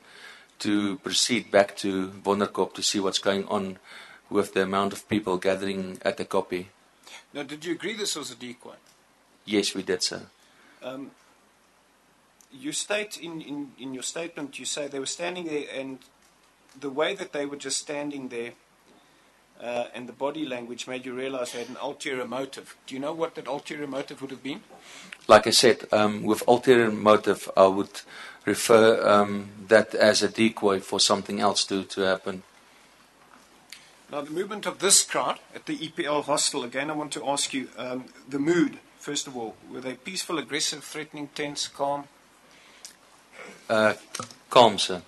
to proceed back to Wonderkop to see what's going on with the amount of people gathering at the kopje. Now, did you agree this was a decoy? Yes, we did, sir. You state in your statement, you say they were standing there, and the way that they were just standing there and the body language made you realize they had an ulterior motive. Do you know what that ulterior motive would have been? Like I said, with ulterior motive, I would refer that as a decoy for something else to happen. Now, the movement of this crowd at the EPL hostel, again, I want to ask you, the mood, first of all, were they peaceful, aggressive, threatening, tense, calm? Calm, sir.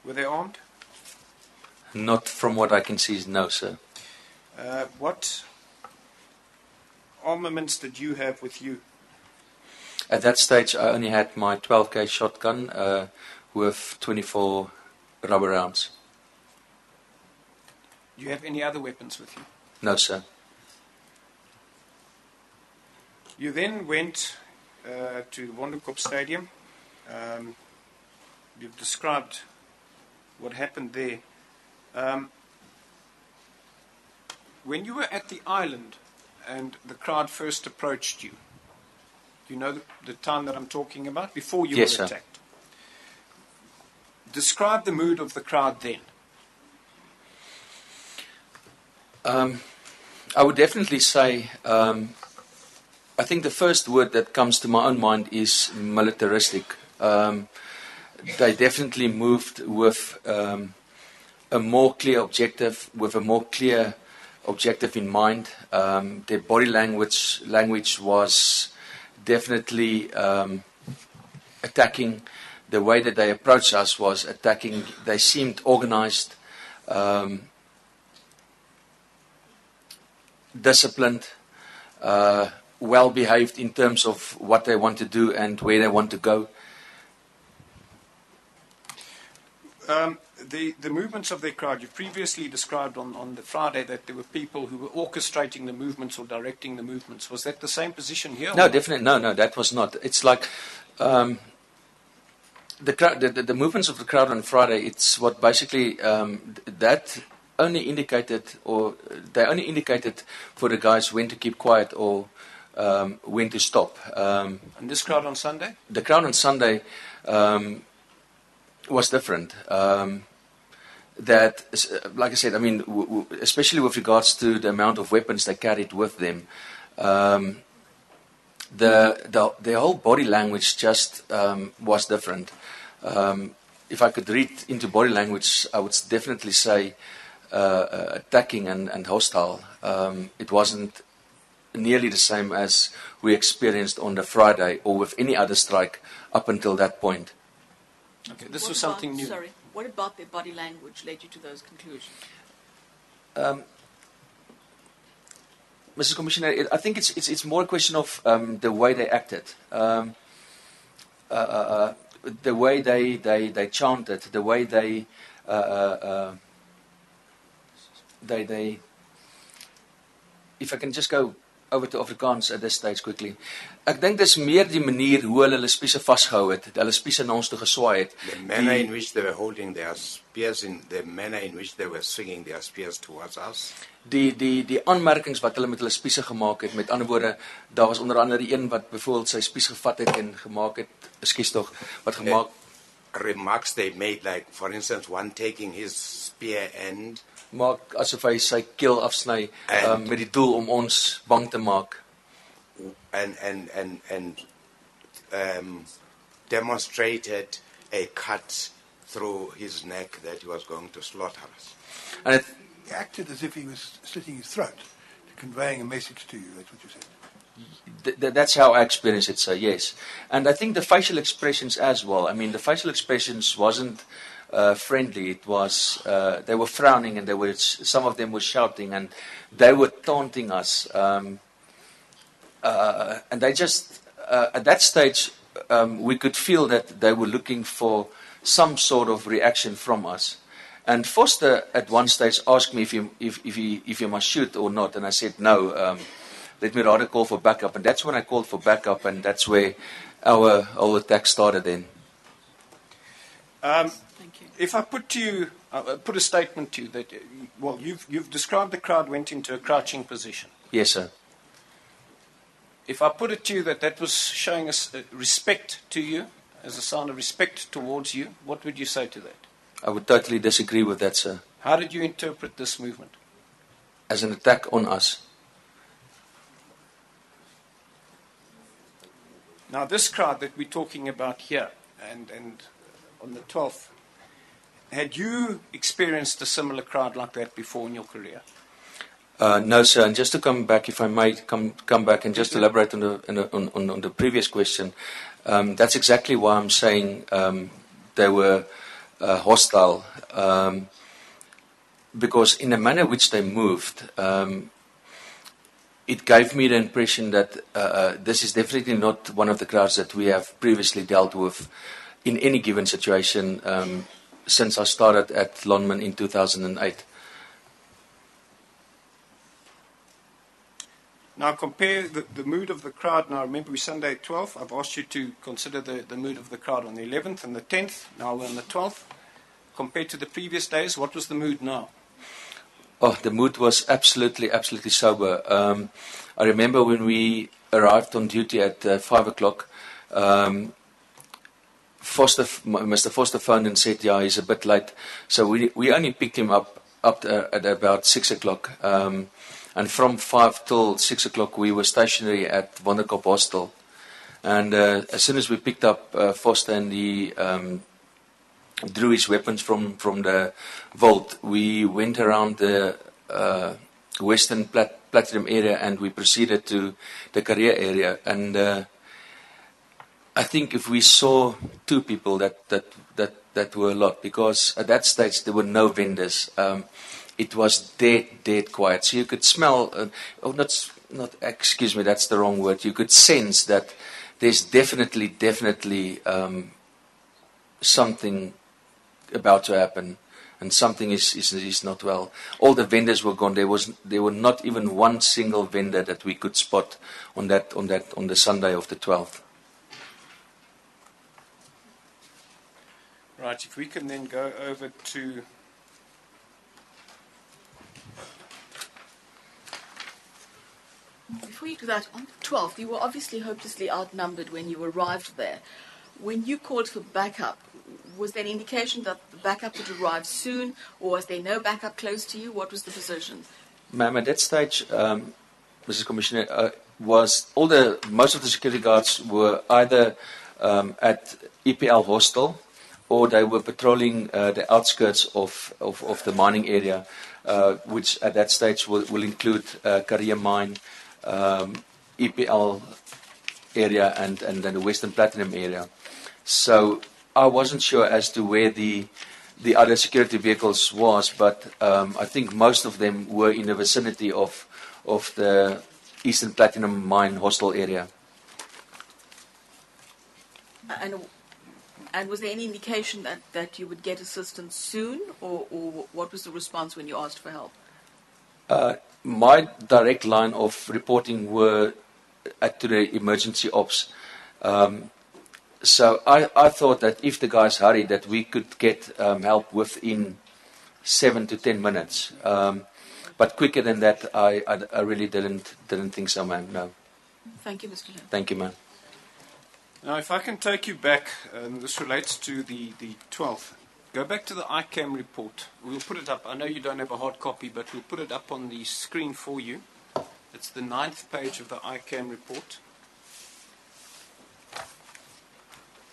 Were they armed? Not from what I can see, no, sir. What armaments did you have with you? At that stage, I only had my 12 shotgun with 24 rubber rounds. Do you have any other weapons with you? No, sir. You then went to the Wonderkop Stadium. You've described what happened there. When you were at the island and the crowd first approached you, do you know the time that I'm talking about? Before you Yes, were sir. attacked. Describe the mood of the crowd then. I would definitely say, I think the first word that comes to my own mind is militaristic. They definitely moved with a more clear objective, with a more clear objective in mind. Their body language was definitely attacking. The way that they approached us was attacking. They seemed organized, disciplined, well behaved in terms of what they want to do and where they want to go. The movements of their crowd, you previously described on the Friday that there were people who were orchestrating the movements or directing the movements. Was that the same position here? No, definitely. No, that was not. It's like the movements of the crowd on Friday, it's what basically that only indicated, or they only indicated for the guys when to keep quiet or when to stop. And this crowd on Sunday? The crowd on Sunday was different. That, like I said, I mean, especially with regards to the amount of weapons they carried with them, the whole body language just was different. If I could read into body language, I would definitely say attacking and hostile. It wasn't nearly the same as we experienced on the Friday or with any other strike up until that point. Okay, this was something new. Sorry, what about their body language led you to those conclusions? Mrs. Commissioner, I think it's more a question of the way they acted, the way they chanted, the way they if I can just go over to Afrikaans at this stage quickly. Ek dink dis meer die manier hoe hulle spiese vasgehou het, hulle spiese na ons toe geswaai het. The manner in which they were holding their spears, in the manner in which they were swinging their spears towards us. Die aanmerkings wat hulle met hulle spiese gemaak het, met ander woorde, daar was onder andere een wat byvoorbeeld sy spies gevat het en gemaak het, ekskuus tog, wat gemaak remarks they made, like for instance one taking his spear end maak asof hy sy keel afsny met die doel om ons bang te maak. And demonstrated a cut through his neck that he was going to slaughter us. And he acted as if he was slitting his throat, conveying a message to you. That's what you said. That's how I experienced it, sir, yes. And I think the facial expressions as well. I mean, the facial expressions wasn't friendly. It was, they were frowning and some of them were shouting and they were taunting us. And they just, at that stage, we could feel that they were looking for some sort of reaction from us. And Foster at one stage asked me if you must shoot or not, and I said no. let me rather call for backup. And that's when I called for backup, and that's where our attack started then. Thank you. If I put to you, put a statement to you that, well, you've described the crowd went into a crouching position. Yes, sir. If I put it to you that that was showing us respect to you, as a sign of respect towards you, what would you say to that? I would totally disagree with that, sir. How did you interpret this movement? As an attack on us. Now, this crowd that we're talking about here, and on the 12th, had you experienced a similar crowd like that before in your career? No, sir. And just to come back, if I might come back and just elaborate on the previous question, that's exactly why I'm saying they were hostile. Because in the manner which they moved, it gave me the impression that this is definitely not one of the crowds that we have previously dealt with in any given situation since I started at Lonman in 2008. Now compare the mood of the crowd. Now remember, we're Sunday 12th. I've asked you to consider the mood of the crowd on the 11th and the 10th. Now we're on the 12th. Compared to the previous days, what was the mood now? Oh, the mood was absolutely sober. I remember when we arrived on duty at 5 o'clock, Mr. Foster phoned and said, yeah, he's a bit late. So we only picked him up at about 6 o'clock. And from 5 till 6 o'clock, we were stationary at Wonderkop Hostel. And as soon as we picked up Foster and he drew his weapons from the vault, we went around the Western Platinum area and we proceeded to the Career area. And I think if we saw two people, that were a lot, because at that stage there were no vendors. It was dead quiet. So you could smell, excuse me, that's the wrong word. You could sense that there's definitely something about to happen, and something is not well. All the vendors were gone. There were not even one single vendor that we could spot on the Sunday of the 12th. Right. If we can then go over to. Before you do that, on the 12th, you were obviously hopelessly outnumbered when you arrived there. When you called for backup, was there an indication that the backup would arrive soon, or was there no backup close to you? What was the position? Ma'am, at that stage, Mrs. Commissioner, most of the security guards were either at EPL Hostel, or they were patrolling the outskirts of the mining area, which at that stage will include Career Mine, EPL area, and then the Western Platinum area. So I wasn't sure as to where the other security vehicles was, but I think most of them were in the vicinity of the Eastern Platinum Mine Hostel area. And was there any indication that you would get assistance soon, or what was the response when you asked for help? My direct line of reporting were to the emergency ops. So I thought that if the guys hurried, that we could get help within 7 to 10 minutes. But quicker than that, I really didn't think so, ma'am. No. Thank you, Mr. Lim. Thank you, ma'am. Now, if I can take you back, this relates to the 12th. Go back to the ICAM report. We'll put it up. I know you don't have a hard copy, but we'll put it up on the screen for you. It's the 9th page of the ICAM report.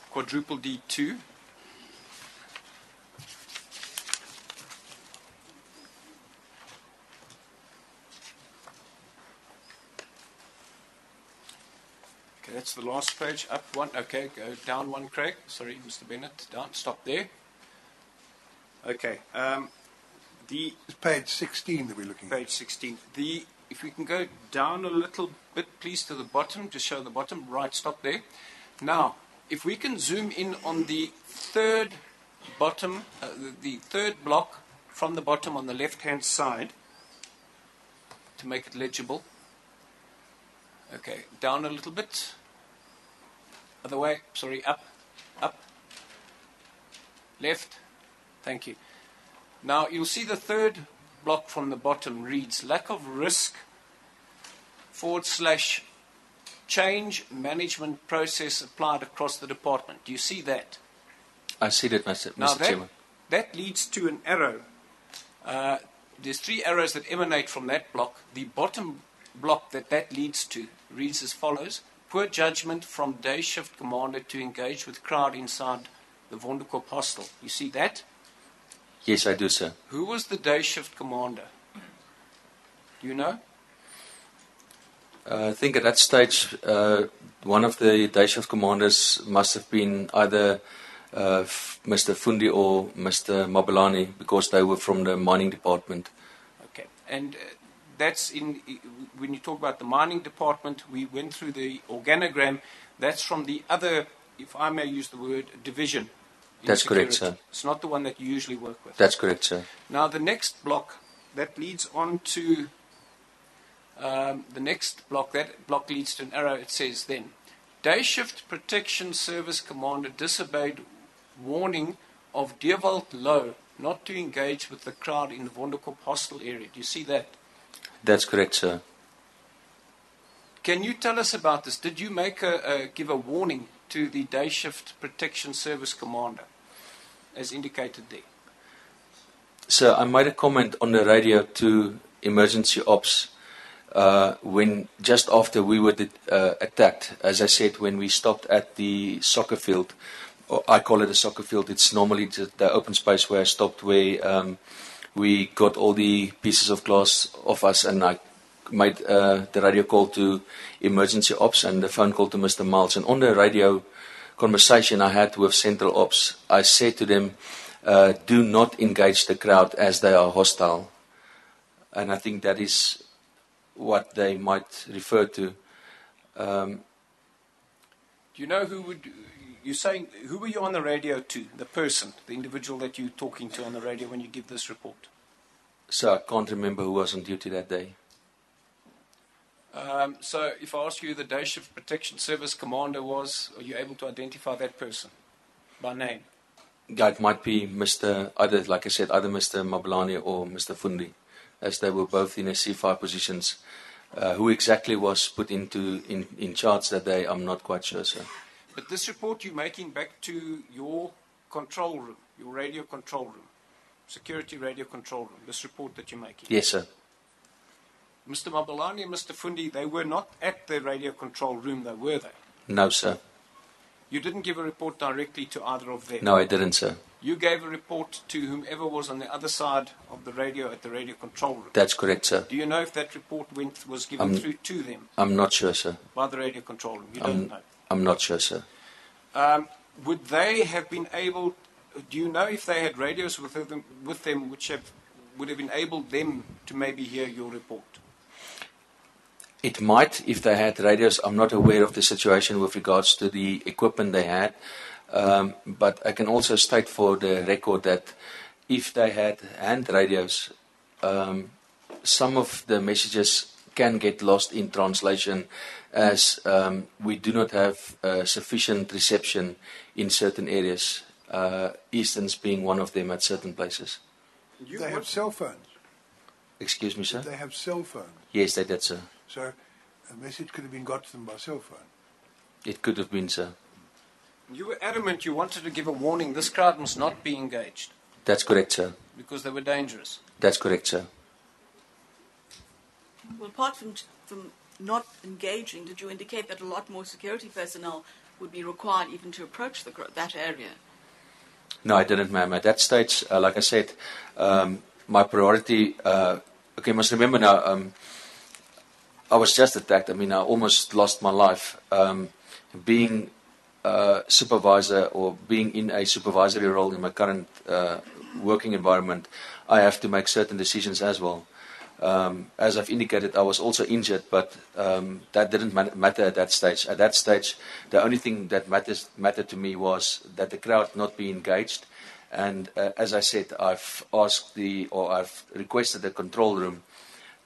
Quadruple D2. Okay, that's the last page. Up one. Okay, go down one, Craig. Sorry, Mr. Bennett. Down. Stop there. Okay. It's page 16 that we're looking at. Page 16. If we can go down a little bit, please, to the bottom. Just show the bottom. Right, stop there. Now, if we can zoom in on the third bottom, the third block from the bottom on the left-hand side to make it legible. Okay, down a little bit. Other way, sorry, up, up, left. Thank you. Now, you'll see the third block from the bottom reads, lack of risk / change management process applied across the department. Do you see that? I see that, Mr. Chairman. That leads to an arrow. There's 3 arrows that emanate from that block. The bottom block that leads to reads as follows: poor judgment from day shift commander to engage with crowd inside the Wonderkop hostel. You see that? Yes, I do, sir. Who was the day shift commander? Do you know? I think at that stage, one of the day shift commanders must have been either Mr. Fundi or Mr. Mabelani, because they were from the mining department. Okay, and that's when you talk about the mining department, we went through the organogram. That's from the other, if I may use the word, division. That's correct, sir. It's not the one that you usually work with. That's correct, sir. Now, the next block that leads on to the next block, that block leads to an arrow. It says then, Day Shift Protection Service Commander disobeyed warning of Deerwald Low not to engage with the crowd in the Wonderkop hostel area. Do you see that? That's correct, sir. Can you tell us about this? Did you give a warning to the Day Shift Protection Service Commander, as indicated there? Sir, I made a comment on the radio to emergency ops when just after we were attacked. As I said, when we stopped at the soccer field, or I call it a soccer field, it's normally just the open space where I stopped, where we got all the pieces of glass off us, and I made the radio call to emergency ops and the phone call to Mr. Miles. And on the radio conversation I had with Central Ops, I said to them, do not engage the crowd as they are hostile. And I think that is what they might refer to. Do you know you're saying, who were you on the radio to? The person, the individual that you're talking to on the radio when you give this report? So I can't remember who was on duty that day. So if I ask you who the Day Shift Protection Service Commander was, are you able to identify that person by name? Yeah, it might be either Mr. Mabelani or Mr. Fundi, as they were both in C5 positions. Who exactly was put in charge that day, I'm not quite sure, sir. But this report you're making back to your control room, your radio control room, security radio control room, this report that you're making? Yes, sir. Mr. Mabelani and Mr. Fundi, they were not at the radio control room, though, were they? No, sir. You didn't give a report directly to either of them? No, I didn't, sir. You gave a report to whomever was on the other side of the radio at the radio control room? That's correct, sir. Do you know if that report was given through to them? I'm not sure, sir. By the radio control room? You don't know? I'm not sure, sir. Would they have been able... Do you know if they had radios with them which would have enabled them to maybe hear your report? It might, if they had radios. I'm not aware of the situation with regards to the equipment they had. But I can also state for the record that if they had hand radios, some of the messages can get lost in translation, as we do not have sufficient reception in certain areas, Easterns being one of them at certain places. They have cell phones. Excuse me, sir? They have cell phones. Yes, they did, sir. So a message could have been got to them by cell phone. It could have been, sir. You were adamant you wanted to give a warning, this crowd must not be engaged. That's correct, sir. Because they were dangerous. That's correct, sir. Well, apart from not engaging, did you indicate that a lot more security personnel would be required even to approach that area? No, I didn't, ma'am. At that stage, like I said, my priority... okay, you must remember now, I was just attacked. I mean, I almost lost my life. Being a supervisor or being in a supervisory role in my current working environment, I have to make certain decisions as well. As I've indicated, I was also injured, but that didn't matter at that stage. At that stage, the only thing that mattered to me was that the crowd not be engaged. And as I said, I've requested the control room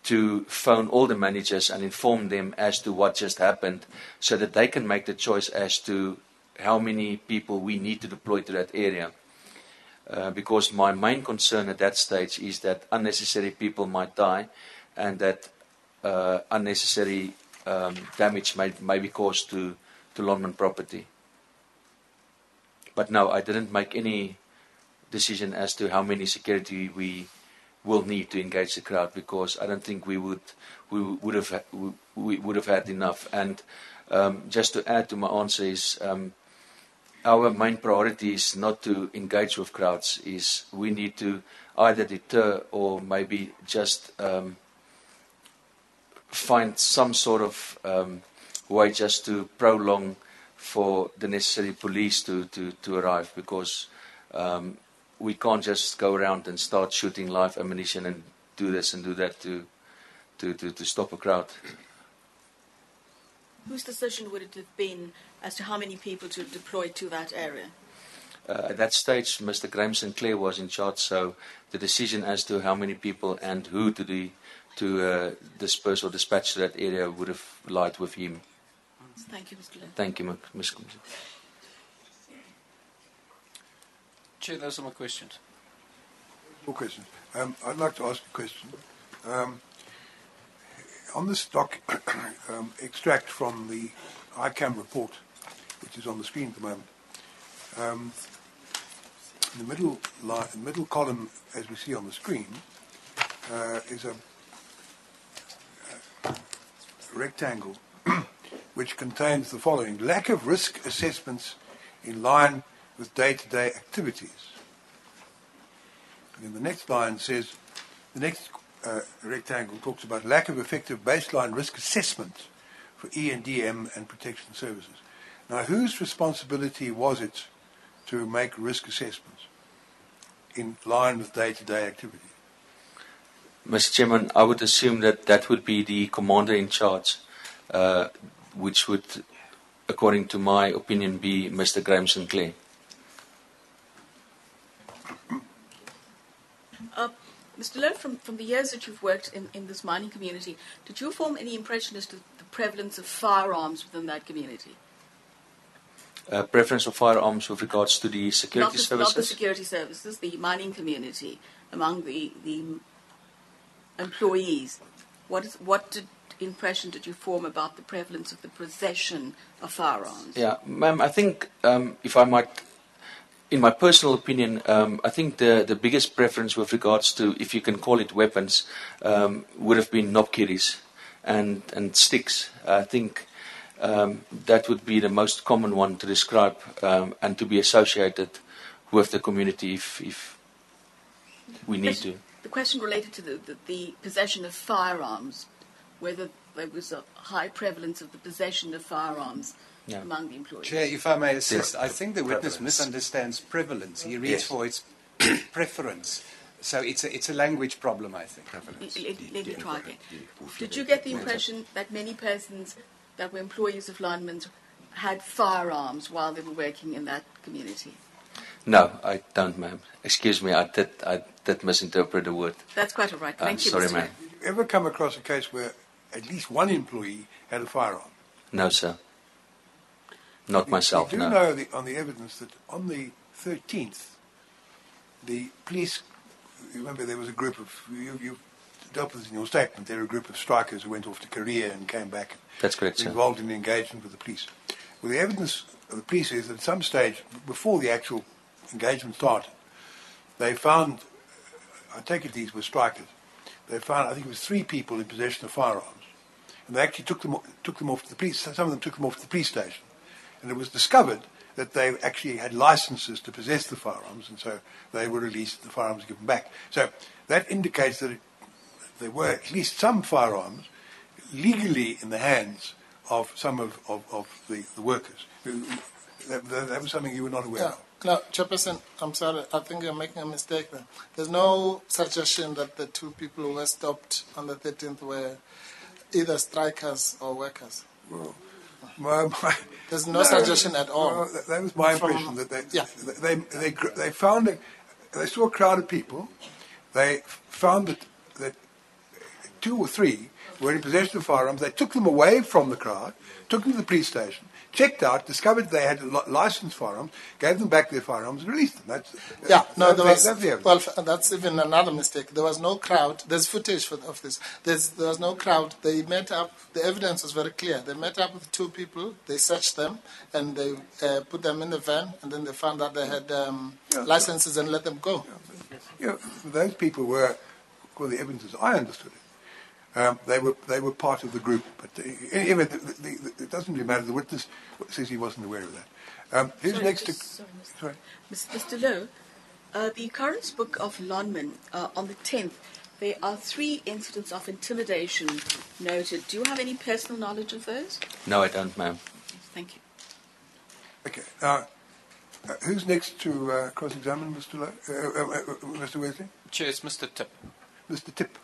to phone all the managers and inform them as to what just happened, so that they can make the choice as to how many people we need to deploy to that area. Because my main concern at that stage is that unnecessary people might die, and that unnecessary damage may be caused to Lonmin property. But no, I didn't make any decision as to how many security we will need to engage the crowd, because I don't think we would have had enough. And just to add to my answer is, our main priority is not to engage with crowds. Is we need to either deter or maybe just find some sort of way just to prolong for the necessary police to arrive, because we can't just go around and start shooting live ammunition and do this and do that to stop a crowd. Whose decision would it have been as to how many people to deploy to that area? At that stage, Mr. Graham Sinclair was in charge, so the decision as to how many people and who to disperse or dispatch to that area would have lied with him. Thank you, Mr. Lowe. Thank you, Ms. Commissioner. Chair, those are my questions. More questions. I'd like to ask a question. On this doc extract from the ICAM report, which is on the screen at the moment, in the middle column, as we see on the screen, is a rectangle which contains the following: lack of risk assessments in line with day-to-day activities. And then the next line says, the next rectangle talks about lack of effective baseline risk assessment for E&DM and protection services. Now, whose responsibility was it to make risk assessments in line with day-to-day activity? Mr. Chairman, I would assume that would be the commander in charge, which would, according to my opinion, be Mr. Graham Sinclair. Mr. Lowe, from the years that you've worked in this mining community, did you form any impression as to the prevalence of firearms within that community? Preference of firearms with regards to the security services? Not the security services, the mining community, among the employees. What impression did you form about the prevalence of the possession of firearms? Yeah, ma'am, I think, if I might, in my personal opinion, I think the biggest preference with regards to, if you can call it weapons, would have been knobkerries and sticks. I think that would be the most common one to describe and to be associated with the community if we need to. The question related to the possession of firearms, whether there was a high prevalence of the possession of firearms among the employees. Chair, if I may assist, I think the witness misunderstands prevalence. He reads for its preference. So it's a language problem, I think. Let me try again. Did you get the impression that many persons that were employees of Lonmin's had firearms while they were working in that community? No, I don't, ma'am. Excuse me, I did misinterpret the word. That's quite all right. Thank you, sorry, Mr. ma'am. Did you ever come across a case where at least one employee had a firearm? No, sir. Not myself, you do no. know on the evidence that on the 13th, the police, remember there was a group of, you dealt with this in your statement, there were a group of strikers who went off to Korea and came back. That's correct, sir. Involved in engagement with the police. Well, the evidence of the police is that at some stage, before the actual engagement started, they found, I take it these were strikers, they found, I think it was 3 people in possession of firearms. And they actually took them off to the police, some of them took them off to the police station. And it was discovered that they actually had licenses to possess the firearms, and so they were released, the firearms were given back. So that indicates that there were at least some firearms legally in the hands of some of the workers. That was something you were not aware of. No, Chairperson, I'm sorry, I think you're making a mistake there. There's no suggestion that the 2 people who were stopped on the 13th were either strikers or workers. Well, there's no suggestion at all. Well, that was my impression, that they found they saw a crowd of people. They found that 2 or 3 were in possession of firearms. They took them away from the crowd, took them to the police station, checked out, discovered they had licensed firearms, gave them back their firearms, and released them. That's even another mistake. There was no crowd. There's footage of this. There was no crowd. They met up. The evidence was very clear. They met up with 2 people. They searched them, and they put them in the van, and then they found that they had licenses and let them go. Those people were, well, the evidence as I understood it, they were part of the group. But anyway, it doesn't really matter. The witness says he wasn't aware of that. Who's next? Mr. Lowe, the occurrence book of Lonman, on the 10th, there are 3 incidents of intimidation noted. Do you have any personal knowledge of those? No, I don't, ma'am. Thank you. Okay. Who's next to cross-examine Mr. Mr. Wesley? Chair, it's Mr. Tip. Mr. Tip.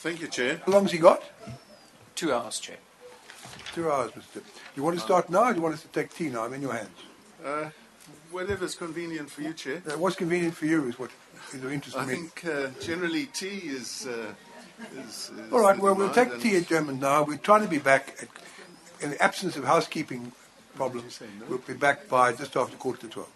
Thank you, Chair. How long has he got? 2 hours, Chair. 2 hours, Mr. Tip. You want to start now, or do you want us to take tea now? I'm in your hands. Whatever's convenient for you, Chair. What's convenient for you is what is of interest to me. I think generally tea is all right, well, we'll take tea at German now. We're trying to be back, in the absence of housekeeping problems, we'll be back by just after 11:45.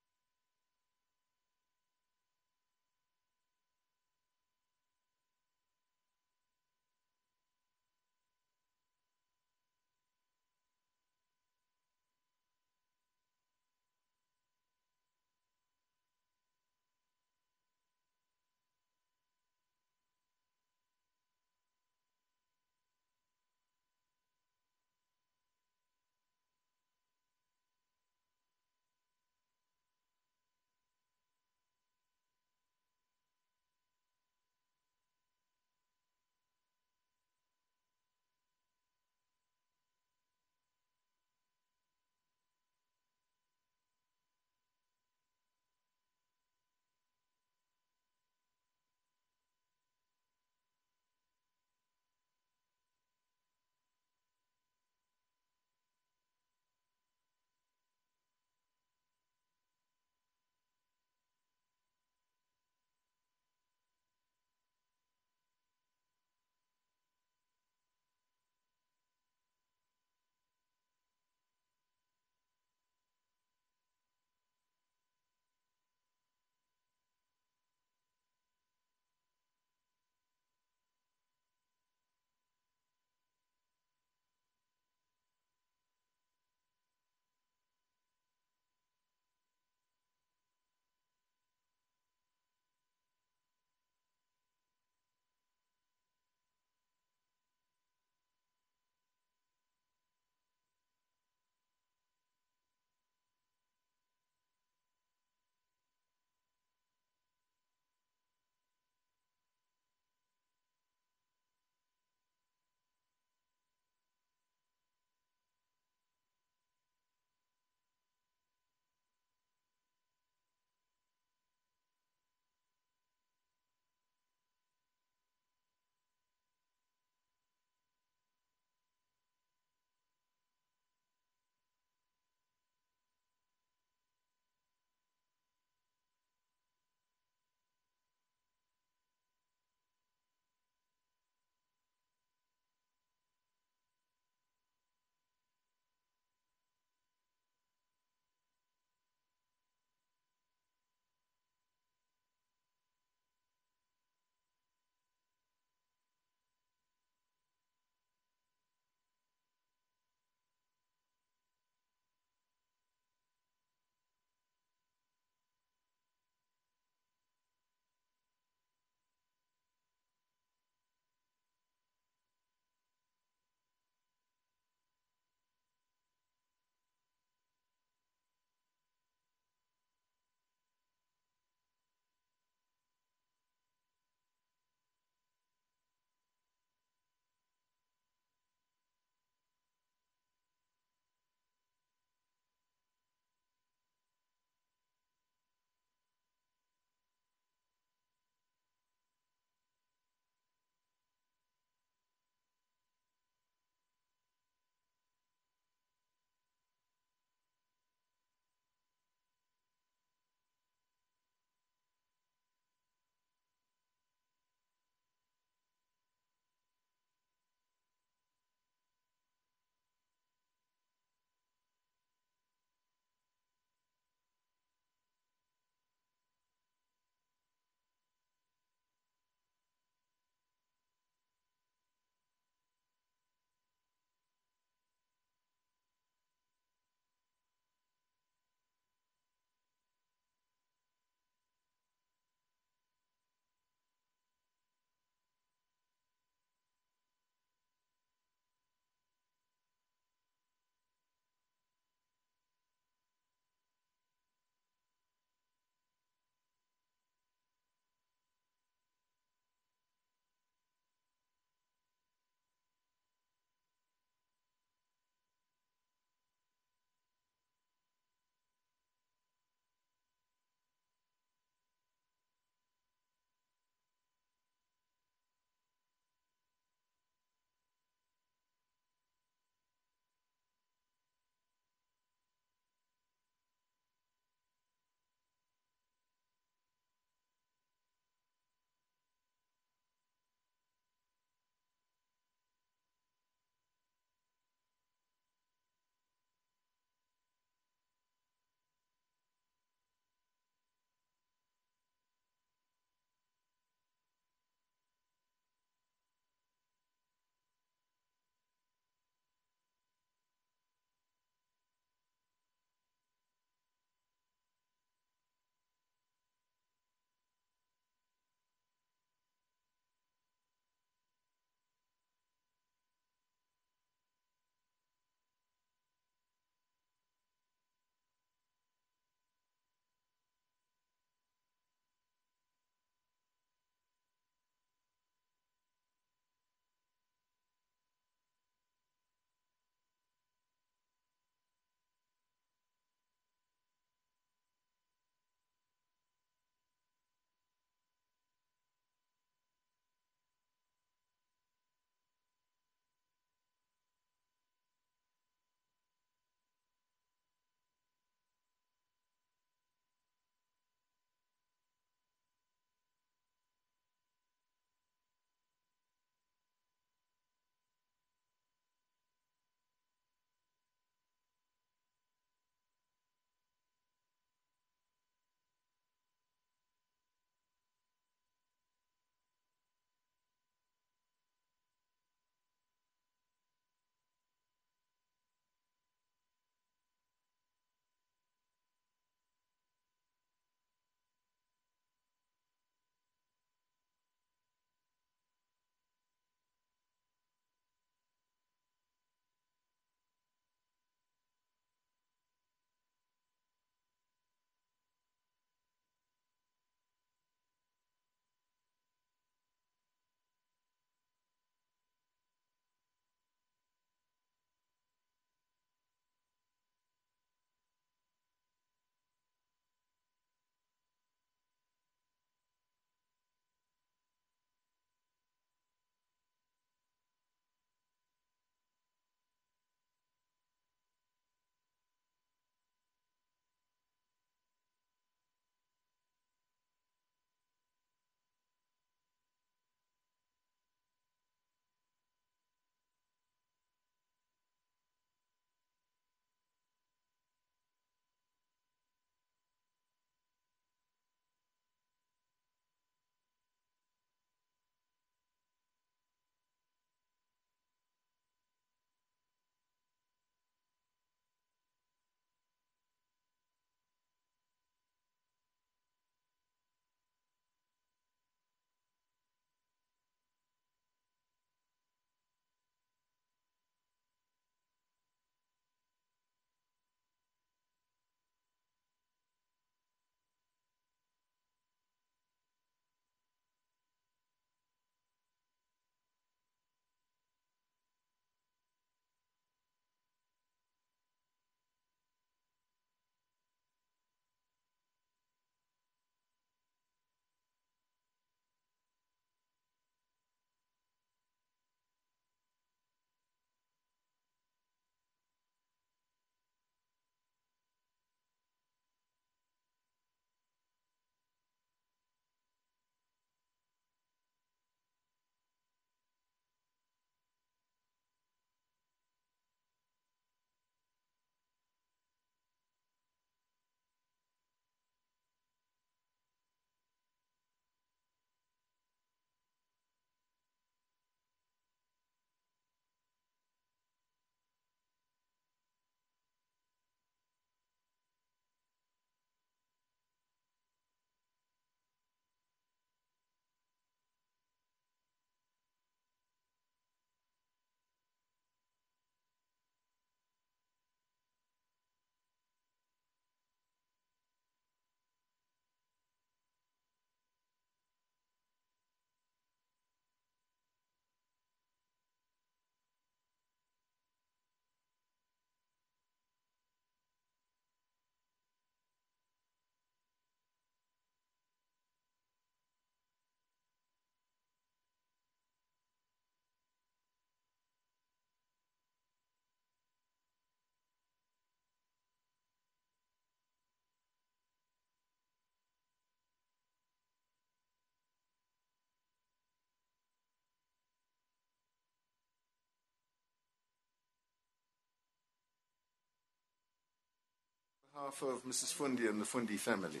behalf of Mrs. Fundi and the Fundi family.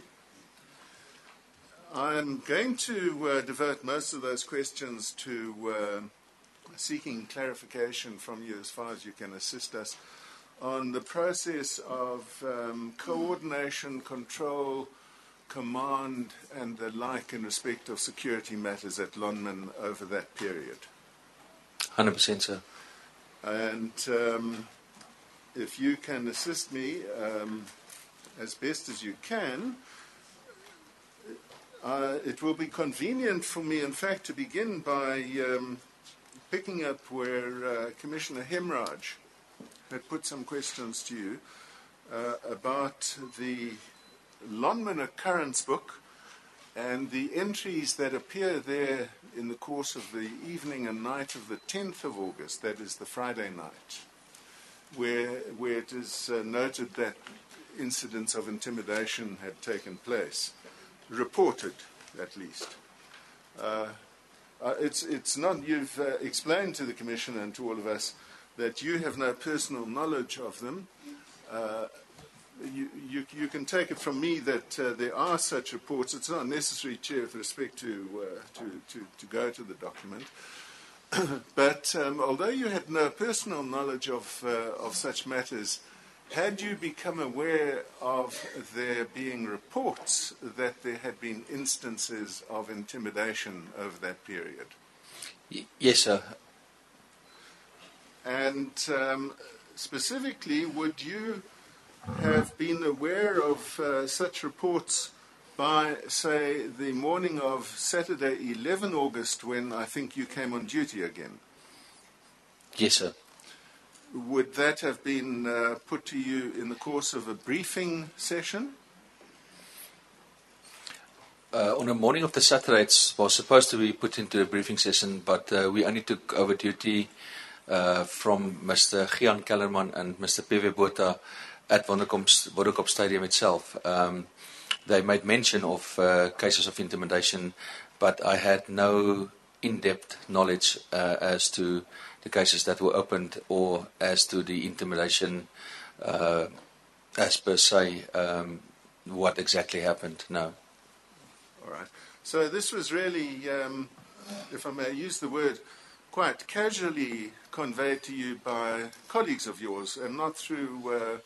I'm going to devote most of those questions to seeking clarification from you as far as you can assist us on the process of coordination, control, command, and the like in respect of security matters at Lonmin over that period. 100%, sir. And if you can assist me as best as you can, it will be convenient for me, in fact, to begin by picking up where Commissioner Hemraj had put some questions to you about the Lonmin Occurrence Book and the entries that appear there in the course of the evening and night of the 10th of August, that is the Friday night, where it is noted that incidents of intimidation had taken place, reported at least. It's not, you've explained to the Commissioner and to all of us that you have no personal knowledge of them. You can take it from me that there are such reports. It's not necessary, Chair, with respect to go to the document. But although you had no personal knowledge of such matters, had you become aware of there being reports that there had been instances of intimidation over that period? Yes, sir. And specifically, would you have been aware of such reports by, say, the morning of Saturday, 11 August, when I think you came on duty again? Yes, sir. Would that have been put to you in the course of a briefing session? On the morning of the Saturday, it was supposed to be put into a briefing session, but we only took over duty from Mr. Gian Kellerman and Mr. P.W. Botha at Wonderkop Stadium itself. They made mention of cases of intimidation, but I had no in-depth knowledge as to the cases that were opened or as to the intimidation as per se, what exactly happened. No. All right. So this was really, if I may use the word, quite casually conveyed to you by colleagues of yours, and not through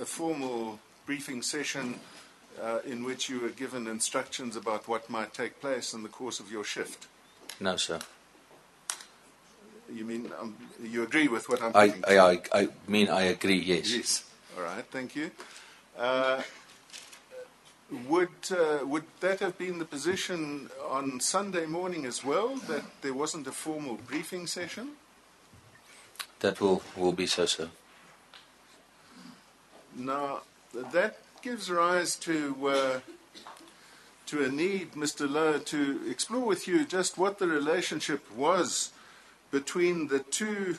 a formal briefing session in which you were given instructions about what might take place in the course of your shift. No, sir. You mean you agree with what I'm saying? I mean I agree, yes. Yes. All right, thank you. Would that have been the position on Sunday morning as well, that there wasn't a formal briefing session? That will be so, sir. Now, that gives rise to a need, Mr. Lowe, to explore with you just what the relationship was between the two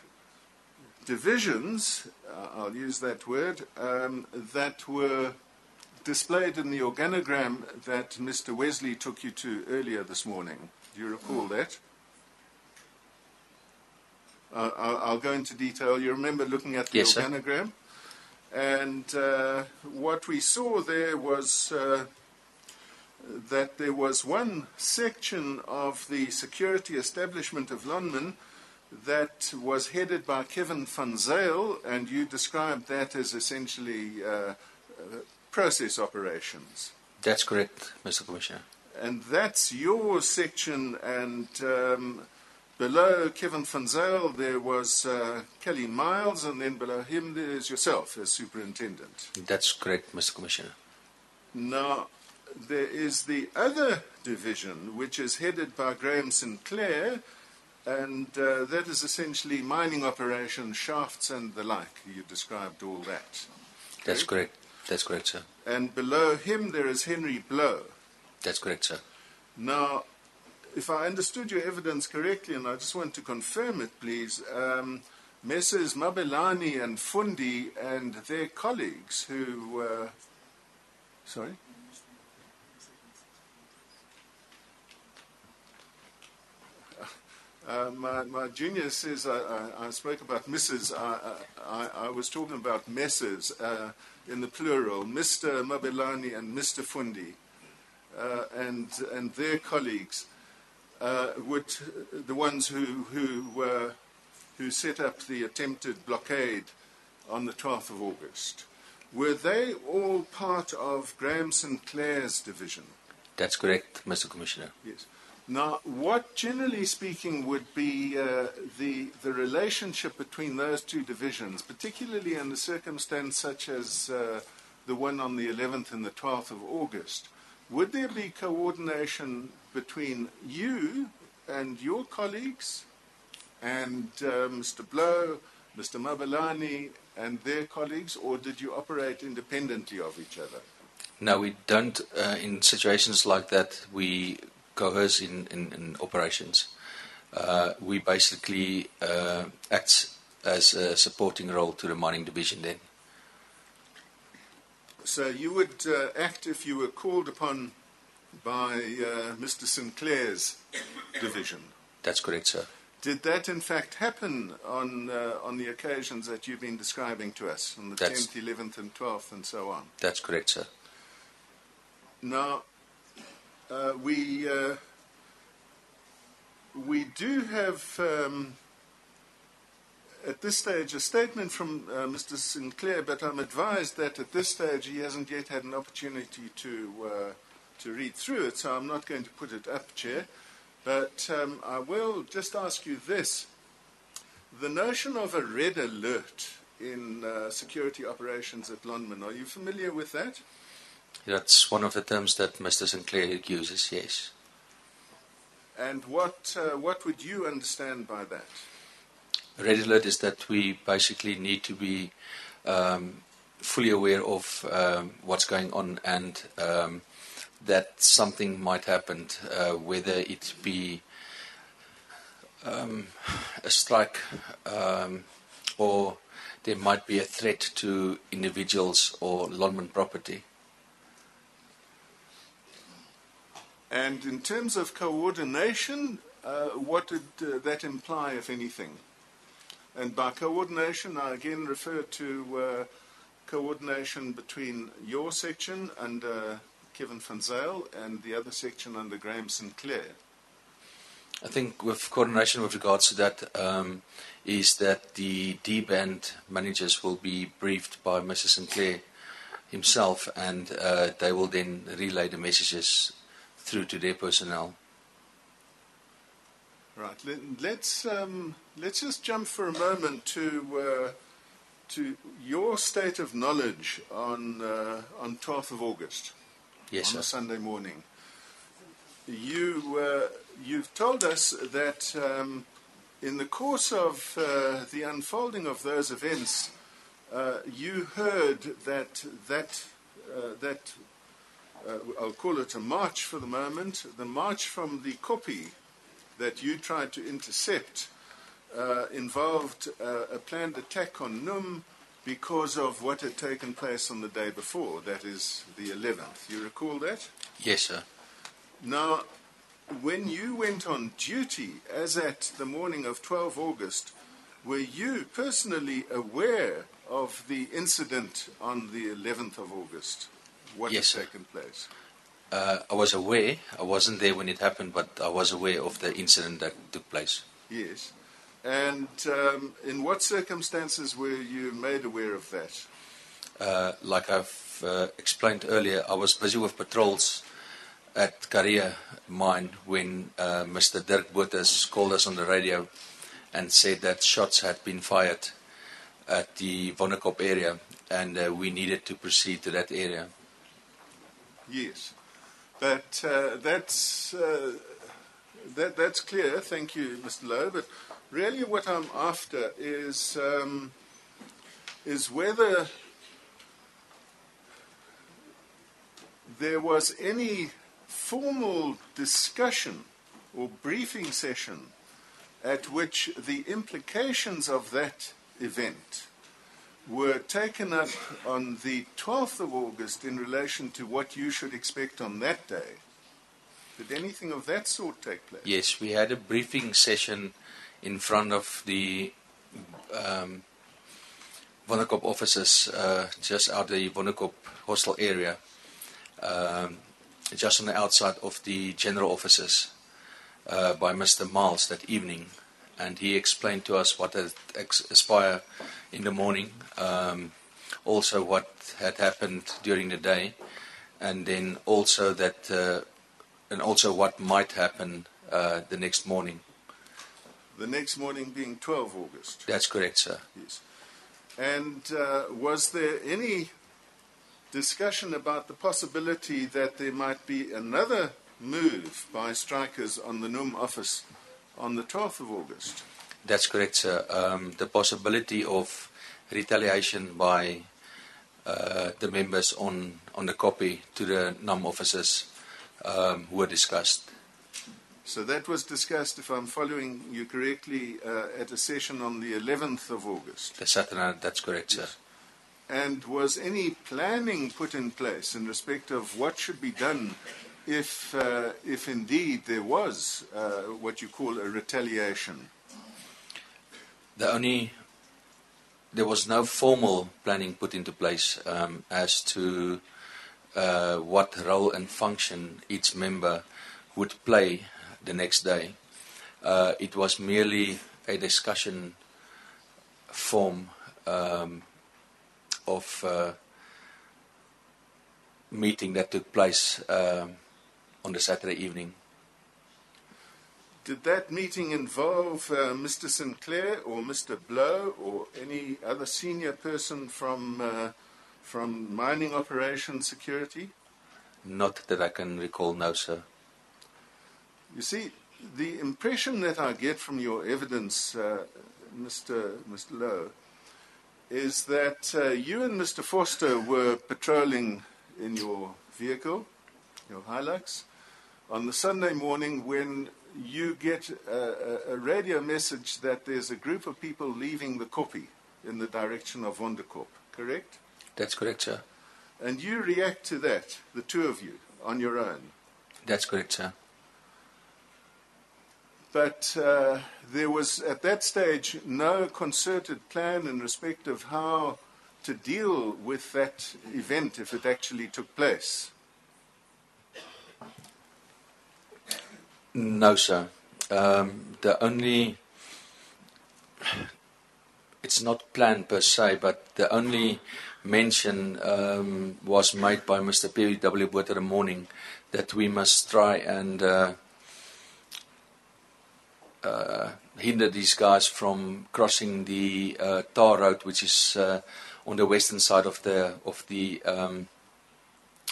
divisions, I'll use that word, that were displayed in the organogram that Mr. Wesley took you to earlier this morning. Do you recall that? I'll go into detail. You remember looking at the organogram? And what we saw there was that there was one section of the security establishment of Lonmin that was headed by Kevin van Zyl, and you described that as essentially process operations. That's correct, Mr. Commissioner. And that's your section, and below Kevin van Zyl there was Kelly Miles, and then below him there's yourself as superintendent. That's correct, Mr. Commissioner. Now, there is the other division, which is headed by Graham Sinclair, and that is essentially mining operations, shafts and the like. You described all that. That's correct. That's correct, sir. And below him there is Henry Blow. That's correct, sir. Now, if I understood your evidence correctly, and I just want to confirm it, please, Messrs. Mabelani and Fundi and their colleagues who were... Sorry? My junior says I spoke about Mrs. I was talking about messes in the plural, Mr. Mabelani and Mr. Fundi, and their colleagues, the ones who set up the attempted blockade on the 12th of August. Were they all part of Graham Sinclair's division? That's correct, Mr. Commissioner. Yes. Now, what, generally speaking, would be the relationship between those two divisions, particularly in a circumstance such as the one on the 11th and the 12th of August? Would there be coordination between you and your colleagues and Mr. Blow, Mr. Mabelani, and their colleagues, or did you operate independently of each other? No, we don't. In situations like that, we coerce in operations. We basically act as a supporting role to the mining division then. So you would act if you were called upon by Mr. Sinclair's division? That's correct, sir. Did that in fact happen on the occasions that you've been describing to us, on the 10th, 11th and 12th and so on? That's correct, sir. Now, we do have, at this stage, a statement from Mr. Sinclair, but I'm advised that at this stage he hasn't yet had an opportunity to read through it, so I'm not going to put it up, Chair. But I will just ask you this. The notion of a red alert in security operations at Lonmin, are you familiar with that? That's one of the terms that Mr. Sinclair uses, yes. And what would you understand by that? Red alert is that we basically need to be fully aware of what's going on and that something might happen, whether it be a strike or there might be a threat to individuals or Lonmin property. And in terms of coordination, what did that imply, if anything? And by coordination, I again refer to coordination between your section under Kevin van Zyl and the other section under Graham Sinclair. I think with coordination with regards to that is that the D-band managers will be briefed by Mr. Sinclair himself and they will then relay the messages through to their personnel. Right. Let's just jump for a moment to your state of knowledge on 12th of August. Yes, on sir. a Sunday morning. You've told us that in the course of the unfolding of those events, you heard that I'll call it a march for the moment, the march from the Kopi that you tried to intercept involved a planned attack on Num because of what had taken place on the day before, that is the 11th. You recall that? Yes, sir. Now, when you went on duty, as at the morning of 12 August, were you personally aware of the incident on the 11th of August? What Yes, had sir. taken place? I was aware. I wasn't there when it happened, but I was aware of the incident that took place. Yes. And in what circumstances were you made aware of that? Like I've explained earlier, I was busy with patrols at Korea mine when Mr. Dirk Botha called us on the radio and said that shots had been fired at the Wonderkop area and we needed to proceed to that area. Yes. But that's clear. Thank you, Mr. Lowe. But really what I'm after is whether there was any formal discussion or briefing session at which the implications of that event were taken up on the 12th of August in relation to what you should expect on that day. Did anything of that sort take place? Yes, we had a briefing session in front of the Wonderkop offices, just out the Wonderkop hostel area, just on the outside of the general offices, by Mr. Miles that evening. And he explained to us what had aspired in the morning, also what had happened during the day, and then also that, and also what might happen the next morning. The next morning being 12 August? That's correct, sir. Yes. And was there any discussion about the possibility that there might be another move by strikers on the NUM office on the 12th of August? That's correct, sir. The possibility of retaliation by the members on the copy to the NUM officers were discussed. So that was discussed, if I'm following you correctly, at a session on the 11th of August? The Saturday, that's correct, yes. Sir. And was any planning put in place in respect of what should be done if indeed there was what you call a retaliation? There was no formal planning put into place as to what role and function each member would play the next day. It was merely a discussion form of meeting that took place on the Saturday evening. Did that meeting involve Mr. Sinclair or Mr. Blow or any other senior person from mining operations security? Not that I can recall, no, sir. You see, the impression that I get from your evidence, Mr. Lowe, is that you and Mr. Forster were patrolling in your vehicle, your Hilux, on the Sunday morning when you get a radio message that there's a group of people leaving the Koppie in the direction of Wonderkop, correct? That's correct, sir. And you react to that, the two of you, on your own? That's correct, sir. But there was, at that stage, no concerted plan in respect of how to deal with that event if it actually took place? No, sir. It's not planned per se, but the only mention was made by Mr. P.W. Botha in the morning that we must try and hinder these guys from crossing the tar road, which is on the western side of the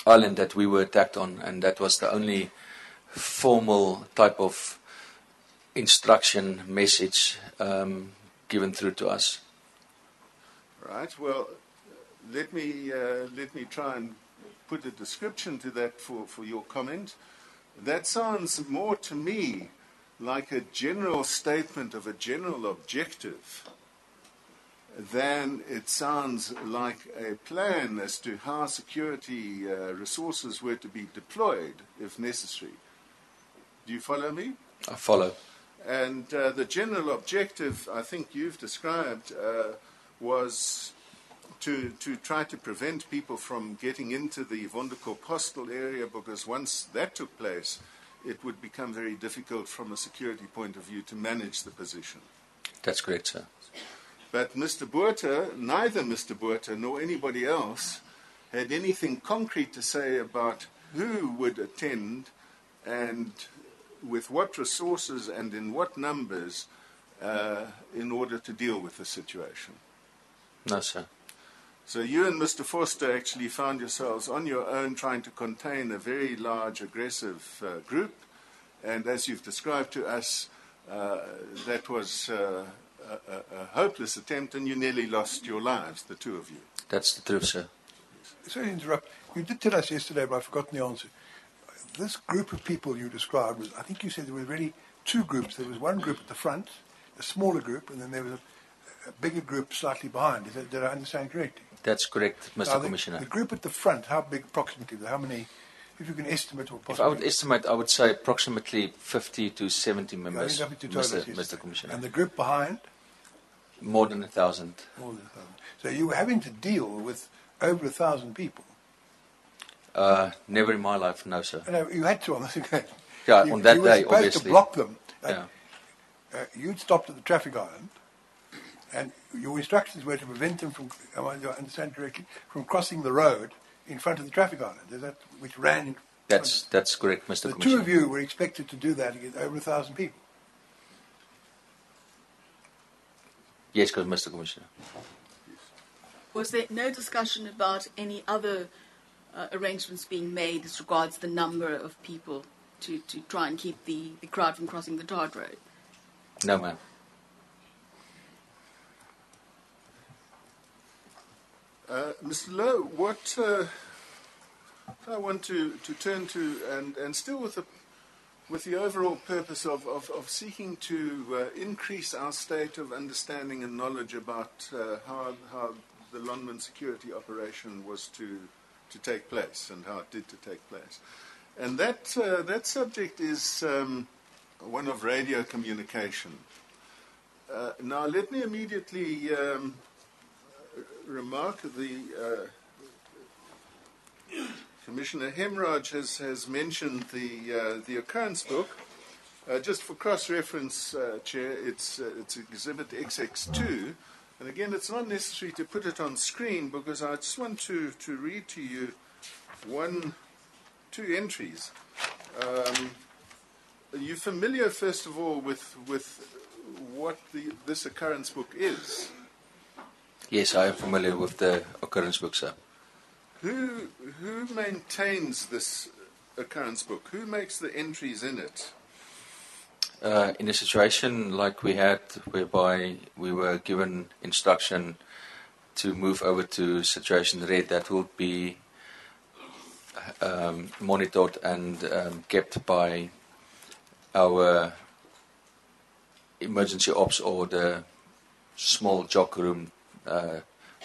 island that we were attacked on, and that was the only formal type of instruction message given through to us. Right. Well, let me try and put a description to that for your comment. That sounds more to me like a general statement of a general objective than it sounds like a plan as to how security resources were to be deployed if necessary. Do you follow me? I follow. And the general objective, I think you've described, was to try to prevent people from getting into the Wonderkop hostel area, because once that took place, it would become very difficult from a security point of view to manage the position. That's correct, sir. But Mr. Botha, neither Mr. Botha nor anybody else had anything concrete to say about who would attend and with what resources and in what numbers in order to deal with the situation. No, sir. So you and Mr. Forster actually found yourselves on your own trying to contain a very large, aggressive group, and as you've described to us, that was a hopeless attempt, and you nearly lost your lives, the two of you. That's the truth, sir. Sorry to interrupt. You did tell us yesterday, but I've forgotten the answer. This group of people you described was, I think you said there were really two groups. There was one group at the front, a smaller group, and then there was a bigger group slightly behind. Did I understand correctly? That's correct, Mr. Commissioner. The group at the front, how big approximately? How many? If you can estimate or possibly. If I would estimate, I would say approximately 50 to 70 members, Yeah, to toilets, Mr. Commissioner. And the group behind? More than 1,000. More than 1,000. So you were having to deal with over 1,000 people? Never in my life, no, sir. No, you had to on this occasion. Yeah, on that day, you were supposed to block them. Yeah. You'd stopped at the traffic island, and your instructions were to prevent them from, am I understand correctly, from crossing the road in front of the traffic island. Is that which ran? In that's correct, Mr. The Commissioner. two of you were expected to do that against over 1,000 people. Yes, Mr. Commissioner. Was there no discussion about any other arrangements being made as regards the number of people to try and keep the crowd from crossing the tarred road? No, ma'am. Mr. Lowe, what I want to turn to, and still with the overall purpose of seeking to increase our state of understanding and knowledge about how the Lonman security operation was to take place and how it did to take place. And that subject is one of radio communication. Now, let me immediately remark the Commissioner Hemraj has mentioned the occurrence book. Just for cross-reference, Chair, it's Exhibit XX2. And again, it's not necessary to put it on screen because I just want to read to you two entries. Are you familiar, first of all, with what this occurrence book is? Yes, I am familiar with the occurrence book, sir. Who maintains this occurrence book? Who makes the entries in it? In a situation like we had, whereby we were given instruction to move over to situation red, that will be monitored and kept by our emergency ops or the small jock room,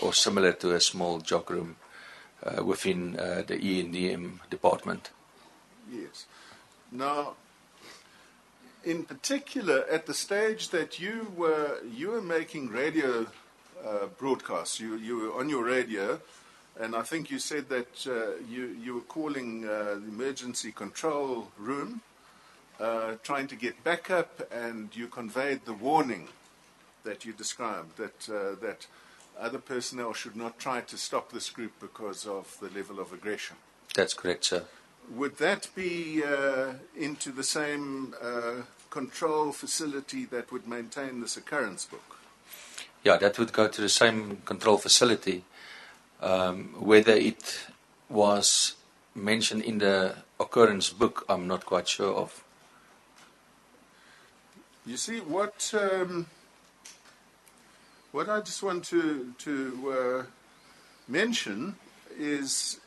or similar to a small jock room within the E&DM department. Yes. Now, in particular, at the stage that you were making radio broadcasts, you were on your radio, and I think you said that you were calling the emergency control room, trying to get backup, and you conveyed the warning that you described, that other personnel should not try to stop this group because of the level of aggression. That's correct, sir. Would that be into the same control facility that would maintain this occurrence book? Yeah, that would go to the same control facility. Whether it was mentioned in the occurrence book, I'm not quite sure of. You see, what I just want to mention is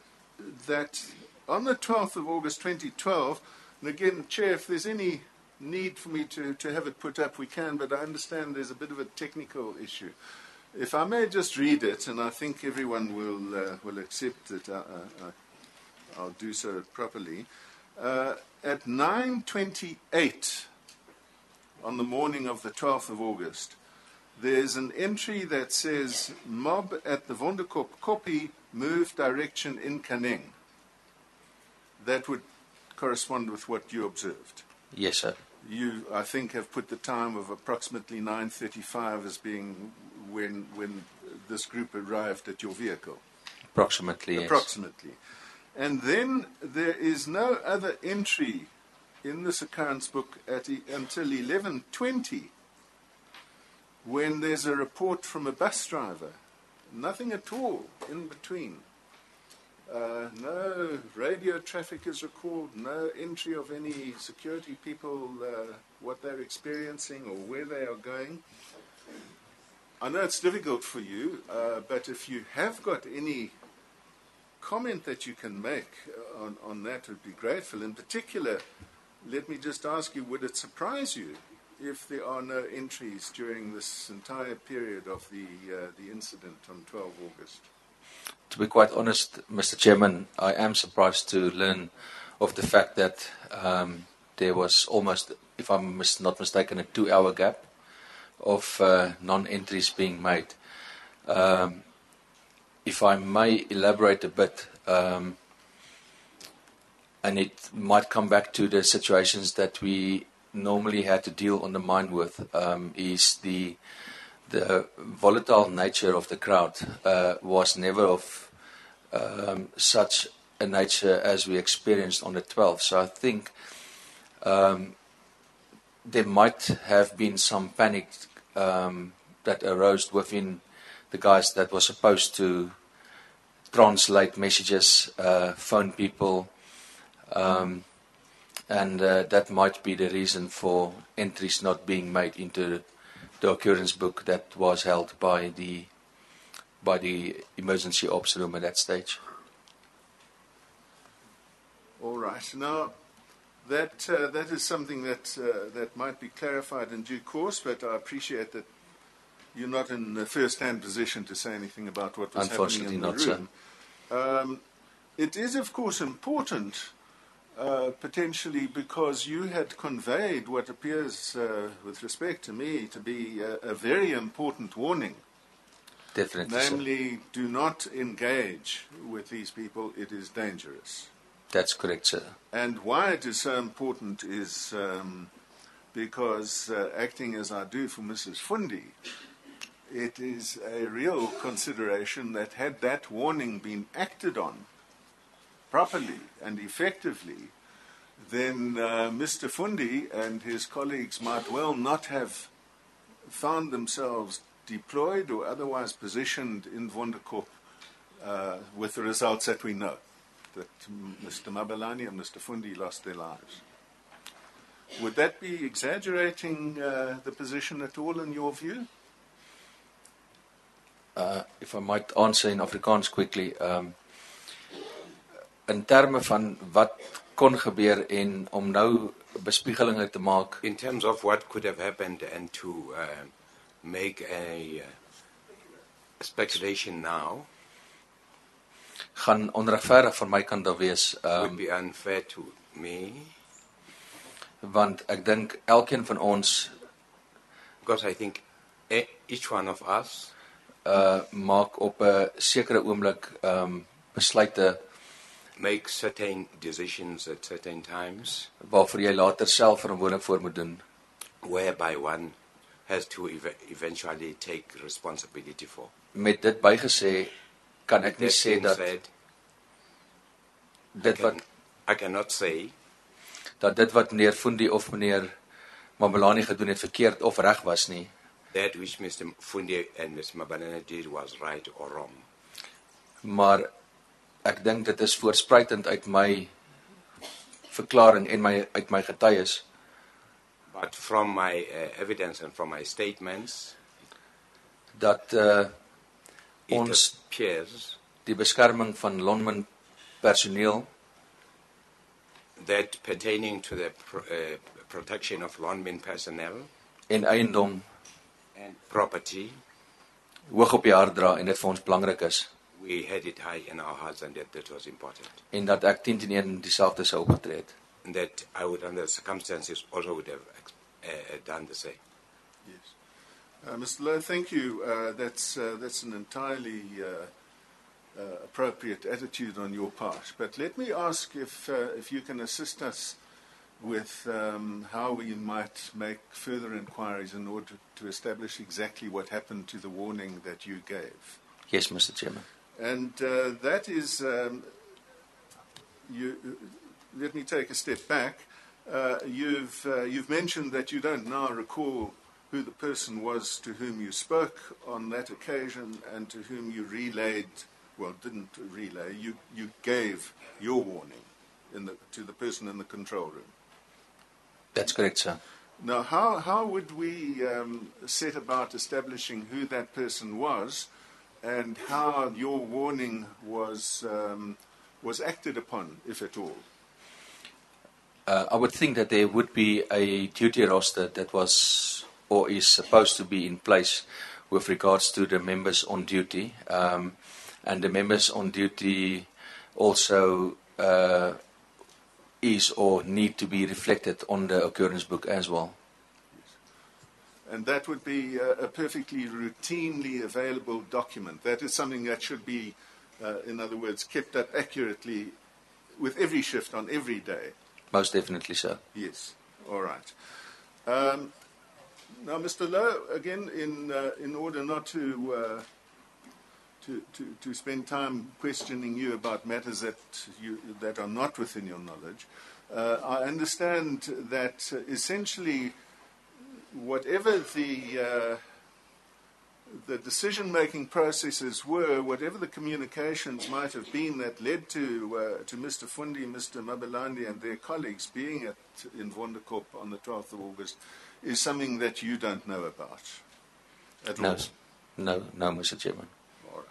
that on the 12th of August 2012, and again, Chair, if there's any need for me to have it put up, we can, but I understand there's a bit of a technical issue. If I may just read it, and I think everyone will accept it, I'll do so properly. At 9:28 on the morning of the 12th of August, there's an entry that says, mob at the Wonderkop Kopie, move direction in Kaneng. That would correspond with what you observed. Yes, sir. You, I think, have put the time of approximately 9:35 as being when this group arrived at your vehicle. Approximately, yes. Approximately. And then there is no other entry in this occurrence book until 11:20, when there's a report from a bus driver. Nothing at all in between. No radio traffic is recorded, no entry of any security people, what they're experiencing or where they are going. I know it's difficult for you, but if you have got any comment that you can make on that, would be grateful. In particular, let me just ask you, would it surprise you if there are no entries during this entire period of the incident on 12 August? To be quite honest, Mr. Chairman, I am surprised to learn of the fact that there was almost, if I'm not mistaken, a 2-hour gap of non-entries being made. If I may elaborate a bit, and it might come back to the situations that we normally had to deal on the mine with, is the volatile nature of the crowd was never of such a nature as we experienced on the 12th. So I think there might have been some panic that arose within the guys that were supposed to translate messages, phone people, and that might be the reason for entries not being made into the occurrence book that was held by the emergency ops room at that stage. All right. Now, that is something that might be clarified in due course, but I appreciate that you're not in the first-hand position to say anything about what was happening in the room. It is, of course, important, potentially, because you had conveyed what appears, with respect to me, to be a very important warning. Definitely. Namely, do not engage with these people. It is dangerous. That's correct, sir. And why it is so important is because, acting as I do for Mrs. Fundi, it is a real consideration that had that warning been acted on properly and effectively, then Mr. Fundi and his colleagues might well not have found themselves deployed or otherwise positioned in Wonderkop with the results that we know, that Mr. Mabelani and Mr. Fundi lost their lives. Would that be exaggerating the position at all in your view? If I might answer in Afrikaans quickly, in terme van wat kon gebeur en om nou bespiegelinge te maak. In terms of what could have happened and to make a speculation now, gaan onregverdig van my kant af wees. Would be unfair to me. Want ek dink elkeen van ons, because I think each one of us maak op 'n sekere oomblik besluite, make certain decisions at certain times, waarvoor jy later self verantwoordelik voor moet doen, whereby one has to eventually take responsibility for. Met dit bygesê, kan ek nie sê dat I cannot say dat dit wat meneer Fundi of meneer Mabelani gedoen het verkeerd of reg was nie. That which Mr. Fundi and Mr. Mabelani did was right or wrong. Maar ek dink dit is voorspruitend uit my verklaring en uit my getuies. But from my evidence and from my statements, dat ons die beskerming van Lonmin personeel, that pertaining to the protection of Lonmin personnel en eiendom and property, hoog op die hart dra en dit vir ons belangrik is. We had it high in our hearts and that was important. En dat ek 10-1 dieselfde sou opgetree het. And that I would, under the circumstances, also would have done the same. Yes. Mr. Lowe, thank you. That's an entirely appropriate attitude on your part. But let me ask if you can assist us with how we might make further inquiries in order to establish exactly what happened to the warning that you gave. Yes, Mr. Chairman. And that is, let me take a step back. You've mentioned that you don't now recall who the person was to whom you spoke on that occasion and to whom you didn't relay, you gave your warning to the person in the control room. That's correct, sir. Now, how would we set about establishing who that person was and how your warning was acted upon, if at all? I would think that there would be a duty roster that was or is supposed to be in place with regards to the members on duty. and the members on duty also is or need to be reflected on the occurrence book as well. And that would be a perfectly routinely available document. That is something that should be, in other words, kept up accurately with every shift on every day. Most definitely so. Yes. All right. Now, Mr. Lowe, again, in order not to spend time questioning you about matters that are not within your knowledge, I understand that essentially whatever the decision-making processes were, whatever the communications might have been that led to Mr. Fundi, Mr. Mabelani and their colleagues being in Wonderkop on the 12th of August, is something that you don't know about at all? No, Mr. Chairman. All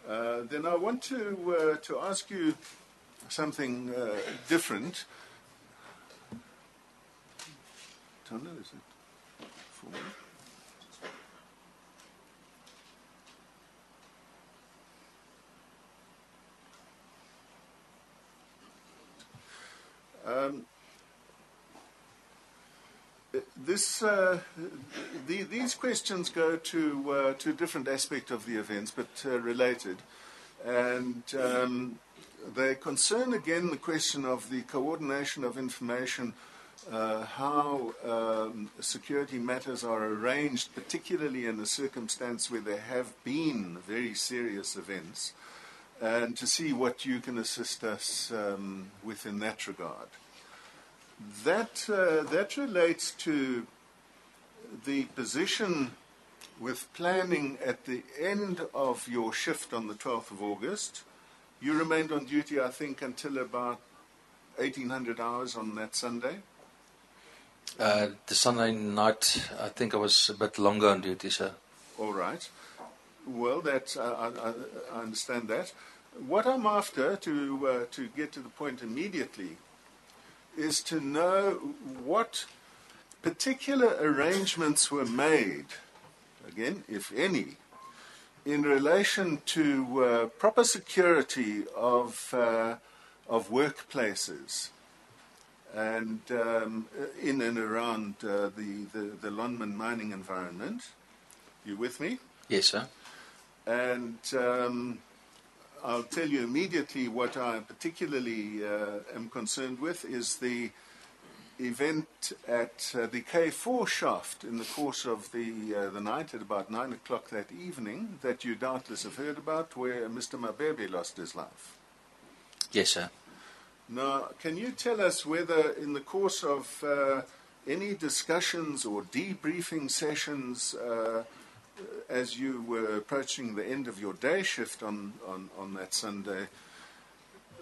right. Then I want to ask you something different. Tanda, is it for me? These questions go to a different aspect of the events, but related, and they concern again the question of the coordination of information, how security matters are arranged, particularly in a circumstance where there have been very serious events, and to see what you can assist us with in that regard. That relates to the position with planning at the end of your shift on the 12th of August. You remained on duty, I think, until about 1800 hours on that Sunday. The Sunday night, I think I was a bit longer on duty, sir. All right. Well, I understand that. What I'm after, to get to the point immediately, is to know what particular arrangements were made, again, if any, in relation to proper security of workplaces and in and around the Lonmin mining environment. You with me? Yes, sir. And I'll tell you immediately what I particularly am concerned with is the event at the K4 shaft in the course of the night at about 9 o'clock that evening that you doubtless have heard about, where Mr. Mabebe lost his life. Yes, sir. Now, can you tell us whether in the course of any discussions or debriefing sessions as you were approaching the end of your day shift on that Sunday,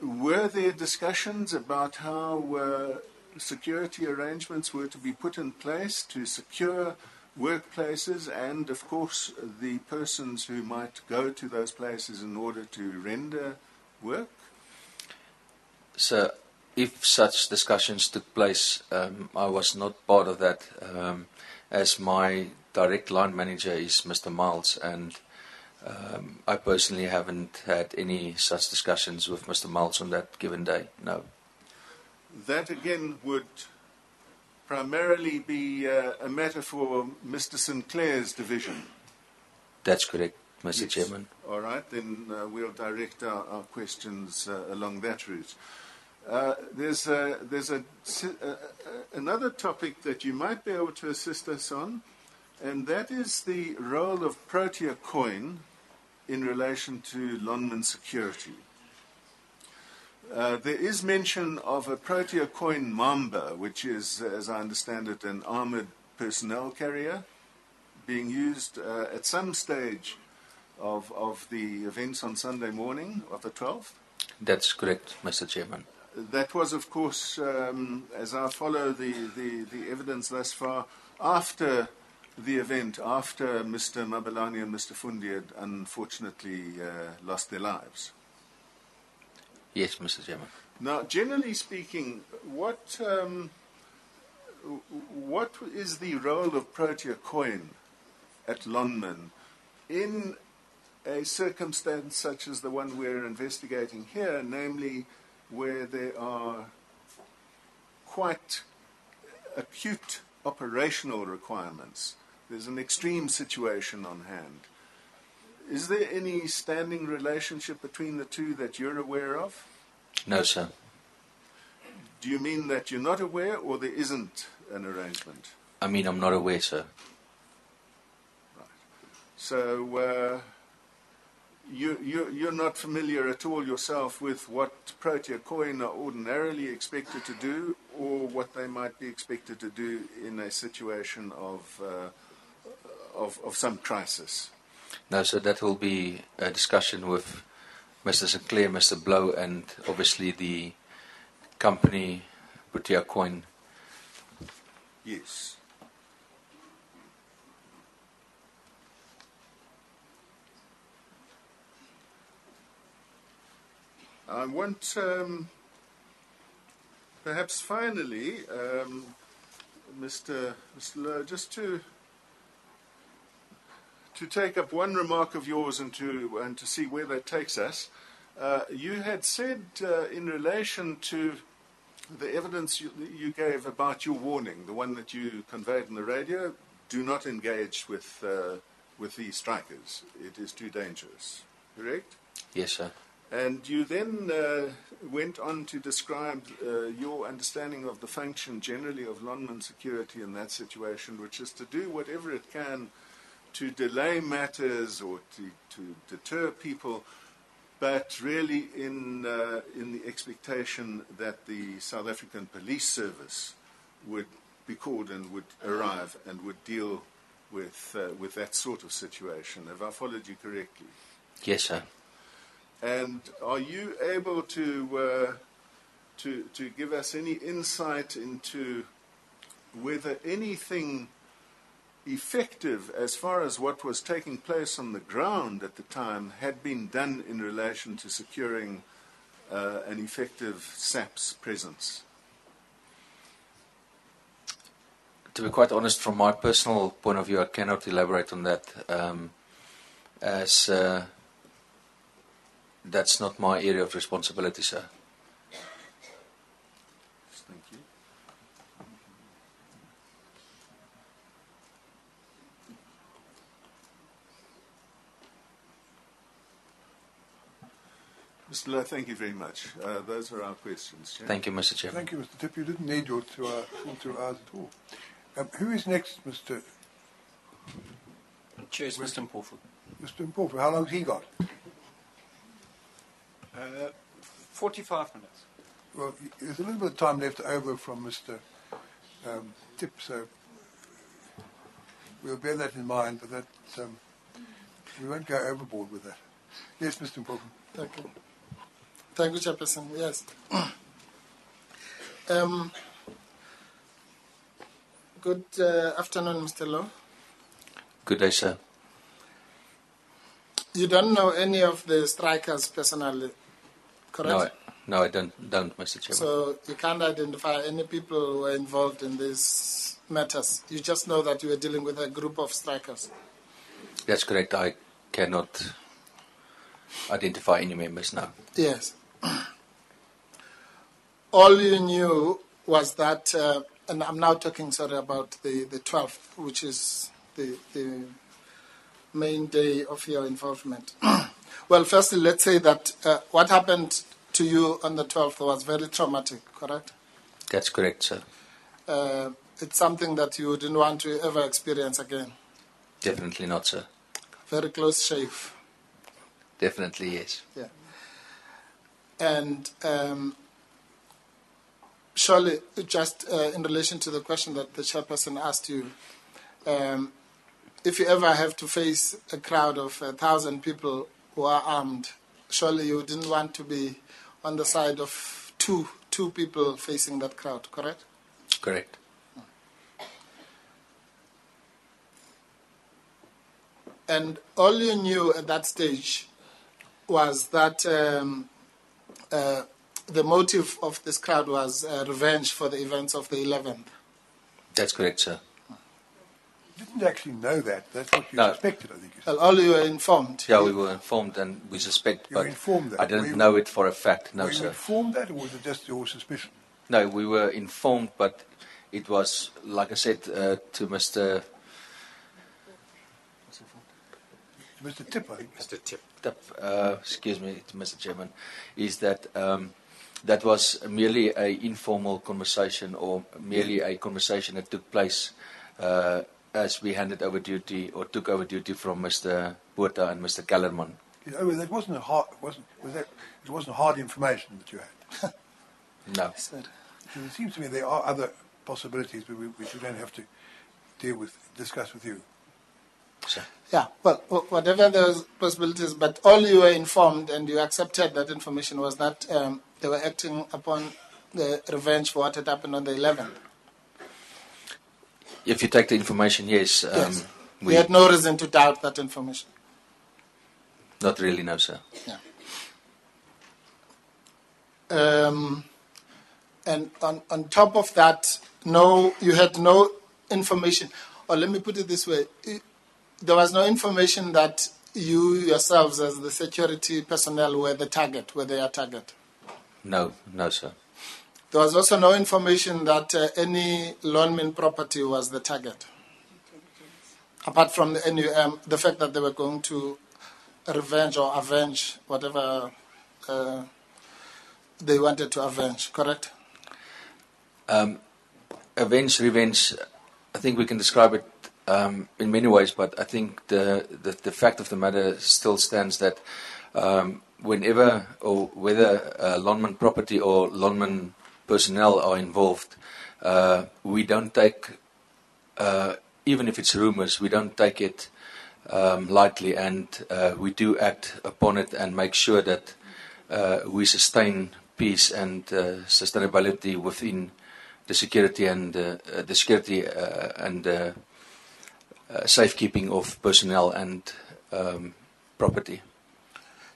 were there discussions about how security arrangements were to be put in place to secure workplaces and, of course, the persons who might go to those places in order to render work? So, if such discussions took place, I was not part of that, as my direct line manager is Mr. Miles, and I personally haven't had any such discussions with Mr. Miles on that given day, no. That again would primarily be a matter for Mr. Sinclair's division. That's correct, Mr. Yes. Chairman. All right, then we'll direct our questions along that route. There's another topic that you might be able to assist us on, and that is the role of Protea coin in relation to Lonmin security. There is mention of a Protea coin Mamba, which is, as I understand it, an armored personnel carrier being used at some stage of the events on Sunday morning of the 12th. That's correct, Mr. Chairman. That was, of course, as I follow the evidence thus far, after the event, after Mr. Mabelani and Mr. Fundi had unfortunately lost their lives. Yes, Mr. Chairman. Now, generally speaking, what is the role of Protea coin at Lonmin in a circumstance such as the one we're investigating here, namely where there are quite acute operational requirements. There's an extreme situation on hand. Is there any standing relationship between the two that you're aware of? No, sir. Do you mean that you're not aware, or there isn't an arrangement? I mean, I'm not aware, sir. Right. So you're not familiar at all yourself with what Protea Coin are ordinarily expected to do, or what they might be expected to do in a situation of some crisis? No, sir, that will be a discussion with Mr. Sinclair, Mr. Blow, and obviously the company, Protea Coin. Yes. I want, perhaps finally, Mr. Lowe, just to take up one remark of yours and to see where that takes us. You had said in relation to the evidence you gave about your warning, the one that you conveyed on the radio, do not engage with these strikers. It is too dangerous. Correct? Yes, sir. And you then went on to describe your understanding of the function generally of Lonmin security in that situation, which is to do whatever it can to delay matters or to deter people, but really in the expectation that the South African Police Service would be called and would arrive and would deal with that sort of situation. Have I followed you correctly? Yes, sir. And are you able to give us any insight into whether anything effective as far as what was taking place on the ground at the time had been done in relation to securing an effective SAPS presence? To be quite honest, from my personal point of view, I cannot elaborate on that, as that's not my area of responsibility, sir. Thank you. Mr. Lowe, thank you very much. Those are our questions. Chair. Thank you, Mr. Chairman. Thank you, Mr. Tip. You didn't need your full 2 hours at all. Who is next, Mr. Chair, it's Mr. Mpofu. Mr. Mpofu? How long has he got? 45 minutes. Well, there's a little bit of time left over from Mr. Tip, so we'll bear that in mind, but that we won't go overboard with that. Yes, Mr. Mpofu. Thank you. Thank you, Chairperson. Yes. Good afternoon, Mr. Lowe. Good day, sir. You don't know any of the strikers personally, correct? No, I don't, Mr. Chairman. So you can't identify any people who were involved in these matters. You just know that you were dealing with a group of strikers. That's correct. I cannot identify any members now. Yes. All you knew was that, and I'm now talking, about the 12th, which is the main day of your involvement. Well, firstly, let's say that what happened to you on the 12th was very traumatic, correct? That's correct, sir. It's something that you didn't want to ever experience again. Definitely not, sir. Very close shave. Definitely, yes. Yeah. And surely, just in relation to the question that the chairperson asked you, if you ever have to face a crowd of 1,000 people who are armed, surely you didn't want to be on the side of two people facing that crowd, correct? Correct. And all you knew at that stage was that the motive of this crowd was revenge for the events of the 11th. That's correct, sir. Didn't didn't actually know that. That's what you suspected, I think. Well, all you were informed. Yeah, we were informed and we suspect, You were but informed that. I didn't know it for a fact, no, Were you sir. informed that, or was it just your suspicion? No, we were informed, but it was, like I said, to Mr. Mr. Tip, I think. Mr. Tip. Excuse me, Mr. Chairman, is that that was merely an informal conversation or merely a conversation that took place as we handed over duty or took over duty from Mr. Botha and Mr. Kellerman. Oh, that wasn't it wasn't hard information that you had. No. So it seems to me there are other possibilities which we don't have to discuss with you. Sure. Yeah, well, whatever those possibilities, but all you were informed and you accepted that information was that they were acting upon the revenge for what had happened on the 11th. If you take the information, yes. Yes. We had no reason to doubt that information. Not really, no, sir. Yeah. And on top of that, you had no information, or let me put it this way, there was no information that you yourselves as the security personnel were their target. No, sir. There was also no information that any Lonmin property was the target, apart from the NUM, the fact that they were going to revenge or avenge whatever they wanted to avenge, correct? Avenge, revenge, I think we can describe it in many ways, but I think the fact of the matter still stands that whenever or whether Lonmin property or Lonmin personnel are involved, we don't take, even if it's rumors, we don't take it lightly, and we do act upon it and make sure that we sustain peace and sustainability within the security and safekeeping of personnel and property.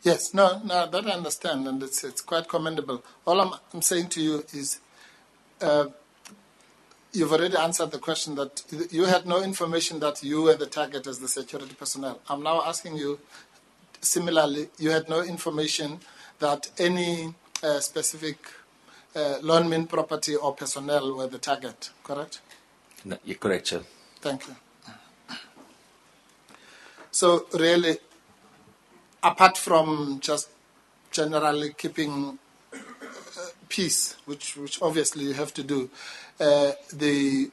Yes, no, that I understand, and it's quite commendable. All I'm saying to you is, you've already answered the question that you had no information that you were the target as the security personnel. I'm now asking you, similarly, you had no information that any specific Lonmin property or personnel were the target, correct? No, you're correct, sir. Thank you. So really, apart from just generally keeping peace, which obviously you have to do, the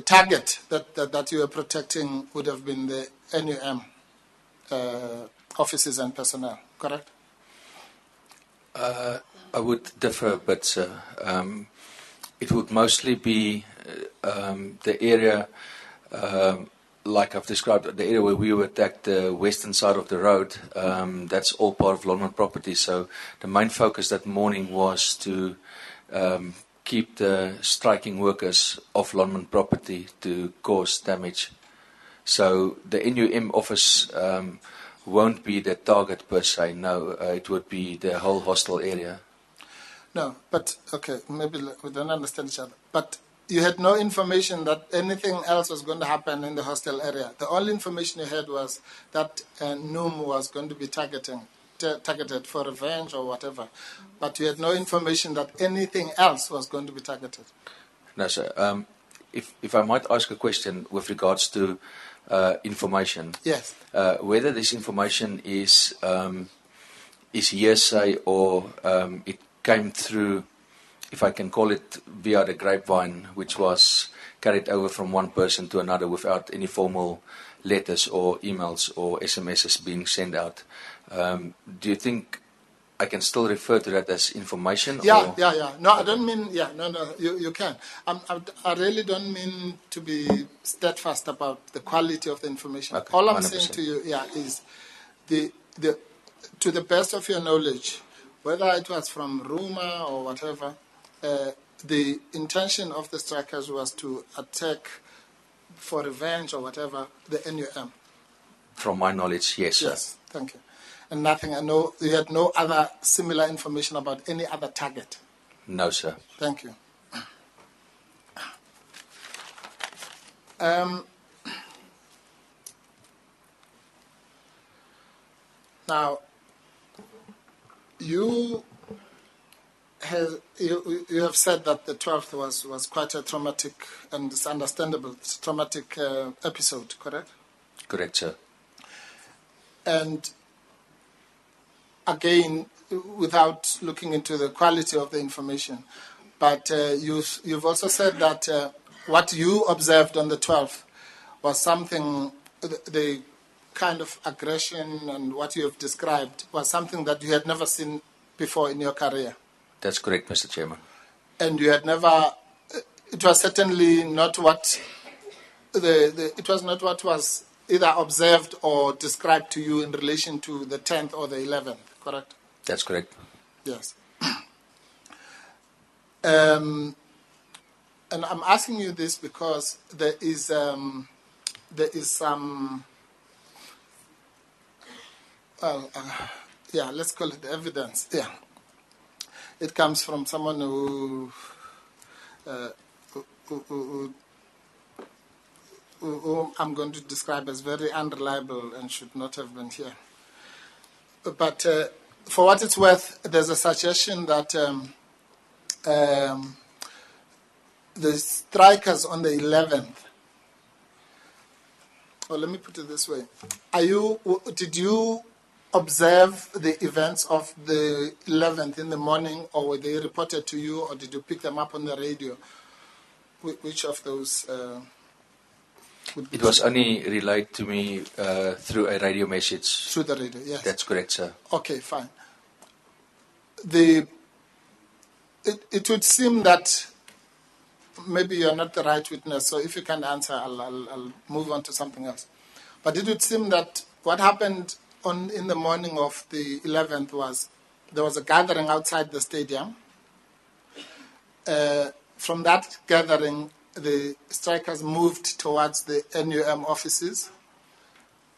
target that you are protecting would have been the NUM offices and personnel, correct? I would differ, but it would mostly be the area, like I've described, the area where we were attacked, the western side of the road. That's all part of Lonmin property. So the main focus that morning was to keep the striking workers off Lonmin property to cause damage. So the NUM office won't be the target per se. No, it would be the whole hostile area. No, but, okay, maybe we don't understand each other. But you had no information that anything else was going to happen in the hostile area. The only information you had was that NUM was going to be targeted for revenge or whatever. But you had no information that anything else was going to be targeted. No, sir. If I might ask a question with regards to information. Yes. Whether this information is hearsay or it came through, if I can call it, via the grapevine, which was carried over from one person to another without any formal letters or emails or SMSs being sent out. Do you think I can still refer to that as information? Yeah. No, I don't mean, no, you can. I really don't mean to be steadfast about the quality of the information. Okay, all I'm 100%. saying to you, is to the best of your knowledge, whether it was from rumor or whatever, the intention of the strikers was to attack for revenge or whatever, the NUM. From my knowledge, yes, sir. Yes, thank you. And nothing, you had no other similar information about any other target? No, sir. Thank you. Now, you have said that the 12th was quite a traumatic, and it's understandable, traumatic episode, correct? Correct, sir. And again, without looking into the quality of the information, but you've also said that what you observed on the 12th was something, the kind of aggression and what you have described was something that you had never seen before in your career. That's correct, Mr. Chairman. And you had never, it was certainly not what it was not what was either observed or described to you in relation to the 10th or the 11th, correct? That's correct. Yes. And I'm asking you this because there is some, let's call it evidence. Yeah. It comes from someone who I'm going to describe as very unreliable and should not have been here. But for what it's worth, there's a suggestion that the strikers on the 11th, or let me put it this way, did you observe the events of the 11th in the morning, or were they reported to you, or did you pick them up on the radio? Which of those would be? It was only relayed to me through a radio message. Through the radio, yes. That's correct, sir. Okay, fine. It would seem that maybe you're not the right witness, so if you can't answer, I'll move on to something else. But it would seem that what happened in the morning of the 11th was there was a gathering outside the stadium. From that gathering, the strikers moved towards the NUM offices,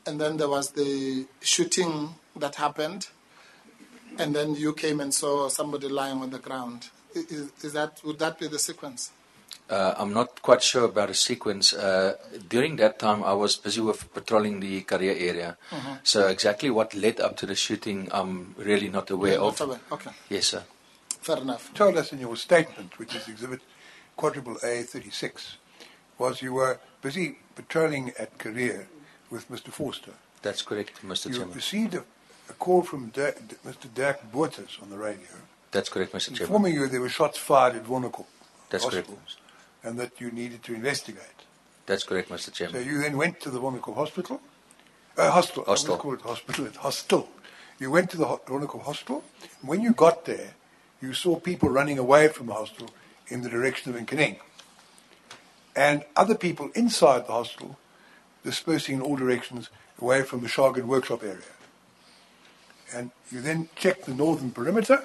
and then there was the shooting that happened, and then you came and saw somebody lying on the ground. Would that be the sequence? I'm not quite sure about a sequence. During that time, I was busy with patrolling the career area. Mm-hmm. So exactly what led up to the shooting, I'm really not aware of. Not aware. Okay. Yes, sir. Fair enough. You told us in your statement, which is Exhibit Quadruple A36, was you were busy patrolling at career with Mr. Forster. That's correct, Mr. Chairman. You received a call from Mr. Dirk Boters on the radio. That's correct, Mr. Chairman. Informing you there were shots fired at Wonderkop. That's correct. And that you needed to investigate. That's correct, Mr. Chairman. So you then went to the Wonderkop Hospital? Hostel. I wouldn't call it hospital, it's hostel. You went to the Wonderkop Hospital. When you got there, you saw people running away from the hostel in the direction of Nkeneng. And other people inside the hostel dispersing in all directions away from the Shargan workshop area. And you then checked the northern perimeter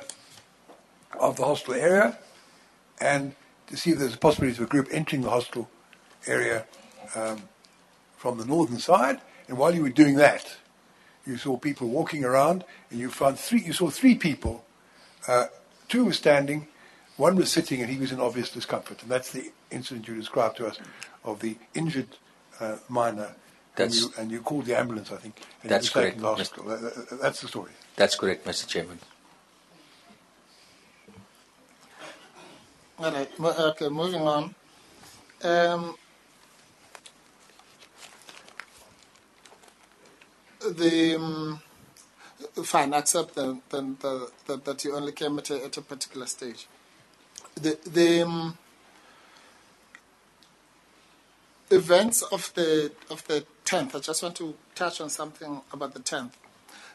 of the hostel area and to see if there's a possibility of a group entering the hostel area from the northern side. And while you were doing that, you saw people walking around, and you saw three people. Two were standing, one was sitting, and he was in obvious discomfort. And that's the incident you described to us of the injured miner. And you called the ambulance, I think. And that's correct. To the hospital. That's the story. That's correct, Mr. Chairman. All right. Okay, moving on. Fine, accept that you only came at a particular stage. The events of the 10th, I just want to touch on something about the 10th.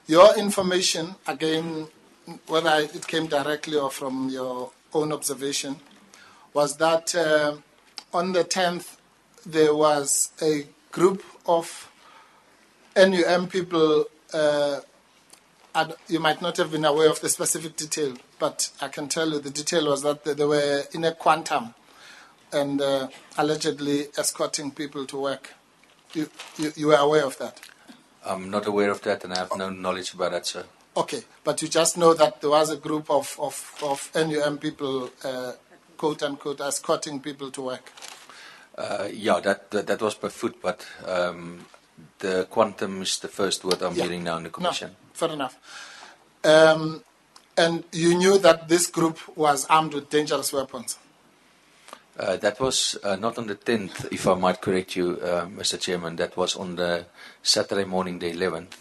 Your information, again, whether it came directly or from your own observation, was that on the 10th there was a group of NUM people. You might not have been aware of the specific detail, but I can tell you the detail was that they were in a quantum and allegedly escorting people to work. You were aware of that? I'm not aware of that, and I have no knowledge about that, sir. Okay, but you just know that there was a group of NUM people, quote unquote, escorting people to work. Yeah, that was per foot, but the quantum is the first word I'm hearing now in the commission. No, fair enough. And you knew that this group was armed with dangerous weapons? That was not on the 10th, if I might correct you, Mr. Chairman. That was on the Saturday morning, the 11th.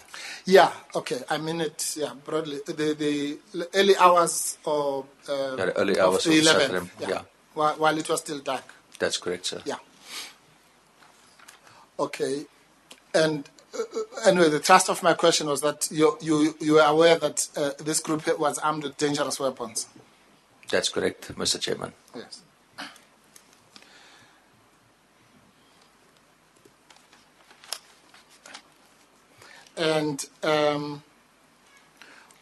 Yeah, okay. I mean it, broadly. The early hours of the early hours of the 11th, Saturday, yeah. While it was still dark. That's correct, sir. Yeah. Okay. And anyway, the thrust of my question was that you were aware that this group was armed with dangerous weapons. That's correct, Mr. Chairman. Yes. And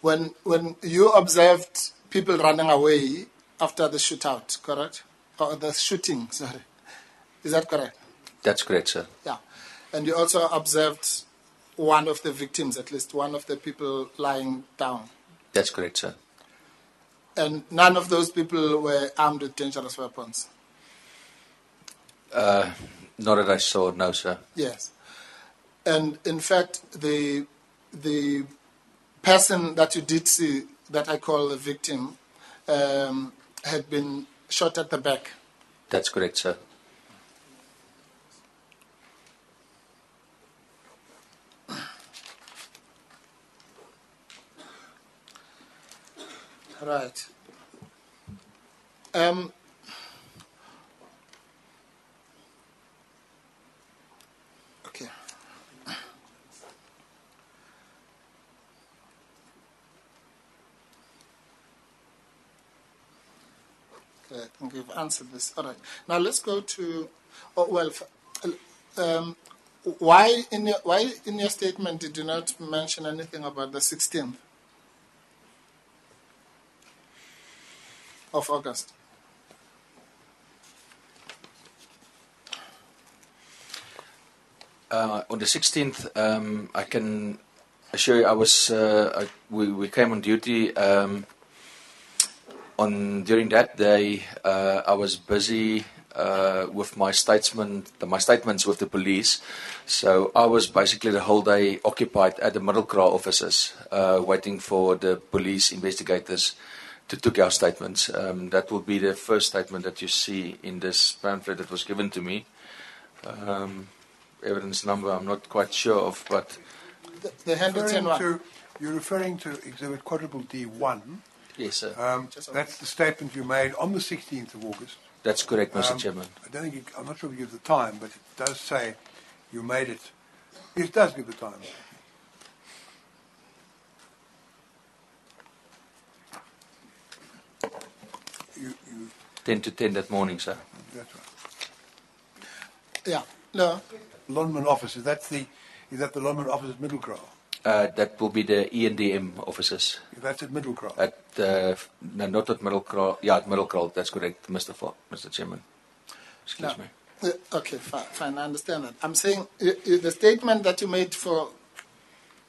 when you observed people running away after the shootout, correct? Or the shooting, sorry. Is that correct? That's correct, sir. Yeah. And you also observed one of the victims, at least one of the people lying down. That's correct, sir. And none of those people were armed with dangerous weapons? Not that I saw, no, sir. Yes. And in fact, the person that you did see, that I call the victim, had been shot at the back. That's correct, sir. Right. Okay. Okay, I think you've answered this. All right. Now let's go to. Why in your statement did you not mention anything about the 16th of August? On the 16th, I can assure you, we came on duty. During that day, I was busy with my statements with the police. So I was basically the whole day occupied at the Marikana offices, waiting for the police investigators to take our statements. That will be the first statement that you see in this pamphlet that was given to me. Evidence number I'm not quite sure of, but the handwritten one. You're referring to Exhibit Quadruple D1. Yes, sir. That's the statement you made on the 16th of August. That's correct, Mr. Chairman. I'm not sure if you give the time, but it does say you made it. It does give the time. You 10 to 10 that morning, sir. That's right. Yeah. No. Lonman office. Is that the Lonman office at Middlecrow? That will be the E&DM offices. That's at Middlecrow. No, not at Middlecrow. Yeah, at Middlecrow. That's correct, Mr. Chairman. Excuse me. Okay, fine. I understand that. I'm saying the statement that you made for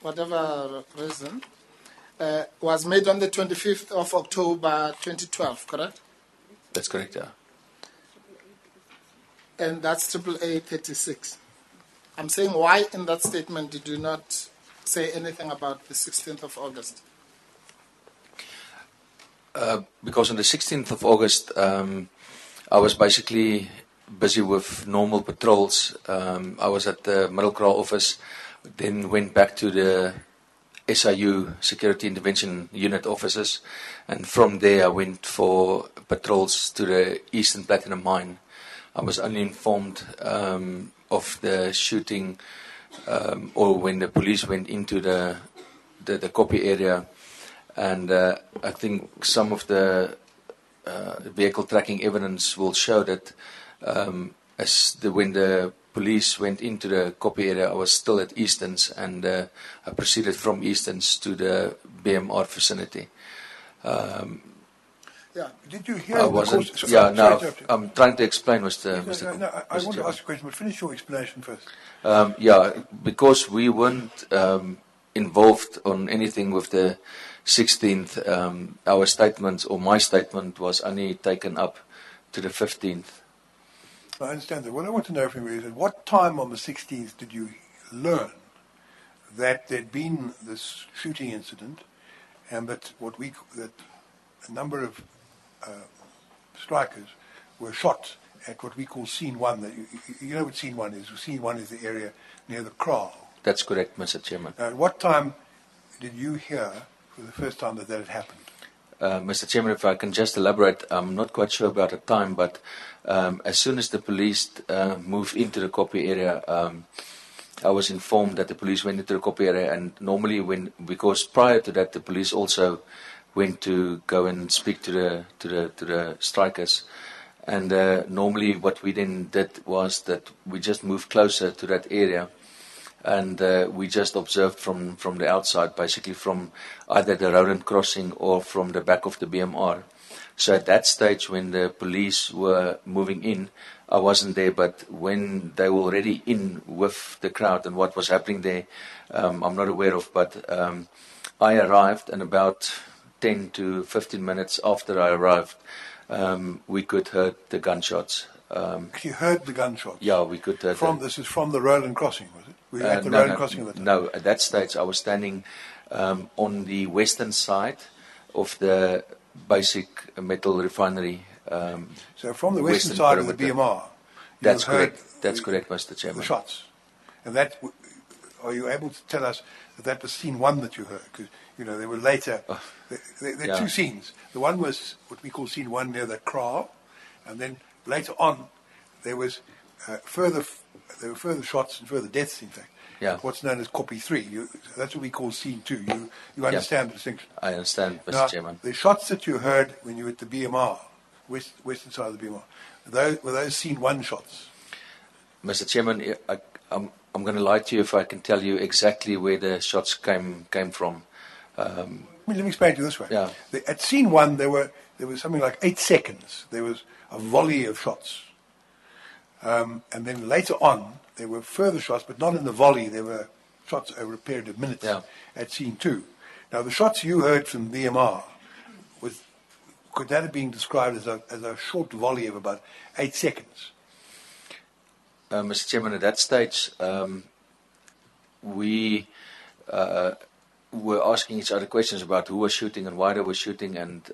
whatever reason was made on the 25th of October 2012, correct? That's correct, yeah. And that's AAA 36. I'm saying, why in that statement did you not say anything about the 16th of August? Because on the 16th of August, I was basically busy with normal patrols. I was at the Middlecrow office, then went back to the SIU, Security Intervention Unit offices, and from there I went for patrols to the Eastern Platinum Mine. I was only informed of the shooting or when the police went into the copy area, and I think some of the vehicle tracking evidence will show that when the police went into the copy area, I was still at Easton's, and I proceeded from Easton's to the BMR vicinity. Yeah. Did you hear? I wasn't. I'm trying to explain, Mr. I want to ask a question, but finish your explanation first. Because we weren't involved on anything with the 16th. Our statement, or my statement, was only taken up to the 15th. I understand that. What I want to know from you is at what time on the 16th did you learn that there'd been this shooting incident, and that that a number of strikers were shot at what we call scene 1? That you know what scene 1 is? Scene 1 is the area near the kraal. That's correct, Mr. Chairman. At what time did you hear for the first time that had happened? Mr. Chairman, if I can just elaborate, I'm not quite sure about the time, but as soon as the police moved into the copy area, I was informed that the police went into the copy area, and normally because prior to that the police also went to go and speak to the strikers, and normally what we then did was that we just moved closer to that area, and we just observed from the outside, basically from either the rodent crossing or from the back of the BMR. So at that stage, when the police were moving in, I wasn't there, but when they were already in with the crowd and what was happening there, I'm not aware of, but I arrived, and about 10 to 15 minutes after I arrived, we could hear the gunshots. You heard the gunshots? Yeah, we could hear This is from the Roland crossing, was it? Were you at the Roland crossing at the time? No, at that stage I was standing on the western side of the basic metal refinery. So from the western side of the BMR, that's correct. That's correct, Mr. Chairman. The shots, and are you able to tell us that was scene 1 that you heard? Because there were later. There are two scenes. The one was what we call scene 1 near the kraal, and then later on there was further shots and further deaths. In fact, what's known as copy 3. That's what we call scene 2. You understand the distinction? I understand, Mr. Chairman. The shots that you heard when you were at the BMR, western side of the BMR, were those scene 1 shots? Mr. Chairman, I'm going to lie to you if I can tell you exactly where the shots came from. Let me explain to you this way. Yeah. At scene 1, there was something like 8 seconds. There was a volley of shots. And then later on, there were further shots, but not in the volley. There were shots over a period of minutes at scene 2. Now, the shots you heard from BMR, could that have been described as a short volley of about 8 seconds? Mr. Chairman, at that stage, we were asking each other questions about who was shooting and why they were shooting, and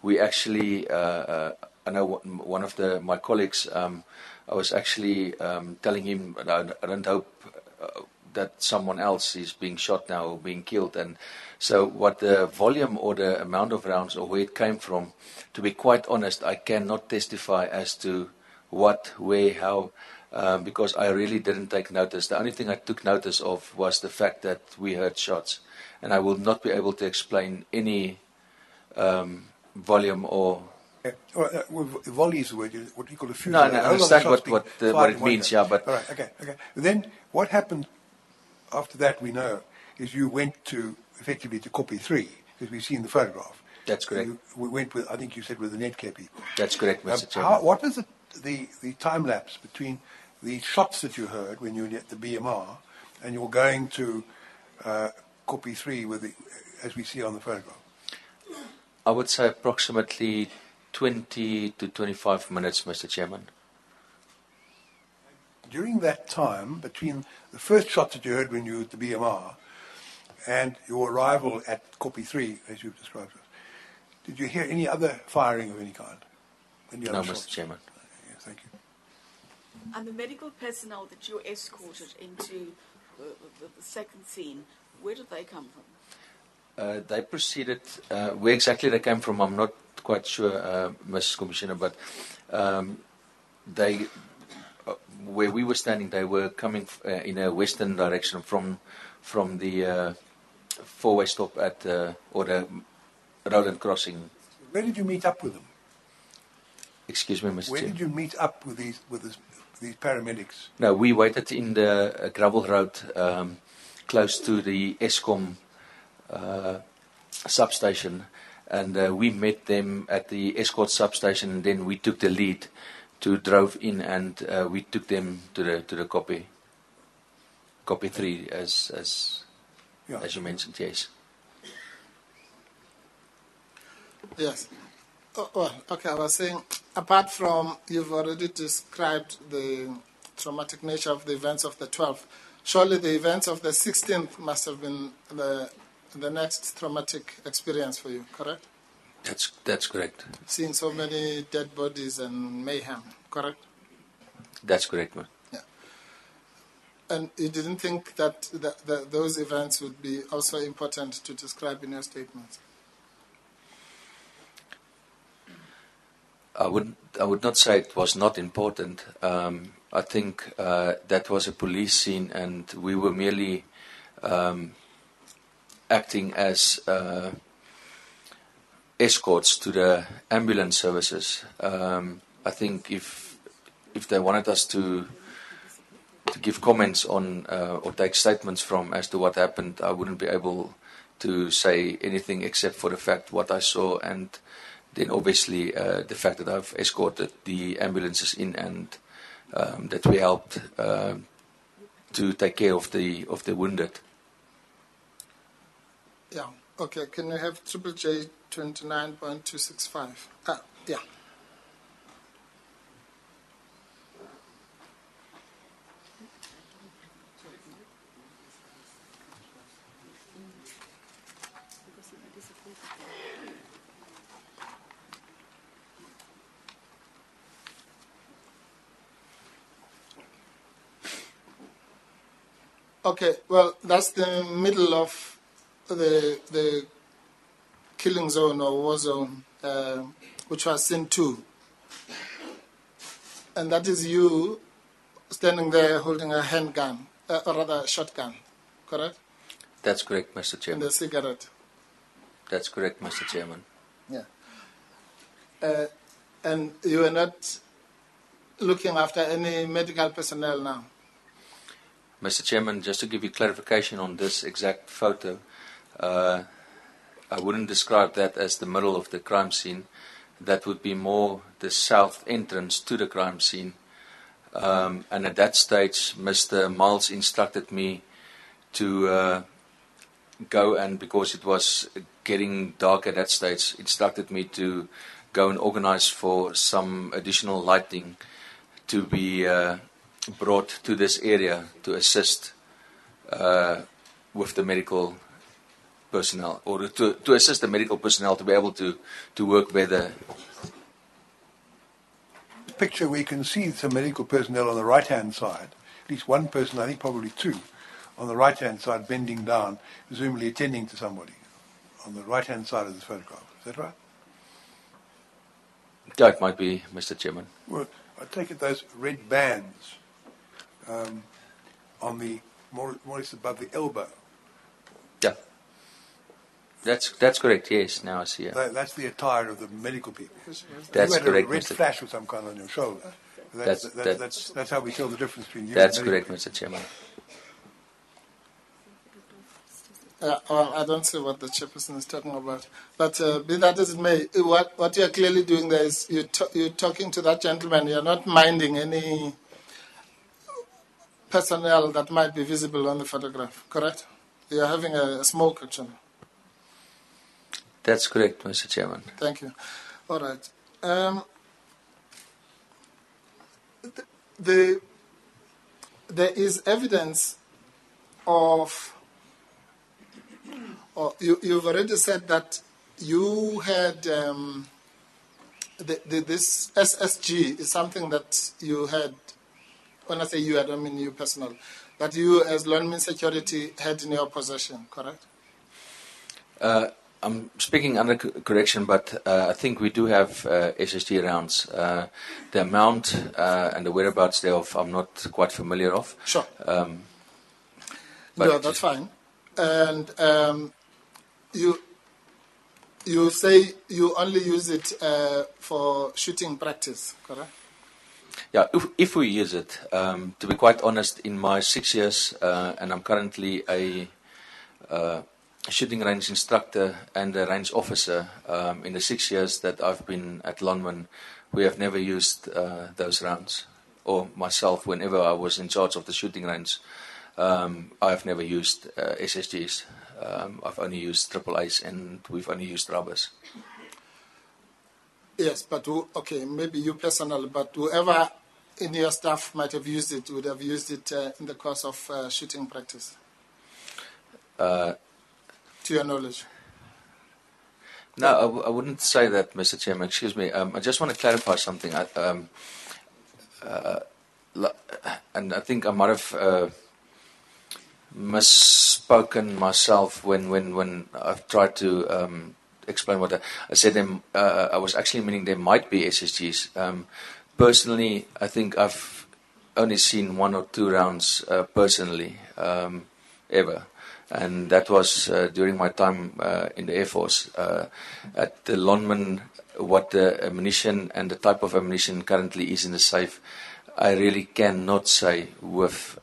we actually, I know one of my colleagues, I was actually telling him, I don't hope that someone else is being shot now or being killed. And so what the volume or the amount of rounds or where it came from, to be quite honest, I cannot testify as to what, where, how, because I really didn't take notice. The only thing I took notice of was the fact that we heard shots. And I will not be able to explain any volume or... volley is the word, what you call a fuse. No, I understand what it means, yeah, but... All right, okay. Then what happened after that, we know, is you went effectively to copy 3, because we've seen the photograph. That's correct. We went with, I think you said, with the Netcare people. That's correct, Mr. Chairman. What was the time lapse between the shots that you heard when you were at the BMR and you're going to copy 3 as we see on the photograph? I would say approximately 20 to 25 minutes, Mr. Chairman. During that time, between the first shots that you heard when you were at the BMR and your arrival at copy 3, as you've described it, did you hear any other firing of any kind? No, Mr. Chairman. Yes, thank you. And the medical personnel that you escorted into the second scene, where did they come from? They proceeded, where exactly they came from, I'm not quite sure, Mrs. Commissioner, but they, where we were standing, they were coming in a western direction from the four-way stop or the Roland crossing. Where did you meet up with them? Excuse me, Mr. Chair. Where did you meet up with these paramedics? No, we waited in the gravel road close to the Eskom substation, and we met them at the escort substation, and then we took the lead to drove in, and we took them to the copy 3 as as you mentioned, yes. Yes. Well, okay, I was saying, apart from you've already described the traumatic nature of the events of the 12th, surely the events of the 16th must have been the next traumatic experience for you, correct? That's correct. Seeing so many dead bodies and mayhem, correct? That's correct, man. Yeah. And you didn't think that those events would be also important to describe in your statements? I would not say it was not important. I think that was a police scene, and we were merely acting as escorts to the ambulance services. I think if they wanted us to give comments on or take statements from as to what happened, I wouldn't be able to say anything except for the fact what I saw, and then obviously the fact that I've escorted the ambulances in, and that we helped to take care of the wounded. Yeah. Okay. Can you have Triple J 29.265? Yeah. Okay, well, that's the middle of the killing zone or war zone, which was scene 2. And that is you standing there holding a handgun, or rather a shotgun, correct? That's correct, Mr. Chairman. And a cigarette. That's correct, Mr. Chairman. Yeah. And you are not looking after any medical personnel now? Mr. Chairman, just to give you clarification on this exact photo, I wouldn't describe that as the middle of the crime scene. That would be more the south entrance to the crime scene. And at that stage, Mr. Miles instructed me to go, and because it was getting dark at that stage, instructed me to go and organize for some additional lighting to be brought to this area to assist with the medical personnel, or to assist the medical personnel to be able to work better. Picture where you can see some medical personnel on the right-hand side, at least one person, I think probably two, on the right-hand side bending down, presumably attending to somebody on the right-hand side of this photograph. Is that right? Yeah, it might be, Mr. Chairman. Well, I take it those red bands on the more or less above the elbow. Yeah. That's correct, yes, now I see it. That's the attire of the medical people. That's you had correct, a red Mr. flash of some kind on your shoulder. That's how we tell the difference between you That's and correct, Mr. Chairman. Well, I don't see what the chairperson is talking about. But be that as it may, what you are clearly doing there is you're talking to that gentleman. You're not minding any personnel that might be visible on the photograph, correct? You're having a smoke, actually. That's correct, Mr. Chairman. Thank you. All right. There is evidence of... you've already said that you had... this SSG is something that you had... When I say you, I don't mean you personal. That you, as Lonmin Security, had in your possession, correct? I'm speaking under correction, but I think we do have SSG rounds. The amount and the whereabouts thereof, I'm not quite familiar of. Sure. No, that's fine. And you say you only use it for shooting practice, correct? Yeah, if we use it, to be quite honest, in my 6 years, and I'm currently a shooting range instructor and a range officer, in the 6 years that I've been at Lonmin, we have never used those rounds. Or myself, whenever I was in charge of the shooting range, I've never used SSGs. I've only used AAAs, and we've only used rubbers. Yes, but okay, maybe you personally, but whoever in your staff might have used it would have used it in the course of shooting practice. To your knowledge. No, I wouldn't say that, Mr. Chairman. Excuse me. I just want to clarify something. And I think I might have misspoken myself when I've tried to explain what I said. I was actually meaning there might be SSGs. Personally, I think I've only seen 1 or 2 rounds personally ever. And that was during my time in the Air Force. At the Lonman, what the ammunition and the type of ammunition currently is in the safe, I really cannot say with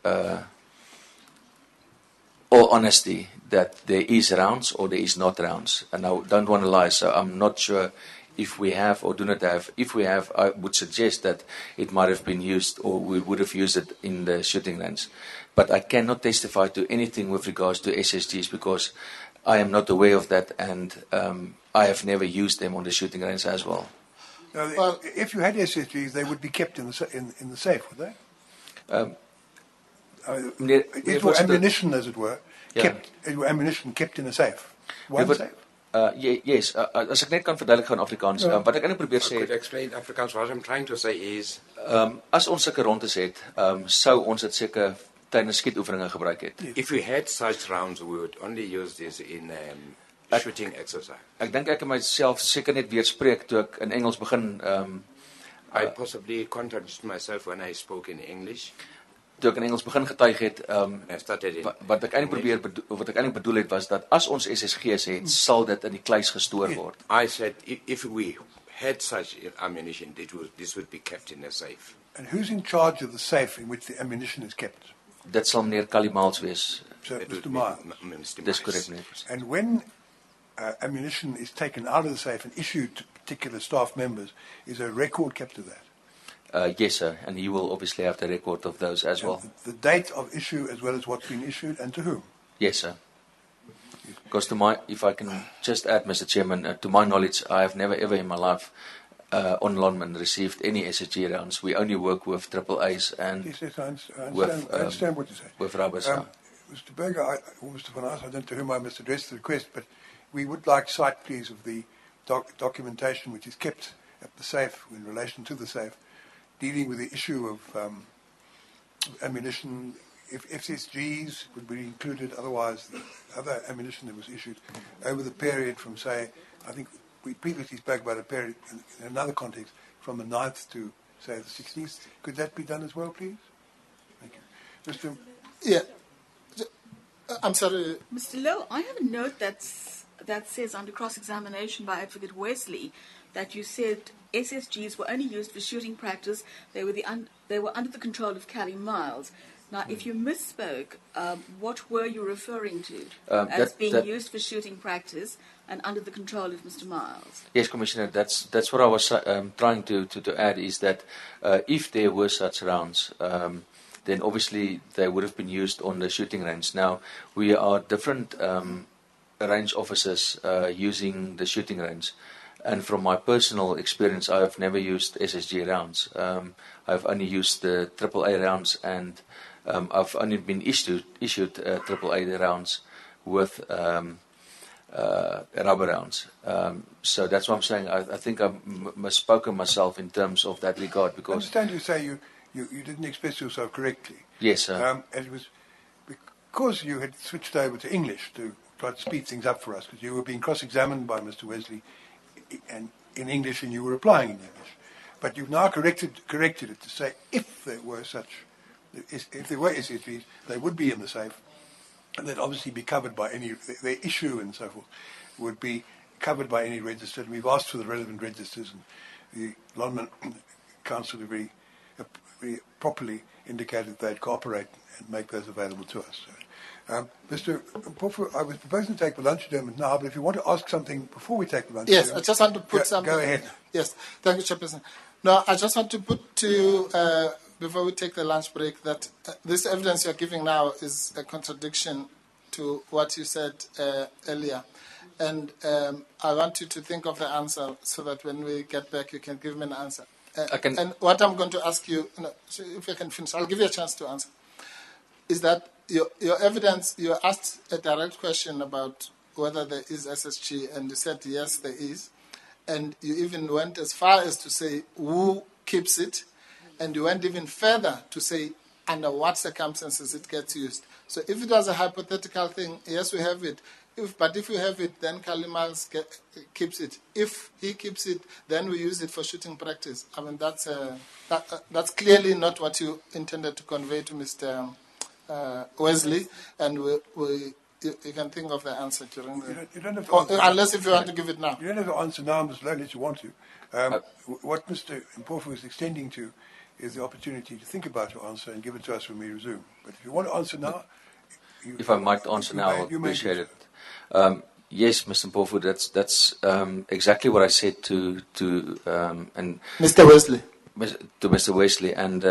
all honesty that there is rounds or there is not rounds. And I don't want to lie, so I'm not sure if we have or do not have. If we have, I would suggest that it might have been used or we would have used it in the shooting range. But I cannot testify to anything with regards to SSGs because I am not aware of that, and I have never used them on the shooting range as well. Now, well, if you had SSGs, they would be kept in the safe, would they? It was ammunition, as it were, ammunition kept in a safe. One safe? Yes, as ek net kan verduidelik gaan Afrikaans, wat ek eintlik probeer sê, I could explain Afrikaans. What I'm trying to say is, as ons sulke rondes het, sou ons dit seker tydens skietoefeninge gebruik het. If we had such rounds, we would only use this in shooting exercise. Ek dink ek myself seker net weerspreek toe ek in Engels begin. I possibly contradicted myself when I spoke in English. Toe ek in Engels begin getuig het, wat ek eintlik bedoel het was dat as ons SSG's het, sal dit in die kluis gestoor word. I said if we had such ammunition, this would be kept in a safe. And who's in charge of the safe in which the ammunition is kept? Dit sal meneer Kalimaals wees. So, Mr. Miles. Dis korrek, meneer. And when ammunition is taken out of the safe and issued to particular staff members, is a record kept of that? Yes, sir, and he will obviously have the record of those as well. The date of issue as well as what's been issued and to whom? Yes, sir. Because if I can just add, Mr. Chairman, to my knowledge, I have never ever in my life on Lonman received any SSG rounds. We only work with AAAs and yes, I understand what you say. With rubbers. Mr. Berger, or Mr. Van Aas, I don't know to whom I must address the request, but we would like sight, please, of the documentation which is kept at the safe in relation to the safe, dealing with the issue of ammunition, if SSGs would be included, otherwise the other ammunition that was issued over the period from, say, I think we previously spoke about a period in another context, from the 9th to, say, the 16th. Could that be done as well, please? Thank you. Mr. Yeah. I'm sorry. Mr. Lowe, I have a note that says under cross-examination by Advocate Wesley that you said SSGs were only used for shooting practice. They were under the control of Callie Miles. Now, if you misspoke, what were you referring to as being used for shooting practice and under the control of Mr. Miles? Yes, Commissioner, that's what I was trying to add, is that if there were such rounds, then obviously they would have been used on the shooting range. Now, we are different range officers using the shooting range. And from my personal experience, I have never used SSG rounds. I've only used the AAA rounds, and I've only been issued AAA rounds with rubber rounds. So that's what I'm saying. I think I've misspoken myself in terms of that regard. Because I understand you say you didn't express yourself correctly. Yes, sir. And it was because you had switched over to English to try to speed things up for us, because you were being cross-examined by Mr. Wesley and in English, and you were replying in English. But you've now corrected it to say if there were SSGs, they would be in the safe, and they'd obviously be covered by any, their issue and so forth would be covered by any register. And we've asked for the relevant registers, and the Lonman Council very properly indicated they'd cooperate and make those available to us. So, Mr. Pofu, I was proposing to take the lunch adjournment now, but if you want to ask something before we take the lunch adjournment. Yes, I just want to put something. Go ahead. Yes, thank you, Chairperson. No, I just want to put to before we take the lunch break, that this evidence you're giving now is a contradiction to what you said earlier. And I want you to think of the answer so that when we get back, you can give me an answer. And what I'm going to ask you, so if I can finish, I'll give you a chance to answer, is that your evidence, you asked a direct question about whether there is SSG, and you said yes, there is. And you even went as far as to say who keeps it, and you went even further to say under what circumstances it gets used. So if it was a hypothetical thing, yes, we have it. But if we have it, then Kalimals keeps it. If he keeps it, then we use it for shooting practice. I mean, that's clearly not what you intended to convey to Mr. Wesley, and you can think of the answer during the... You don't have to answer unless if you want to give it now. You don't have to answer now, Mr. Lowe, unless you want to. What Mr. Mpofu is extending to is the opportunity to think about your answer and give it to us when we resume. But if you want to answer now... If I might answer now, I appreciate it. Yes, Mr. Mpofu, that's exactly what I said to and Mr. Wesley. To Mr. Wesley, and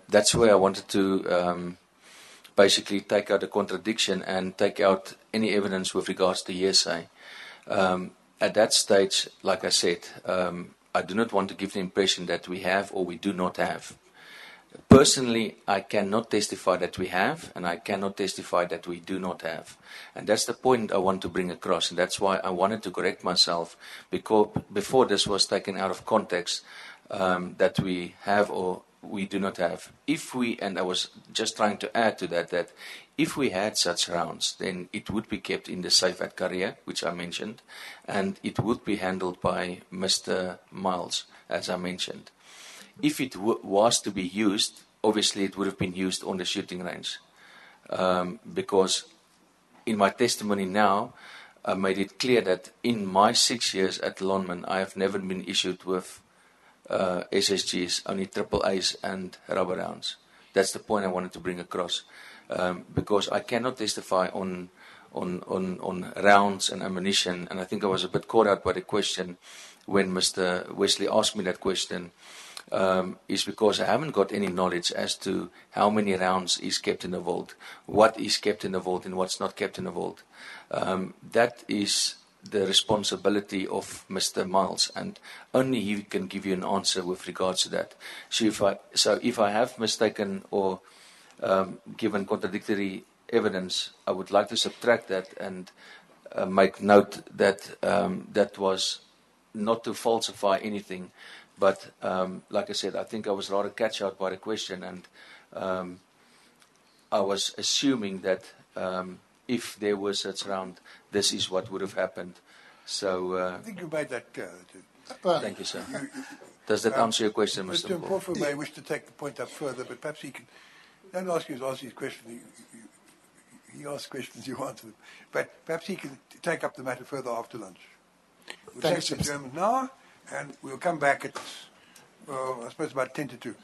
that's where I wanted to basically take out a contradiction and take out any evidence with regards to hearsay. At that stage, like I said, I do not want to give the impression that we have or we do not have. Personally, I cannot testify that we have, and I cannot testify that we do not have. And that's the point I want to bring across, and that's why I wanted to correct myself, because before this was taken out of context, that we have or we do not have. And I was just trying to add to that if we had such rounds, then it would be kept in the safe at Korea, which I mentioned, and it would be handled by Mr. Miles, as I mentioned. If it was to be used, obviously it would have been used on the shooting range. Because in my testimony now, I made it clear that in my 6 years at Lonman, I have never been issued with SSGs, only AAAs and rubber rounds. That's the point I wanted to bring across. Because I cannot testify on rounds and ammunition, and I think I was a bit caught out by the question when Mr. Wesley asked me that question. Is because I haven't got any knowledge as to how many rounds is kept in the vault, what is kept in the vault and what's not kept in the vault. That is the responsibility of Mr. Miles, and only he can give you an answer with regards to that. So if I have mistaken or given contradictory evidence, I would like to subtract that and make note that that was not to falsify anything. But like I said, I think I was rather catch out by the question, and I was assuming that if there was such round, this is what would have happened. So I think you made that clear. Thank you, sir. Does that answer your question, Mr. Mpofu may wish to take the point up further, but perhaps he can. Don't ask you to answer his question. He asks questions, you answer them. But perhaps he can take up the matter further after lunch. We'll take the German now. And we'll come back at, I suppose, about 10 to 2.